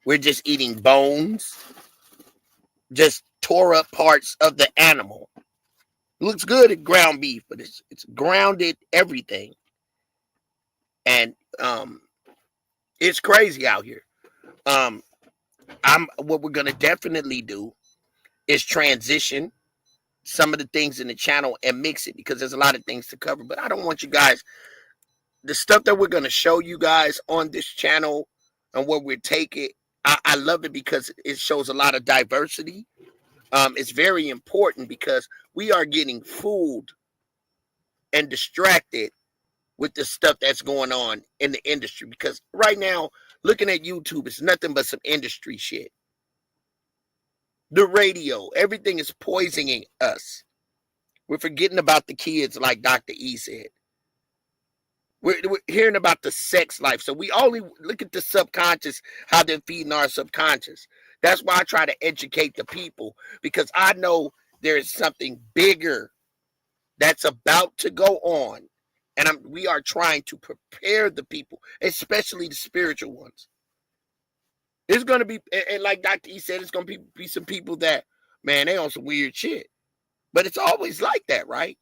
we're just eating bones, just tore up parts of the animal. It looks good at ground beef, but it's grounded everything. And it's crazy out here. What we're gonna definitely do is transition some of the things in the channel and mix it, because there's a lot of things to cover. But I don't want you guys, the stuff that we're going to show you guys on this channel and where we take it, I love it because it shows a lot of diversity. It's very important because we are getting fooled and distracted with the stuff that's going on in the industry, because right now, looking at YouTube, it's nothing but some industry shit. The radio, everything is poisoning us. We're forgetting about the kids, like Dr. E said. We're hearing about the sex life. So we only look at the subconscious, how they're feeding our subconscious. That's why I try to educate the people, because I know there is something bigger that's about to go on. And we are trying to prepare the people, especially the spiritual ones. There's going to be, and like Dr. E said, it's going to be some people that, man, they on some weird shit. But it's always like that, right?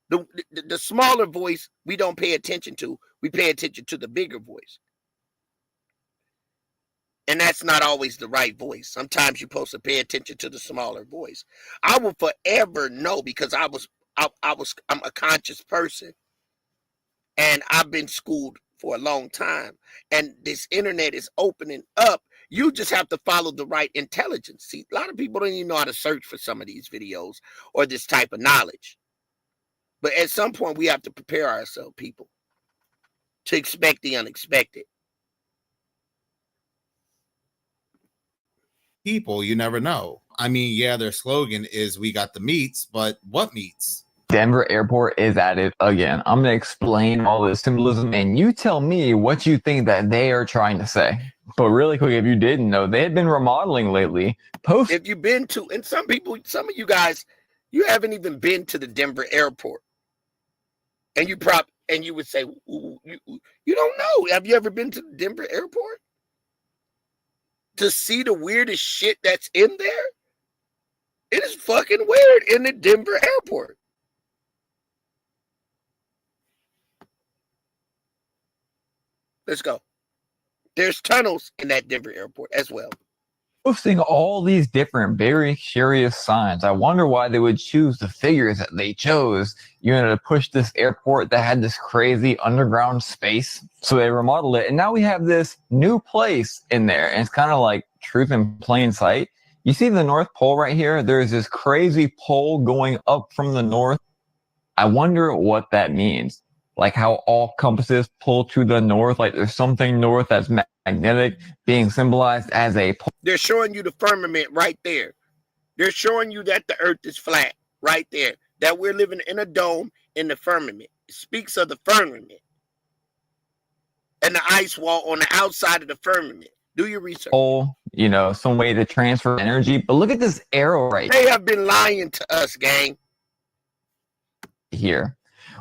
The smaller voice, we don't pay attention to. We pay attention to the bigger voice. And that's not always the right voice. Sometimes you're supposed to pay attention to the smaller voice. I will forever know, because I'm a conscious person. And I've been schooled for a long time. And this internet is opening up You just have to follow the right intelligence. See, a lot of people don't even know how to search for some of these videos or this type of knowledge. But at some point, we have to prepare ourselves, people, to expect the unexpected. People, you never know. I mean, yeah, their slogan is "We got the meats," but what meats? Denver Airport is at it again. I'm going to explain all this symbolism, and you tell me what you think that they are trying to say. But really quick, if you didn't know, they had been remodeling lately. If you've been to, and some of you guys, you haven't even been to the Denver Airport, and you would say, you don't know. Have you ever been to the Denver Airport to see the weirdest shit that's in there? It is fucking weird in the Denver Airport. Let's go. There's tunnels in that Denver Airport as well. Posting all these different, very curious signs. I wonder why they would choose the figures that they chose, to push this airport that had this crazy underground space. So they remodeled it, and now we have this new place in there, and it's kind of like truth in plain sight. You see the North Pole right here? There's this crazy pole going up from the north. I wonder what that means. Like how all compasses pull to the north, like there's something north that's magnetic being symbolized as a pole. They're showing you the firmament right there. They're showing you that the earth is flat right there, that we're living in a dome in the firmament. It speaks of the firmament and the ice wall on the outside of the firmament. Do your research. Pole, some way to transfer energy. But look at this arrow right They have been lying to us, gang. Here.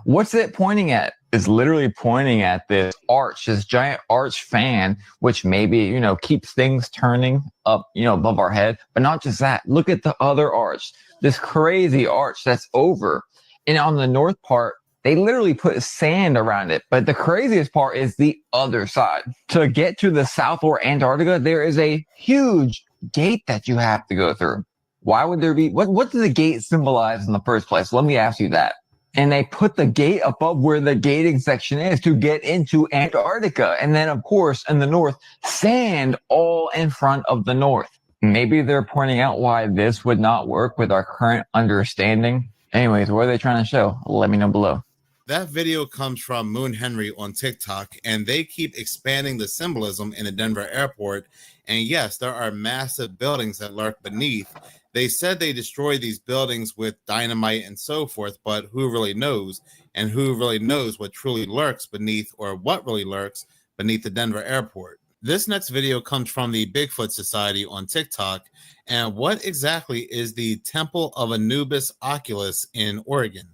What's it pointing at? It's literally pointing at this arch, this giant arch fan, which maybe, keeps things turning up, above our head. But not just that. Look at the other arch, this crazy arch that's over. And on the north part, they literally put sand around it. But the craziest part is the other side. To get to the South or Antarctica, there is a huge gate that you have to go through. Why would there be? What does the gate symbolize in the first place? Let me ask you that. And they put the gate above where the gating section is to get into Antarctica. And then, of course, in the north, sand all in front of the north. Maybe they're pointing out why this would not work with our current understanding. Anyways, what are they trying to show? Let me know below. That video comes from Moon Henry on TikTok, and they keep expanding the symbolism in the Denver airport. And yes, there are massive buildings that lurk beneath. They said they destroyed these buildings with dynamite and so forth, but who really knows? And who really knows what truly lurks beneath, or what really lurks beneath the Denver airport? This next video comes from the Bigfoot Society on TikTok. And what exactly is the Temple of Anubis Oculus in Oregon?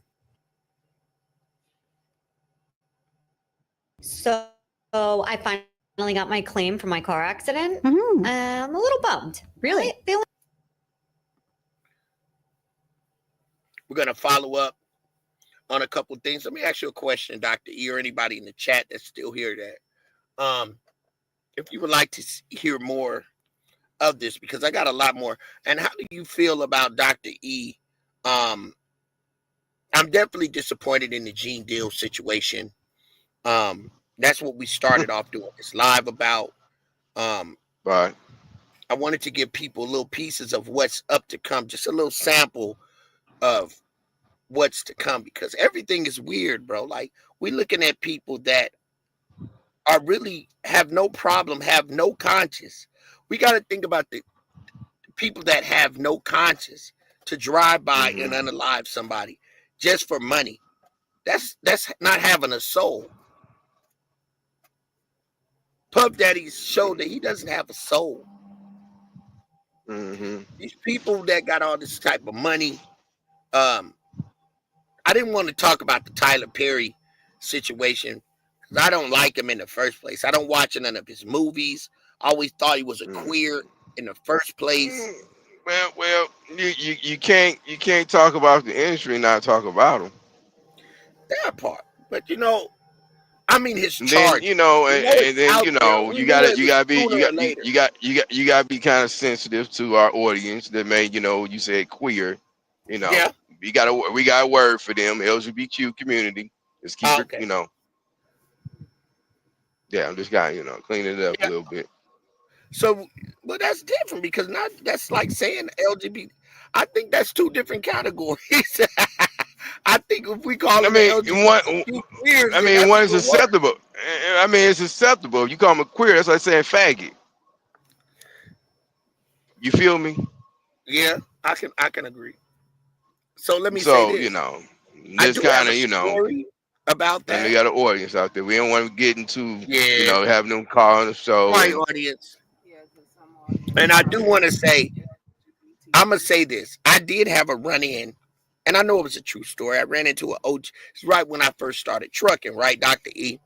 So I finally got my claim for my car accident. I'm a little bummed. Really? We're going to follow up on a couple of things. Let me ask you a question, Dr. E, or anybody in the chat that's still here, that if you would like to hear more of this, because I got a lot more. And how do you feel about Dr. E? I'm definitely disappointed in the Gene Deal situation. That's what we started off doing this live about. Right. I wanted to give people little pieces of what's up to come, just a little sample of what's to come, because everything is weird, bro. Like, we're looking at people that are really have no problem, have no conscience. We got to think about the people that have no conscience to drive by and unalive somebody just for money. That's not having a soul. Puff Daddy showed that he doesn't have a soul. These people that got all this type of money. I didn't want to talk about the Tyler Perry situation because I don't like him in the first place. I don't watch none of his movies. I always thought he was a queer in the first place. Well, you can't talk about the industry and not talk about him. That part, but I mean his And charge. then, and then you gotta be kind of sensitive to our audience that may, you said queer, Yeah. we got a word for them, LGBTQ community. Let's keep Okay. it, Yeah, I'm just cleaning it up a little bit. So, well, that's different because not that's like saying LGBT. I think that's two different categories. I think if we call I them mean, LGBT queers, I then mean, that's one is even worse. acceptable. I mean, it's acceptable. If you call them a queer, that's like saying faggot. You feel me? Yeah, I can agree. So let me say So, this. you know, I this do have kind a of, you know, story about and we that. got an audience out there. We don't want to get into, you Yeah. know, having them call on the show. Right, and- audience. And I do want to say, I'm gonna say this. I did have a run-in, and I know it was a true story. I ran into an OG. It's right when I first started trucking, right, Dr. E.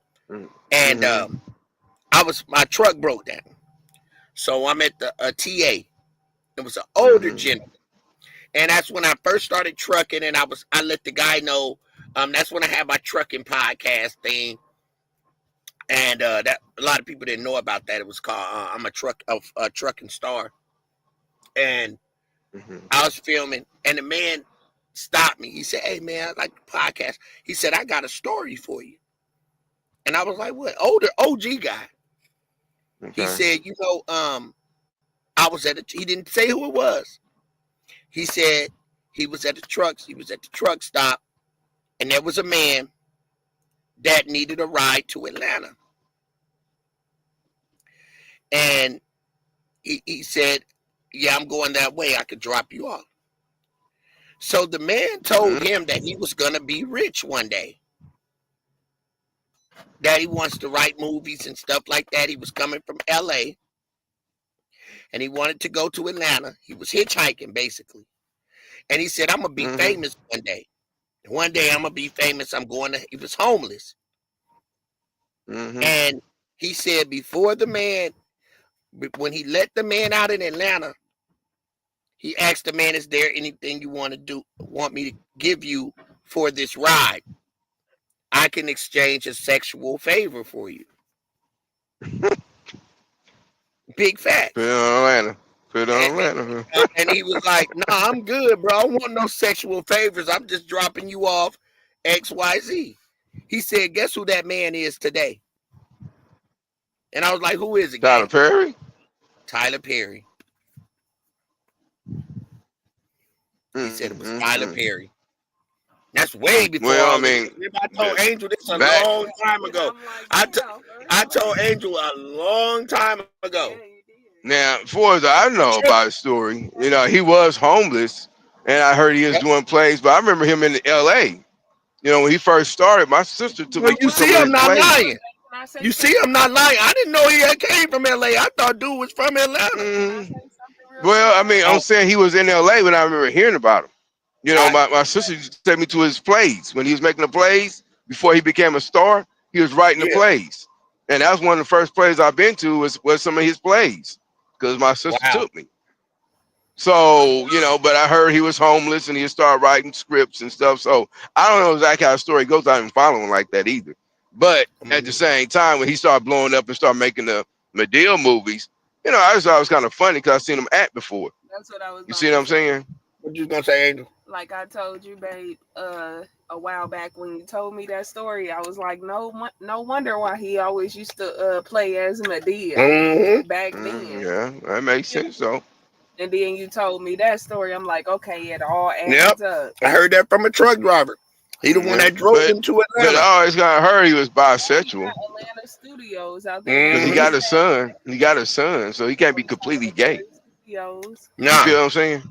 And my truck broke down. So I'm at the TA. It was an older gentleman. And that's when I first started trucking, and I let the guy know. That's when I had my trucking podcast thing. And that a lot of people didn't know about that. It was called I'm a trucking star. And I was filming, and the man stopped me. He said, "Hey man, I like the podcast." He said, "I got a story for you." And I was like, "What?" Older OG guy. He said, "You know, I was at he didn't say who it was. He said he was at the truck stop, and there was a man that needed a ride to Atlanta. And he said, "Yeah, I'm going that way. I could drop you off." So the man told him that he was going to be rich one day, that he wants to write movies and stuff like that. He was coming from LA, and he wanted to go to Atlanta. He was hitchhiking, basically. And he said, "I'm going to be famous one day. One day I'm going to be famous. I'm going to," he was homeless. And he said before when he let the man out in Atlanta, he asked the man, "Is there anything you want me to give you for this ride? I can exchange a sexual favor for you." Big fact. Put it on Atlanta. And he was like, "Nah, I'm good, bro. I don't want no sexual favors. I'm just dropping you off XYZ." He said, "Guess who that man is today?" And I was like, "Who is it?" Tyler Perry? Tyler Perry. He said it was Tyler Perry. That's way before. Well, I mean, I told Angel this a back- long time ago. I told Angel a long time ago. Now, for as I know about his story, you know, he was homeless, and I heard he was doing plays, but I remember him in LA. You know, when he first started, my sister took me to some of his plays. You see, I'm not lying. I didn't know he came from LA. I thought dude was from Atlanta. Well, I mean, I'm saying he was in LA when I remember hearing about him. You know, my sister used to take me to his plays. When he was making the plays, before he became a star, he was writing the plays. And that was one of the first plays I've been to was some of his plays, because my sister took me. So, you know, but I heard he was homeless and he started writing scripts and stuff. So I don't know exactly how the story goes. I didn't follow him like that either. But at the same time, when he started blowing up and started making the Madea movies, you know, I just thought it was kind of funny because I've seen him act before. That's what I was. You see what I'm saying? What you gonna say, Angel? Like I told you, babe, a while back when you told me that story, I was like, no wonder why he always used to play as Madea back then. Yeah, that makes sense. So. And then you told me that story. I'm like, okay, it all adds up. I heard that from a truck driver. He the one that drove him to Atlanta. But I always got heard he was bisexual. Atlanta studios out there. Because he got a son. He got a son, so he can't be completely gay. Studios. You feel what I'm saying?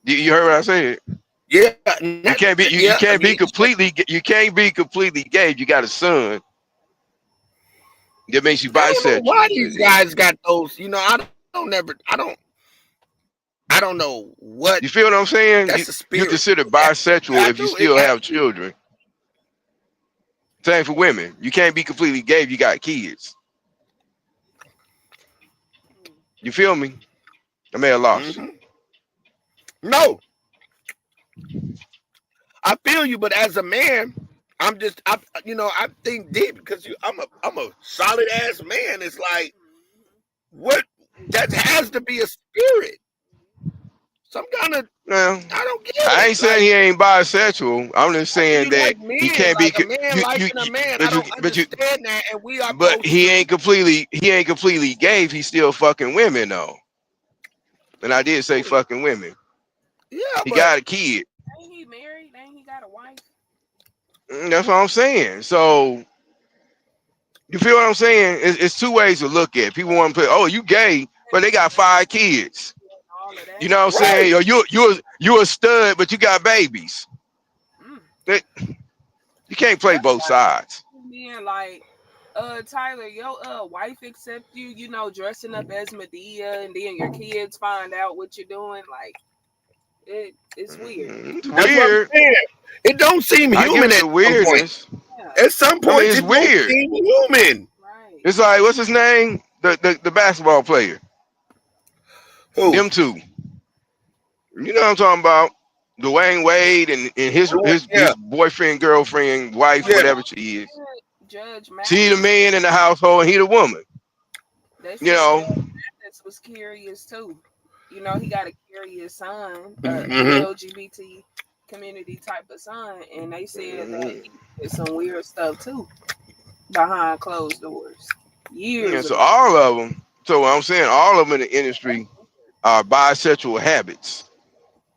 You heard what I said? Yeah. You can't be you can't be completely gay if you got a son. That makes you bisexual. Why these guys got those? You know, I don't know what. You feel what I'm saying? You consider bisexual if you still have children. Same for women. You can't be completely gay if you got kids. You feel me? I may have lost you. No. I feel you, but as a man, I think deep because I'm a solid ass man. It's like, what? That has to be a spirit. some kind of. Well, I don't get it. I ain't saying he ain't bisexual. I'm just saying that like men, he can't be. like a man liking a man. I don't understand that, and we are. But he ain't completely gay. If he's still fucking women though. And I did say fucking women. Yeah, he got a kid. Ain't he married? Ain't he got a wife? That's what I'm saying. So you feel what I'm saying? It's two ways to look at it. People want to put, oh, you gay, but they got 5 kids. You know what I'm saying? Or you a stud, but you got babies. You can't play both sides. Being like, Tyler, your wife accept you, you know, dressing up as Medea, and then your kids find out what you're doing. Like, it's weird. It's weird. It don't seem human at weirdness. At some point, it's weird. Don't seem human. It's like, what's his name? The basketball player. Who? Them two. You know what I'm talking about? Dwayne Wade and his boyfriend, girlfriend, wife, whatever she is. She the man in the household, and he the woman. You know. That was curious too. You know, he got a curious son, Mhm. LGBT community type of son, and they said that he did some weird stuff too behind closed doors. Years. So ago. all of them. So what I'm saying, all of them in the industry are bisexual habits.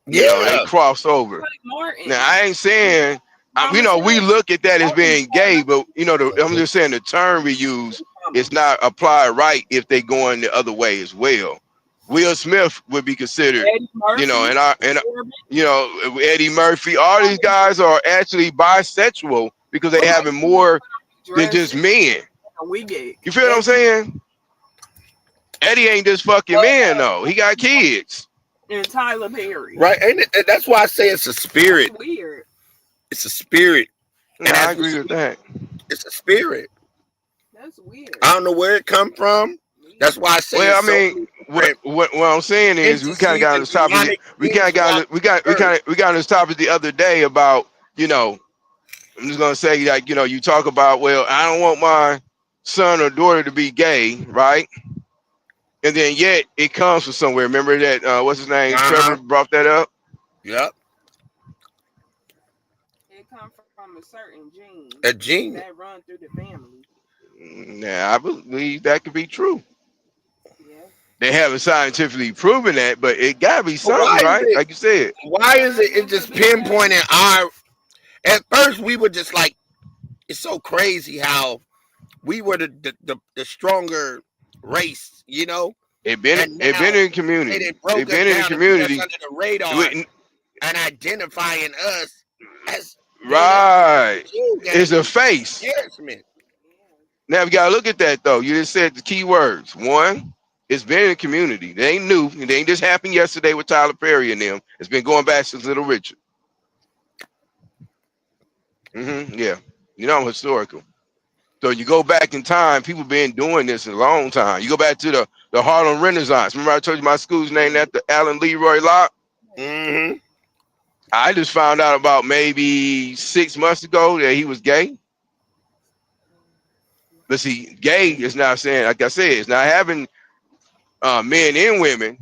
You know, they cross over. Now I ain't saying, you know, we look at that as being gay, but you know, I'm just saying the term we use is not applied right if they going the other way as well. Will Smith would be considered, you know, and you know, Eddie Murphy. All these guys are actually bisexual because they having more than just men. You feel what I'm saying? Eddie ain't just fucking man though. He got kids. And Tyler Perry. Right, and that's why I say it's a spirit. That's weird. It's a spirit. And I agree with that. It's a spirit. That's weird. I don't know where it come from. That's why I say. Well, I mean, what I'm saying is we kind of got on this topic. We got on this topic the other day about, you know, I'm just gonna say, like, you know, you talk about, well, I don't want my son or daughter to be gay, right? And then yet it comes from somewhere. Remember that what's his name? Trevor brought that up. Yep. It comes from a certain gene. A gene that run through the family. Now I believe that could be true. They haven't scientifically proven that, but it gotta be something, right? Like you said. Why is it just pinpointing our? At first, we were just like, it's so crazy how we were the stronger race, you know. It been in community. It been in the community. Under the radar and identifying us as right. It's a face. Yes, man. Now we gotta look at that though. You just said the key words. One, it's been in the community. They ain't new. It ain't just happened yesterday with Tyler Perry and them. It's been going back since Little Richard. Yeah. You know, I'm historical. So you go back in time, people been doing this a long time. You go back to the Harlem Renaissance. Remember I told you my school's named after Alan Leroy Locke? I just found out about maybe 6 months ago that he was gay. But see, gay is not saying, like I said, it's not having men and women.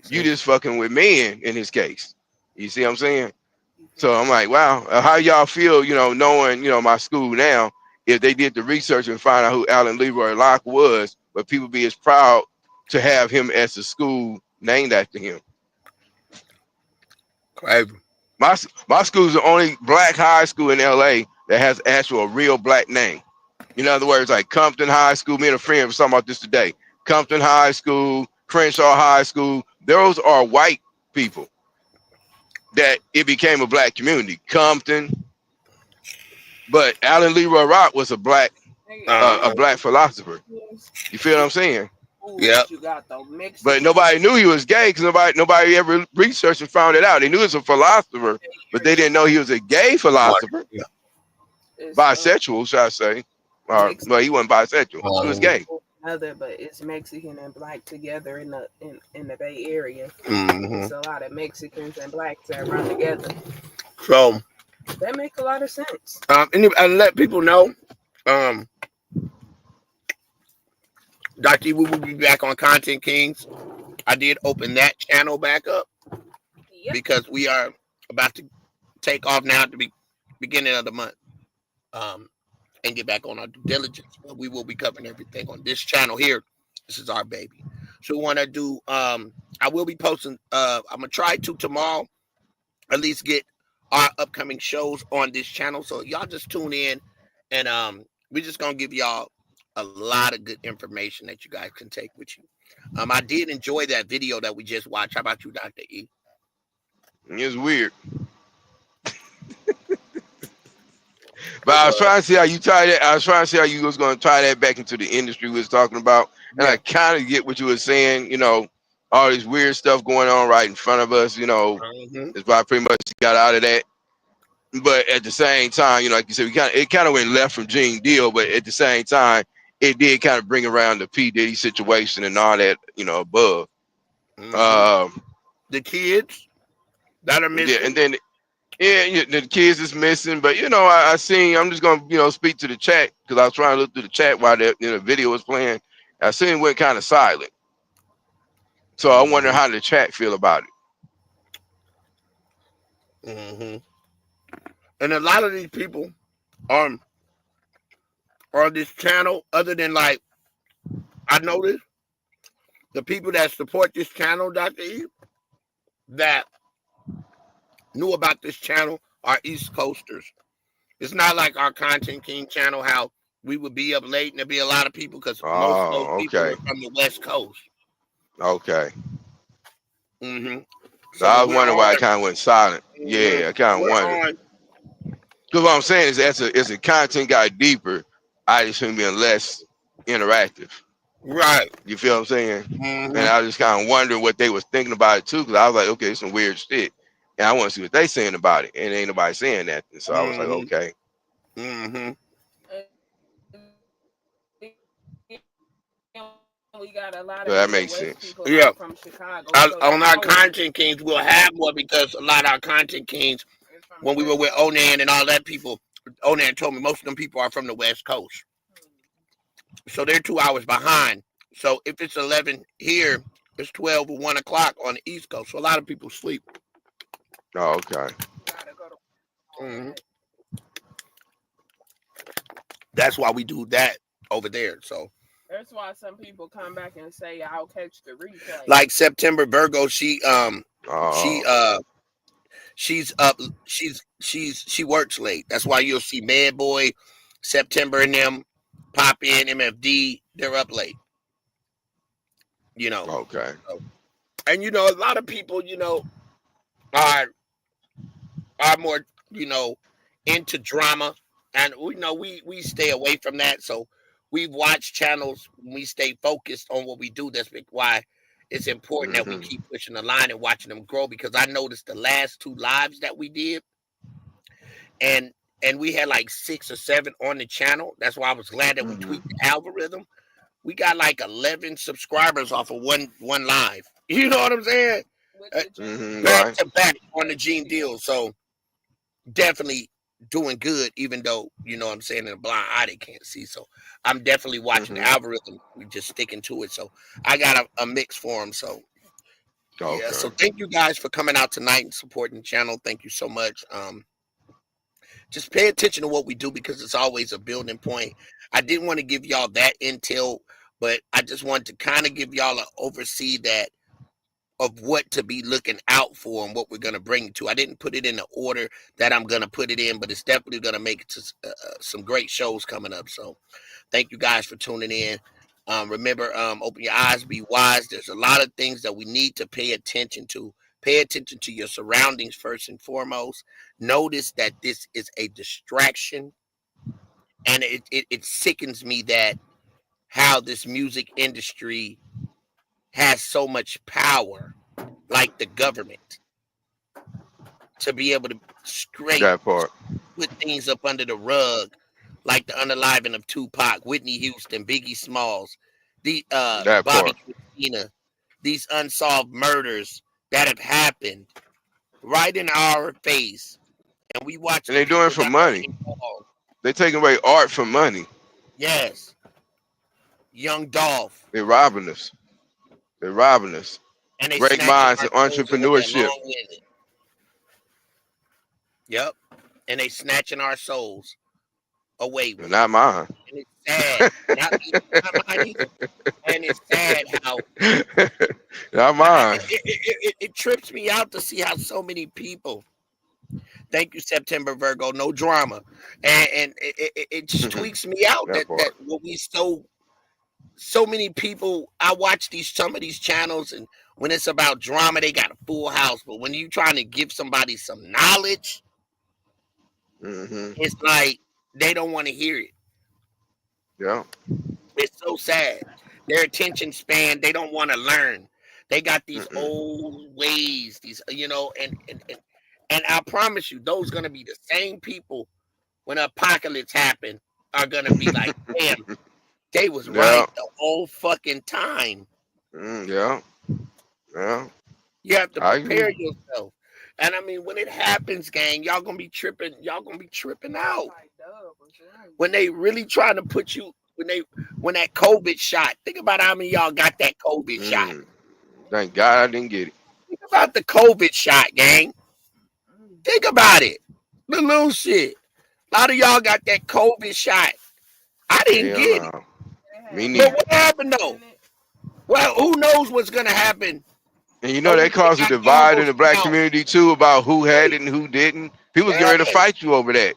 You just fucking with men in his case. You see what I'm saying? So I'm like, wow, how y'all feel, you know, knowing, you know, my school now, if they did the research and find out who Alan Leroy Locke was, but people be as proud to have him as a school named after him. My school is the only black high school in LA that has actual real black name. In other words, like Compton High School, me and a friend was talking about this today. Compton High School, Crenshaw High School, those are white people that it became a black community. Compton. But Alan Leroy Locke was a black philosopher. You feel what I'm saying? Yeah. But nobody knew he was gay because nobody ever researched and found it out. They knew he was a philosopher, but they didn't know he was a gay philosopher. Bisexual, should I say? Well, he wasn't bisexual. He was gay. But it's Mexican and black together in the Bay Area. Mhm. It's a lot of Mexicans and blacks that run together. So that makes a lot of sense. And let people know, Dr. E will be back on Content Kings. I did open that channel back up. because we are about to take off now at the beginning of the month, and get back on our due diligence. But we will be covering everything on this channel here. This is our baby. So we want to do. I will be posting. I'm gonna try to tomorrow, at least get our upcoming shows on this channel. So y'all just tune in, and we're just gonna give y'all a lot of good information that you guys can take with you. I did enjoy that video that we just watched. How about you, Dr. E? It's weird. But I was trying to see how you tie that. I was trying to see how you was going to tie that back into the industry we was talking about. And I kind of get what you were saying, you know, all this weird stuff going on right in front of us, you know, is why I pretty much got out of that. But at the same time, you know, like you said, it kind of went left from Gene Deal, but at the same time, it did kind of bring around the P. Diddy situation and all that, you know, above. The kids that are missing. Yeah, and then the kids is missing, but you know, I'm just gonna, you know, speak to the chat because I was trying to look through the chat while the video was playing. I seen it went kind of silent. So I wonder how the chat feel about it. And a lot of these people are on this channel, other than like, I noticed the people that support this channel, Dr. E, that knew about this channel are East Coasters. It's not like our Content King channel, how we would be up late and there'd be a lot of people because most of those people are from the West Coast. Okay. So I was wondering why it kind of went silent. Yeah, I kind of wondered. Because what I'm saying is, as a content guy deeper, I just been being less interactive. Right. You feel what I'm saying? And I just kind of wonder what they was thinking about it too, because I was like, okay, it's some weird shit. And I want to see what they saying about it. And ain't nobody saying that. So I was like, okay. We got a lot So of that makes sense. Yeah. from Chicago. On our Content Kings, we'll have more because a lot of our Content Kings, when we were with Onan and all that people, Onan told me most of them people are from the West Coast. So they're 2 hours behind. So if it's 11 here, it's 12 or 1 o'clock on the East Coast. So a lot of people sleep. Oh, okay. That's why we do that over there. So that's why some people come back and say, I'll catch the replay. like September Virgo, she's up, she works late. That's why you'll see Mad Boy, September and them pop in, MFD, they're up late. You know. Okay. And you know, a lot of people, you know, are more, you know, into drama, and we know we stay away from that. So we've watched channels, we stay focused on what we do. That's why it's important that we keep pushing the line and watching them grow, because I noticed the last 2 lives that we did, and we had like 6 or 7 on the channel. That's why I was glad that we tweaked the algorithm. We got like 11 subscribers off of one live. You know what I'm saying? Back to back on the Gene Deal. So definitely doing good, even though, you know what I'm saying, in a blind eye they can't see. So I'm definitely watching the algorithm. We just sticking to it. So I got a mix for them. So yeah. So thank you guys for coming out tonight and supporting the channel. Thank you so much. Just pay attention to what we do, because it's always a building point. I didn't want to give y'all that intel, but I just wanted to kind of give y'all an oversee that of what to be looking out for and what we're going to bring you to. I didn't put it in the order that I'm going to put it in, but it's definitely going to make it to some great shows coming up. So thank you guys for tuning in. Remember, open your eyes, be wise. There's a lot of things that we need to pay attention to. Pay attention to your surroundings first and foremost. Notice that this is a distraction. And it sickens me that how this music industry has so much power, like the government, to be able to put things up under the rug, like the unaliving of Tupac, Whitney Houston, Biggie Smalls, Bobby Christina, these unsolved murders that have happened right in our face, and we watch. And they're doing it for money. They're taking away art for money. Yes. Young Dolph. They're robbing us. They're robbing us. And they great minds and entrepreneurship. Yep. And they snatching our souls away. With Not mine. And it's sad. not mine either. And it's sad how not mine. It trips me out to see how so many people. Thank you, September Virgo. No drama, and it just tweaks me out that what we so many people. I watch some of these channels, and when it's about drama, they got a full house. But when you trying to give somebody some knowledge, it's like they don't want to hear it. Yeah, it's so sad. Their attention span, they don't want to learn. They got these old ways, these and I promise you, those gonna be the same people when the apocalypse happen are gonna be like, damn, they was right the whole fucking time. Yeah. You have to prepare yourself. And I mean, when it happens, gang, y'all gonna be tripping. Y'all gonna be tripping out when they really trying to put you. When that COVID shot. Think about how many of y'all got that COVID shot. Thank God I didn't get it. Think about the COVID shot, gang. Think about it. The little shit. A lot of y'all got that COVID shot. I didn't get it. Me neither. But what happened though? Well, who knows what's gonna happen? And you know they caused a divide in the black community too about who had it and who didn't. People getting ready to fight you over that.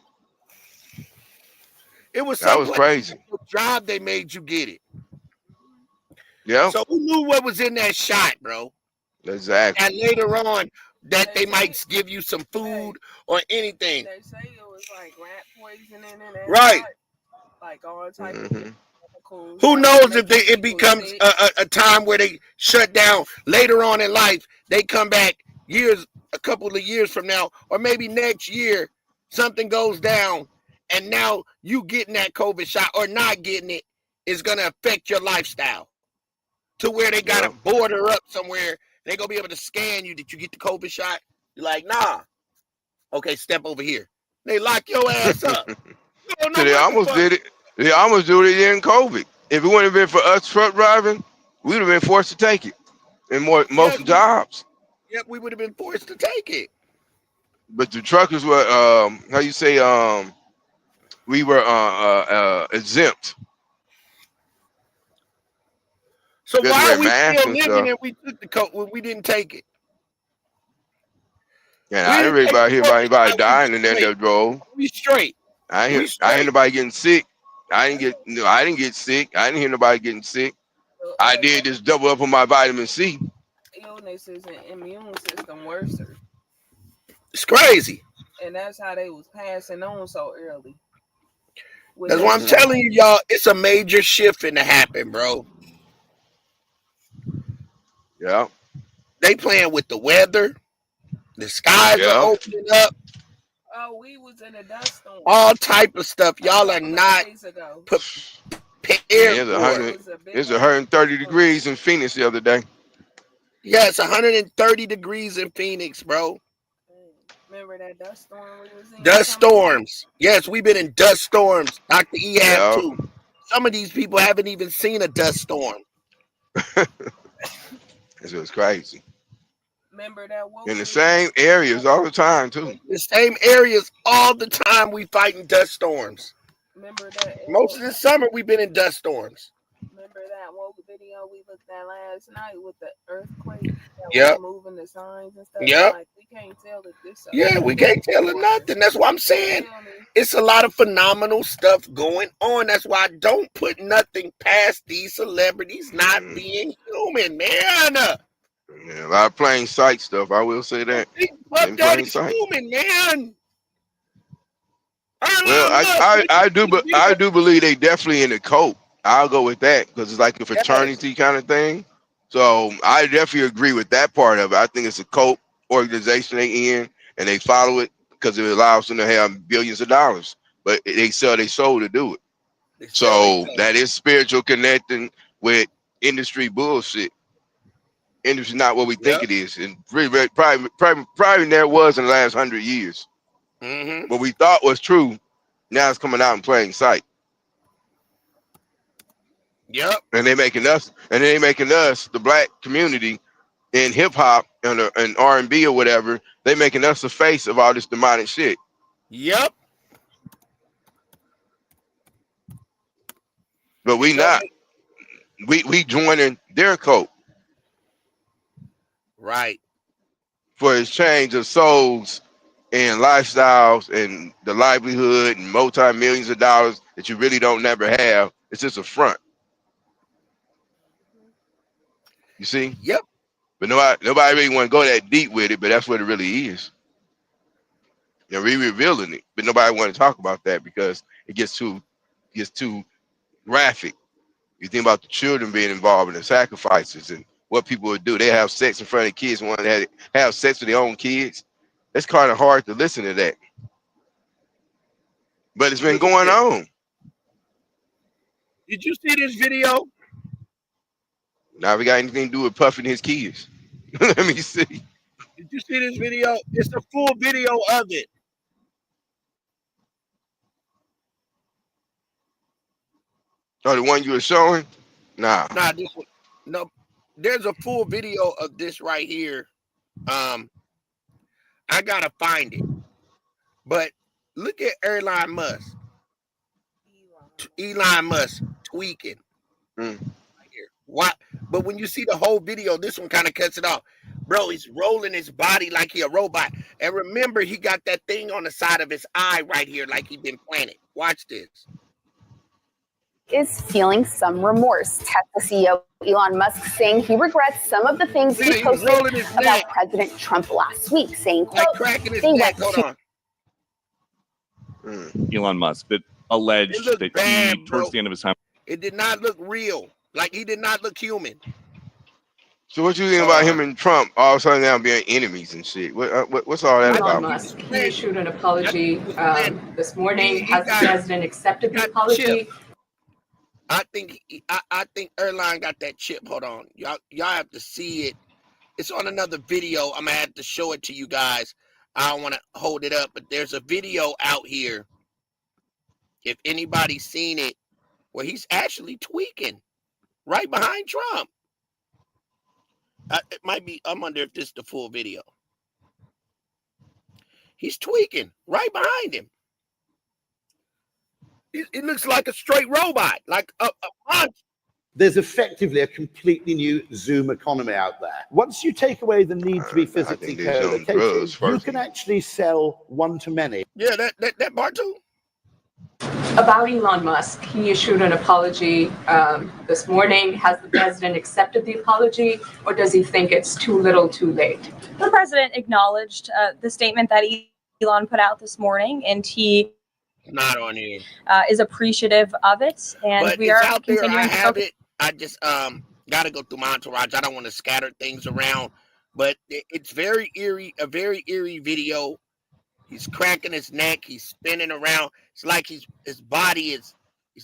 It was that was crazy. Job they made you get it. Yeah. So who knew what was in that shot, bro? Exactly. And later on, that they might give you some food or anything. They say it was like rat poisoning and that. Right. Like all type of chemicals. Who knows if it becomes a time where they shut down later on in life, they come back a couple of years from now, or maybe next year, something goes down, and now you getting that COVID shot or not getting it is going to affect your lifestyle to where they got to border up somewhere. They're going to be able to scan you. Did you get the COVID shot? You're like, nah. Okay, step over here. They lock your ass up. So they almost did it. They almost do it in COVID. If it wouldn't have been for us truck driving, we would have been forced to take it in most jobs. Yep, we would have been forced to take it. But the truckers were, how you say, we were exempt. So why are we still living and we took the coat when we didn't take it? Yeah, I didn't really hear about anybody dying in that drove. We straight. I ain't hear nobody getting sick. I didn't get sick. I didn't hear nobody getting sick. I did just double up on my vitamin C. Illness is an immune system worse. It's crazy. And that's how they was passing on so early. That's why I'm telling you, y'all, it's a major shift finna happen, bro. Yeah. They playing with the weather. The skies are opening up. Oh, we was in a dust storm. All type of stuff. Y'all are not prepared for it. It's 130 degrees in Phoenix the other day. Yeah, it's 130 degrees in Phoenix, bro. Remember that dust storm we was in? Dust storms. Yes, we've been in dust storms. Dr. E have too. Some of these people haven't even seen a dust storm. It's just crazy. Remember that in the same areas all the time too. The same areas all the time. We fighting dust storms. Remember that most of the summer we've been in dust storms. Remember that woke video we looked at last night with the earthquake? Yep. Moving the signs and stuff. Yep. Like, we can't tell if this. Yeah, we can't tell it nothing. That's what I'm saying. It's a lot of phenomenal stuff going on. That's why I don't put nothing past these celebrities not being human, man. Yeah, a lot of plain sight stuff. I will say that. But that is human, man. Well, I do believe they definitely in the cult. I'll go with that because it's like a fraternity kind of thing. So I definitely agree with that part of it. I think it's a cult organization they in, and they follow it because it allows them to have billions of dollars. But they sell their soul to do it. So that is spiritual connecting with industry bullshit. Industry not what we think it is, and really, probably never was in the last 100 years. What we thought was true, now it's coming out in plain sight. Yep. And they making us, the black community in hip hop and R&B or whatever, they making us the face of all this demonic shit. Yep. But we not. We joining their cult. Right. For exchange of souls and lifestyles and the livelihood and multi-millions of dollars that you really don't never have. It's just a front. You see? Yep. But nobody really want to go that deep with it, but that's what it really is. You know, we revealing it, but nobody want to talk about that because it gets too graphic. You think about the children being involved in the sacrifices and what people would do. They have sex in front of kids, want to have sex with their own kids. It's kind of hard to listen to that. But it's been going on. Did you see this video? Now we got anything to do with Puffy and his kids. Let me see. Did you see this video? It's the full video of it. Oh, the one you were showing? Nah. Nah, this one. No, there's a full video of this right here. I gotta find it. But look at Elon Musk. Elon Musk tweaking. Right here. What? But when you see the whole video, this one kind of cuts it off. Bro, he's rolling his body like he a robot. And remember, he got that thing on the side of his eye right here, like he been planted. Watch this. Is feeling some remorse. Tesla CEO Elon Musk saying he regrets some of the things he posted about President Trump last week, saying, quote, they went too Elon Musk, but alleged that bad, he, towards the end of his time. It did not look real. Like he did not look human. So what you think about him and Trump all of a sudden now being enemies and shit? What's all that Elon about? Musk, he issued an apology this morning. Has the president accepted the apology? I think Erline got that chip. Hold on. Y'all have to see it. It's on another video. I'm gonna have to show it to you guys. I don't want to hold it up, but there's a video out here. If anybody's seen it, where he's actually tweaking right behind Trump. It might be, I wonder if this is the full video. He's tweaking right behind him. It looks like a straight robot, like a monster. There's effectively a completely new Zoom economy out there. Once you take away the need to be physically co-located, you can actually sell one-to-many. Yeah, that part too. About Elon Musk, he issued an apology this morning. Has the president accepted the apology, or does he think it's too little too late? The president acknowledged the statement that Elon put out this morning, and he not on here. Is appreciative of it, and but we are out there. continuing I to have focus. it. I just gotta go through my entourage. I don't want to scatter things around, but it's very eerie, a very eerie video. He's cracking his neck, he's spinning around. It's like his body is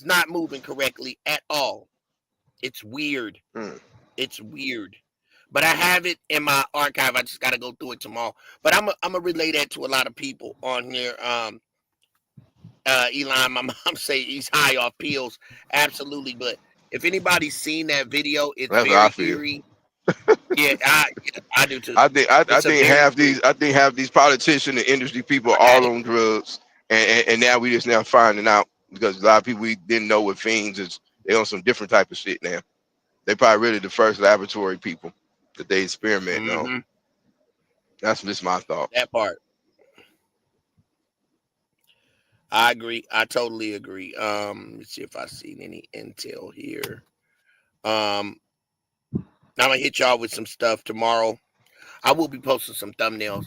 not moving correctly at all. It's weird. It's weird. But I have it in my archive. I just gotta go through it tomorrow. But I'm gonna relay that to a lot of people on here. Elon, my mom say he's high off pills. Absolutely. But if anybody's seen that video, it's very eerie. Yeah, I do too. I think half these politicians and industry people are all on drugs, and now we just now finding out because a lot of people we didn't know what fiends is. They on some different type of shit now. They probably really the first laboratory people that they experiment on. That's just my thought. That part. I agree. I totally agree. Let's see if I've seen any intel here. I'm gonna hit y'all with some stuff tomorrow. I will be posting some thumbnails.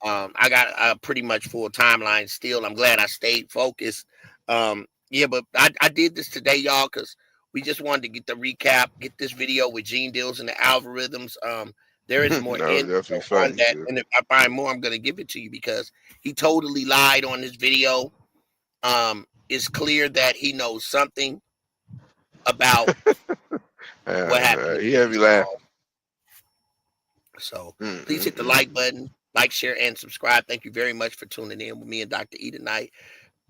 I got a pretty much full timeline still. I'm glad I stayed focused. Yeah, but I did this today, y'all, because we just wanted to get the recap, get this video with Gene Deals and the algorithms. There is more info on that, and if I find more, I'm gonna give it to you because he totally lied on this video. It's clear that he knows something about what happened. He had me laugh. So please hit the like button, like, share, and subscribe. Thank you very much for tuning in with me and Dr. E tonight.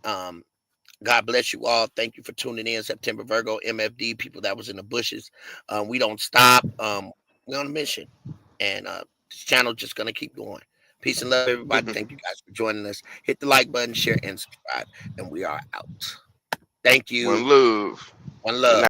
God bless you all. Thank you for tuning in. September Virgo, MFD, people that was in the bushes. We don't stop. We're on a mission. And this channel just gonna keep going. Peace and love, everybody. Thank you guys for joining us. Hit the like button, share, and subscribe. And we are out. Thank you. One love. One love.